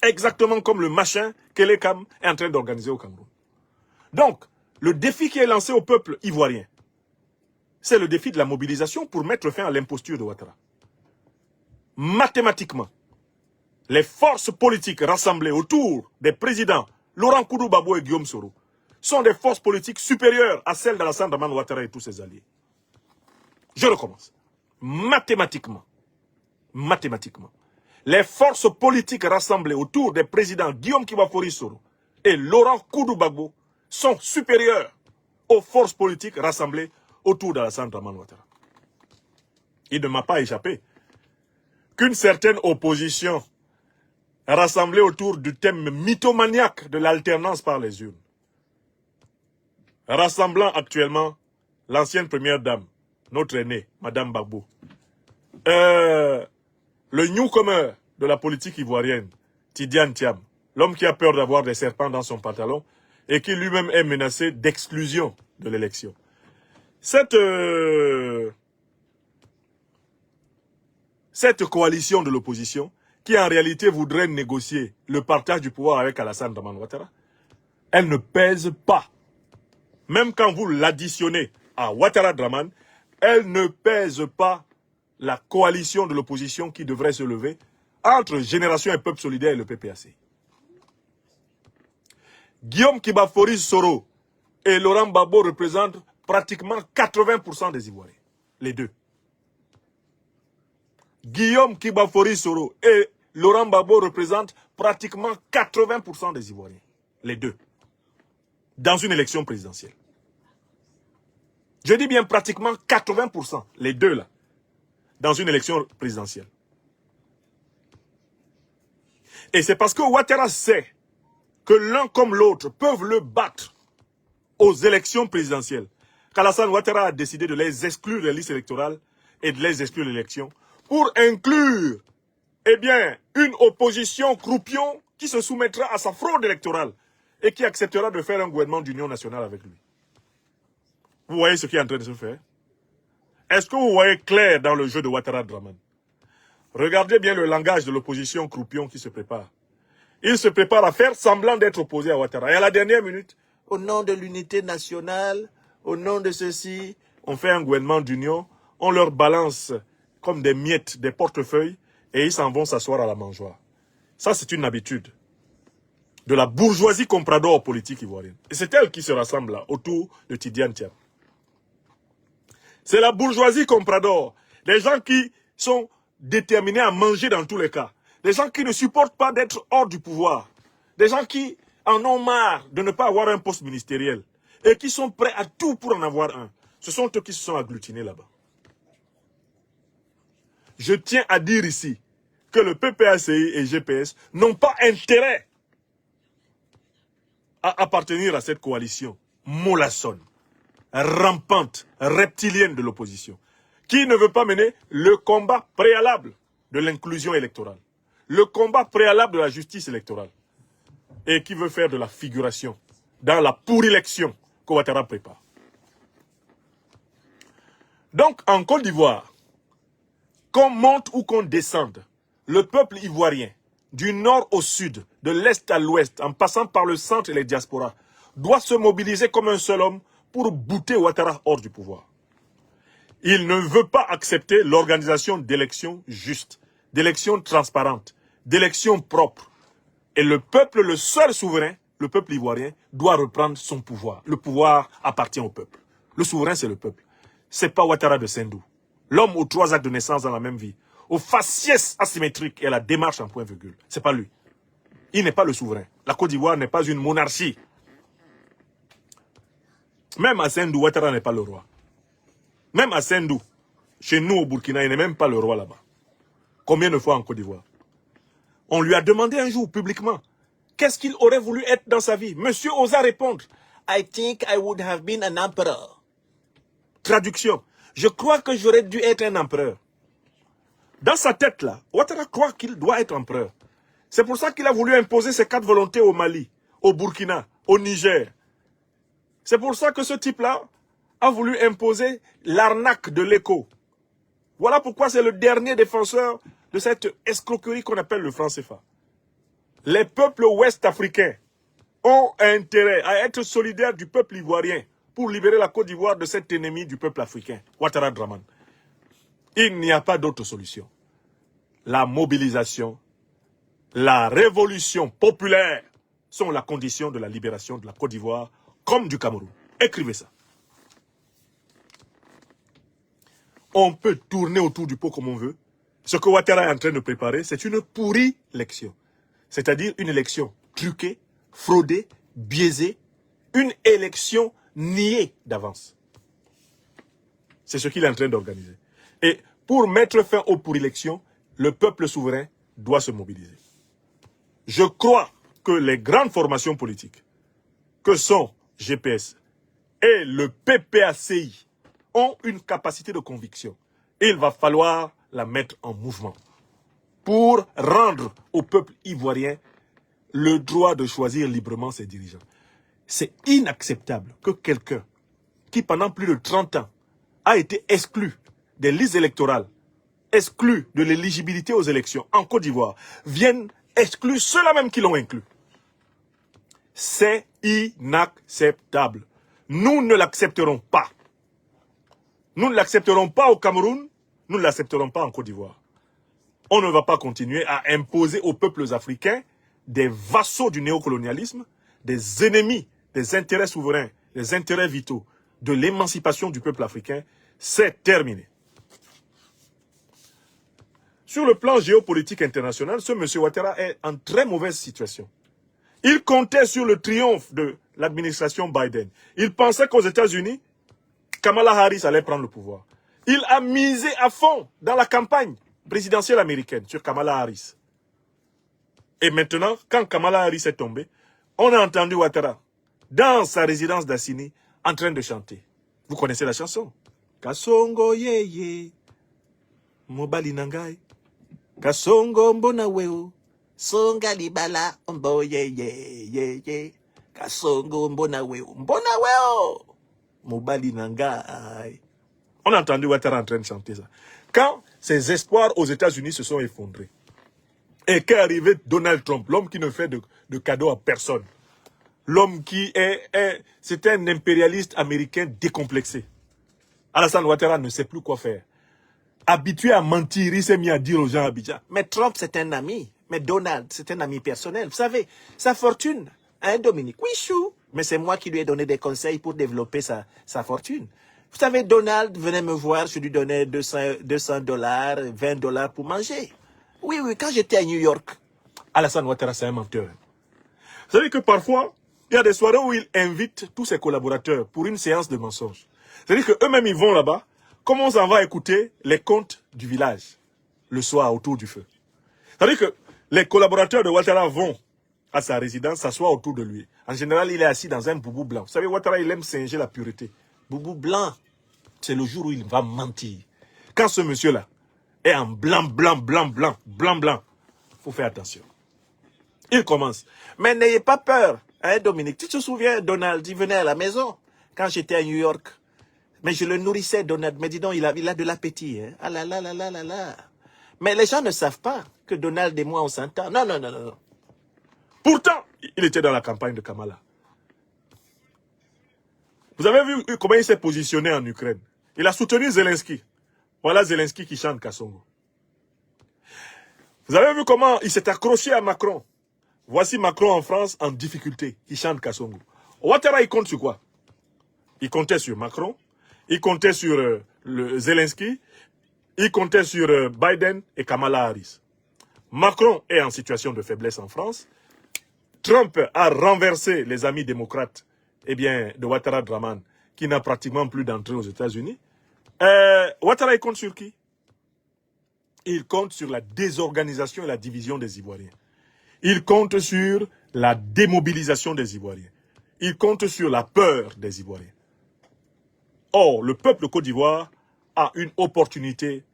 Exactement comme le machin qu'Elekam est en train d'organiser au Cameroun. Donc, le défi qui est lancé au peuple ivoirien, c'est le défi de la mobilisation pour mettre fin à l'imposture de Ouattara. Mathématiquement, les forces politiques rassemblées autour des présidents Laurent Koudou-Babo et Guillaume Soro sont des forces politiques supérieures à celles d'Alassane Dramane Ouattara et tous ses alliés. Je recommence. Mathématiquement, les forces politiques rassemblées autour des présidents Guillaume Kibafori Soro et Laurent Koudou-Babo sont supérieures aux forces politiques rassemblées autour d'Alassane Dramane Ouattara. Il ne m'a pas échappé qu'une certaine opposition rassemblée autour du thème mythomaniaque de l'alternance par les urnes, rassemblant actuellement l'ancienne première dame, notre aînée, Madame Gbagbo, le newcomer de la politique ivoirienne, Tidiane Thiam, l'homme qui a peur d'avoir des serpents dans son pantalon et qui lui-même est menacé d'exclusion de l'élection. Cette coalition de l'opposition, qui en réalité voudrait négocier le partage du pouvoir avec Alassane Dramane Ouattara, elle ne pèse pas. Même quand vous l'additionnez à Ouattara Dramane, elle ne pèse pas la coalition de l'opposition qui devrait se lever entre Génération et Peuple Solidaire et le PPAC. Guillaume Kibafori Soro et Laurent Gbagbo représentent pratiquement 80% des Ivoiriens. Les deux. Guillaume Kibafori Soro et Laurent Gbagbo représentent pratiquement 80% des Ivoiriens. Les deux. Dans une élection présidentielle. Je dis bien pratiquement 80%. Les deux là. Dans une élection présidentielle. Et c'est parce que Ouattara sait que l'un comme l'autre peuvent le battre aux élections présidentielles qu'Alassane Ouattara a décidé de les exclure des listes électorales et de les exclure de l'élection pour inclure, eh bien, une opposition croupion qui se soumettra à sa fraude électorale et qui acceptera de faire un gouvernement d'union nationale avec lui. Vous voyez ce qui est en train de se faire? Est-ce que vous voyez clair dans le jeu de Ouattara Dramane? Regardez bien le langage de l'opposition croupion qui se prépare. Il se prépare à faire semblant d'être opposé à Ouattara. Et à la dernière minute, au nom de l'unité nationale, au nom de ceci, on fait un gouvernement d'union, on leur balance comme des miettes, des portefeuilles, et ils s'en vont s'asseoir à la mangeoire. Ça, c'est une habitude de la bourgeoisie comprador politique ivoirienne. Et c'est elle qui se rassemble là, autour de Tidiane Thiam. C'est la bourgeoisie comprador, des gens qui sont déterminés à manger dans tous les cas, des gens qui ne supportent pas d'être hors du pouvoir, des gens qui en ont marre de ne pas avoir un poste ministériel et qui sont prêts à tout pour en avoir un. Ce sont eux qui se sont agglutinés là-bas. Je tiens à dire ici que le PPACI et GPS n'ont pas intérêt à appartenir à cette coalition mollassonne, rampante, reptilienne de l'opposition, qui ne veut pas mener le combat préalable de l'inclusion électorale, le combat préalable de la justice électorale, et qui veut faire de la figuration dans la pourrilection qu'Ouattara prépare. Donc, en Côte d'Ivoire, qu'on monte ou qu'on descende, le peuple ivoirien, du nord au sud, de l'est à l'ouest, en passant par le centre et les diasporas, doit se mobiliser comme un seul homme pour bouter Ouattara hors du pouvoir. Il ne veut pas accepter l'organisation d'élections justes, d'élections transparentes, d'élections propres. Et le peuple, le seul souverain, le peuple ivoirien, doit reprendre son pouvoir. Le pouvoir appartient au peuple. Le souverain, c'est le peuple. C'est pas Ouattara de Sendou. L'homme aux 3 actes de naissance dans la même vie, au faciès asymétrique et à la démarche en point-virgule. C'est pas lui. Il n'est pas le souverain. La Côte d'Ivoire n'est pas une monarchie. Même à Sendou, Ouattara n'est pas le roi. Même à Sendou, chez nous au Burkina, il n'est même pas le roi là-bas. Combien de fois en Côte d'Ivoire? On lui a demandé un jour publiquement, qu'est-ce qu'il aurait voulu être dans sa vie? Monsieur osa répondre, I think I would have been an emperor. Traduction, je crois que j'aurais dû être un empereur. Dans sa tête là, Ouattara croit qu'il doit être empereur. C'est pour ça qu'il a voulu imposer ses 4 volontés au Mali, au Burkina, au Niger. C'est pour ça que ce type-là a voulu imposer l'arnaque de l'écho. Voilà pourquoi c'est le dernier défenseur de cette escroquerie qu'on appelle le franc CFA. Les peuples ouest-africains ont intérêt à être solidaires du peuple ivoirien pour libérer la Côte d'Ivoire de cet ennemi du peuple africain, Ouattara Draman. Il n'y a pas d'autre solution. La mobilisation, la révolution populaire sont la condition de la libération de la Côte d'Ivoire comme du Cameroun. Écrivez ça. On peut tourner autour du pot comme on veut. Ce que Ouattara est en train de préparer, c'est une pourrie élection. C'est-à-dire une élection truquée, fraudée, biaisée, une élection niée d'avance. C'est ce qu'il est en train d'organiser. Et pour mettre fin aux pourri-élections, le peuple souverain doit se mobiliser. Je crois que les grandes formations politiques, que sont GPS et le PPACI, ont une capacité de conviction. Il va falloir la mettre en mouvement pour rendre au peuple ivoirien le droit de choisir librement ses dirigeants. C'est inacceptable que quelqu'un qui pendant plus de 30 ans a été exclu des listes électorales, exclu de l'éligibilité aux élections en Côte d'Ivoire, vienne exclure ceux-là même qui l'ont inclus. C'est inacceptable. Nous ne l'accepterons pas. Nous ne l'accepterons pas au Cameroun, nous ne l'accepterons pas en Côte d'Ivoire. On ne va pas continuer à imposer aux peuples africains des vassaux du néocolonialisme, des ennemis des intérêts souverains, des intérêts vitaux, de l'émancipation du peuple africain. C'est terminé. Sur le plan géopolitique international, ce M. Ouattara est en très mauvaise situation. Il comptait sur le triomphe de l'administration Biden. Il pensait qu'aux États-Unis, Kamala Harris allait prendre le pouvoir. Il a misé à fond dans la campagne présidentielle américaine sur Kamala Harris. Et maintenant, quand Kamala Harris est tombée, on a entendu Ouattara dans sa résidence d'Assini en train de chanter. Vous connaissez la chanson? Kasongo yeye, mobali nangai, Kasongo mbona weo, songa libala ombo yeye, Kasongo mbona weo, mobali nangai. On a entendu Ouattara en train de chanter ça. Quand ses espoirs aux États-Unis se sont effondrés, et qu'est arrivé Donald Trump, l'homme qui ne fait de cadeaux à personne, l'homme qui c'est un impérialiste américain décomplexé. Alassane Ouattara ne sait plus quoi faire. Habitué à mentir, il s'est mis à dire aux gens à Abidjan. Mais Trump, c'est un ami. Mais Donald, c'est un ami personnel. Vous savez, sa fortune, hein, Dominique? Oui, chou. Mais c'est moi qui lui ai donné des conseils pour développer sa fortune. Vous savez, Donald venait me voir, je lui donnais $200, $20 pour manger. Oui, quand j'étais à New York. Alassane Ouattara, c'est un menteur. Vous savez que parfois, il y a des soirées où il invite tous ses collaborateurs pour une séance de mensonges. C'est-à-dire qu'eux-mêmes, ils vont là-bas, comme on s'en va écouter les contes du village, le soir, autour du feu. C'est-à-dire que les collaborateurs de Ouattara vont à sa résidence, s'assoient autour de lui. En général, il est assis dans un boubou blanc. Vous savez, Ouattara, il aime singer la pureté. Boubou blanc, c'est le jour où il va mentir. Quand ce monsieur-là est en blanc, il faut faire attention. Il commence. Mais n'ayez pas peur, hein, Dominique. Tu te souviens, Donald, il venait à la maison quand j'étais à New York. Mais je le nourrissais, Donald. Mais dis donc, il a de l'appétit. Hein. Ah là là là là là là. Mais les gens ne savent pas que Donald et moi, on s'entend. Non. Pourtant, il était dans la campagne de Kamala. Vous avez vu comment il s'est positionné en Ukraine? Il a soutenu Zelensky. Voilà Zelensky qui chante Kasongo. Vous avez vu comment il s'est accroché à Macron? Voici Macron en France en difficulté, qui chante Kasongo. Ouattara, il compte sur quoi? Il comptait sur Macron, il comptait sur le Zelensky, il comptait sur Biden et Kamala Harris. Macron est en situation de faiblesse en France. Trump a renversé les amis démocrates de Ouattara Draman, qui n'a pratiquement plus d'entrée aux États-Unis. Ouattara, il compte sur qui? Il compte sur la désorganisation et la division des Ivoiriens. Il compte sur la démobilisation des Ivoiriens. Il compte sur la peur des Ivoiriens. Or, le peuple de Côte d'Ivoire a une opportunité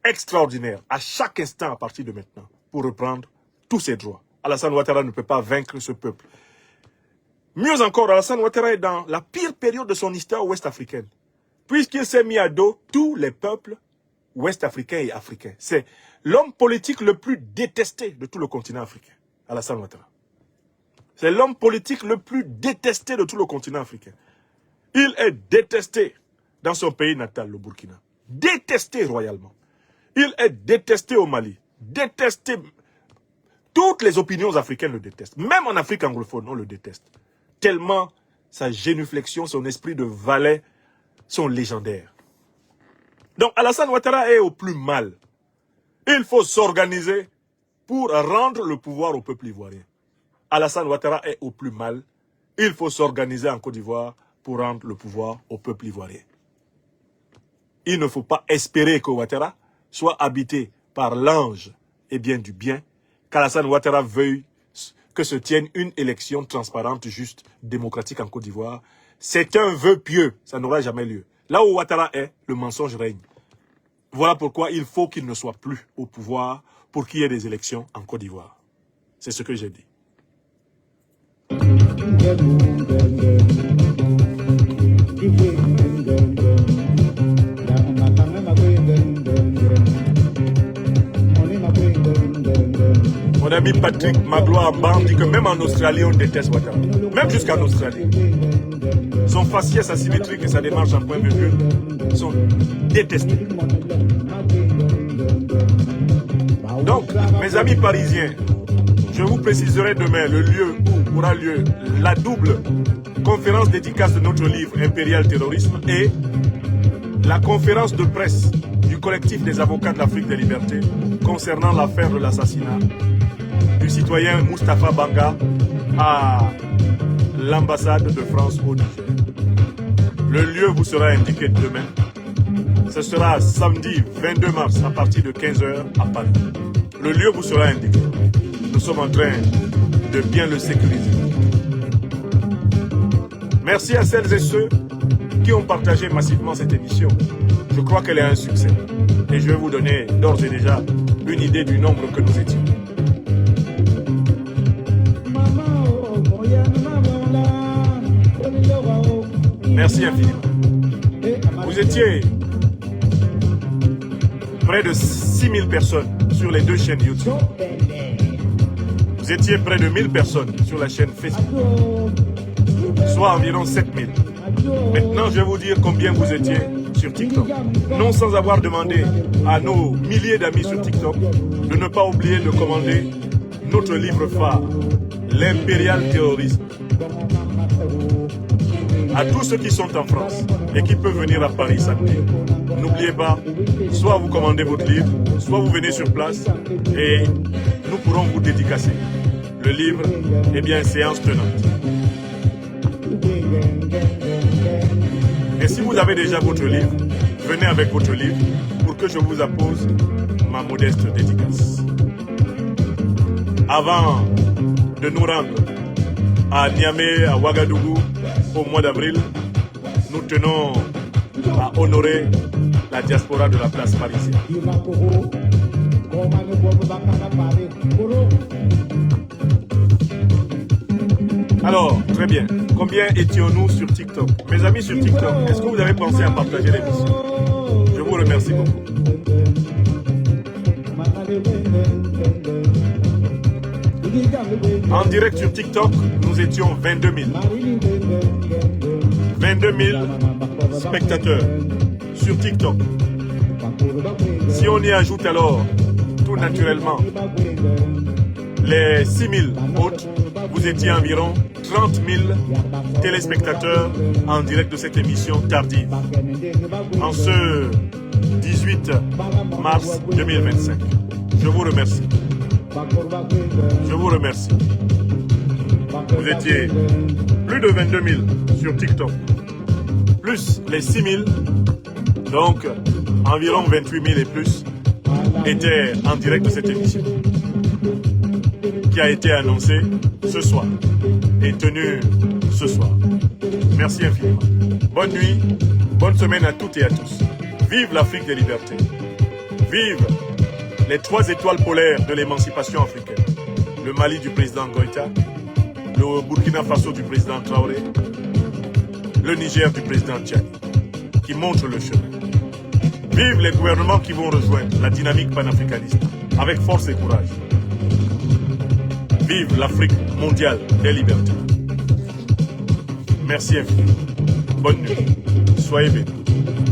extraordinaire à chaque instant à partir de maintenant pour reprendre tous ses droits. Alassane Ouattara ne peut pas vaincre ce peuple. Mieux encore, Alassane Ouattara est dans la pire période de son histoire ouest-africaine, puisqu'il s'est mis à dos tous les peuples ouest-africains et africains. C'est l'homme politique le plus détesté de tout le continent africain, Alassane Ouattara. C'est l'homme politique le plus détesté de tout le continent africain. Il est détesté dans son pays natal, le Burkina. Détesté royalement. Il est détesté au Mali. Détesté. Toutes les opinions africaines le détestent. Même en Afrique anglophone, on le déteste. Tellement sa génuflexion, son esprit de valet sont légendaires. Donc Alassane Ouattara est au plus mal. Il faut s'organiser pour rendre le pouvoir au peuple ivoirien. Alassane Ouattara est au plus mal. Il faut s'organiser en Côte d'Ivoire pour rendre le pouvoir au peuple ivoirien. Il ne faut pas espérer que Ouattara soit habité par l'ange et bien du bien, qu'Alassane Ouattara veuille que se tienne une élection transparente, juste, démocratique en Côte d'Ivoire. C'est un vœu pieux, ça n'aura jamais lieu. Là où Ouattara est, le mensonge règne. Voilà pourquoi il faut qu'il ne soit plus au pouvoir pour qu'il y ait des élections en Côte d'Ivoire. C'est ce que j'ai dit. Mon ami Patrick Magloire dit que même en Australie, on déteste Ouattara. Même jusqu'en Australie. Son faciès asymétrique et sa démarche en point virgule sont détestés. Donc, mes amis parisiens, je vous préciserai demain le lieu où aura lieu la double conférence dédicace de notre livre Impérial Terrorisme et la conférence de presse du collectif des avocats de l'Afrique des libertés concernant l'affaire de l'assassinat du citoyen Moustapha Banga à l'ambassade de France au Niger. Le lieu vous sera indiqué demain. Ce sera samedi 22 mars à partir de 15h à Paris. Le lieu vous sera indiqué. Nous sommes en train de bien le sécuriser. Merci à celles et ceux qui ont partagé massivement cette émission. Je crois qu'elle est un succès. Et je vais vous donner d'ores et déjà une idée du nombre que nous étions. Merci infiniment. Vous étiez près de 6000 personnes sur les deux chaînes YouTube. Vous étiez près de 1000 personnes sur la chaîne Facebook. Soit environ 7000. Maintenant, je vais vous dire combien vous étiez sur TikTok. Non sans avoir demandé à nos milliers d'amis sur TikTok de ne pas oublier de commander notre livre phare, L'Impérial Terrorisme. À tous ceux qui sont en France et qui peuvent venir à Paris samedi, n'oubliez pas, soit vous commandez votre livre, soit vous venez sur place et nous pourrons vous dédicacer. Le livre est bien séance tenante. Et si vous avez déjà votre livre, venez avec votre livre pour que je vous appose ma modeste dédicace. Avant de nous rendre à Niamey, à Ouagadougou, au mois d'avril, nous tenons à honorer la diaspora de la place parisienne. Alors, très bien. Combien étions-nous sur TikTok? Mes amis sur TikTok, est-ce que vous avez pensé à partager l'émission? Je vous remercie beaucoup. En direct sur TikTok, nous étions 22 000. 22 000 spectateurs sur TikTok. Si on y ajoute alors, tout naturellement, les 6 000 autres, vous étiez environ 30 000 téléspectateurs en direct de cette émission tardive. En ce 18 mars 2025. Je vous remercie. Je vous remercie. Vous étiez plus de 22 000 sur TikTok, plus les 6 000, donc environ 28 000 et plus, étaient en direct de cette émission qui a été annoncée ce soir et tenue ce soir. Merci infiniment. Bonne nuit, bonne semaine à toutes et à tous. Vive l'Afrique des libertés. Vive les 3 étoiles polaires de l'émancipation africaine. Le Mali du président Goïta, le Burkina Faso du président Traoré, le Niger du président Tchani, qui montrent le chemin. Vive les gouvernements qui vont rejoindre la dynamique panafricaniste avec force et courage. Vive l'Afrique mondiale des libertés. Merci infiniment. Bonne nuit. Soyez bénis.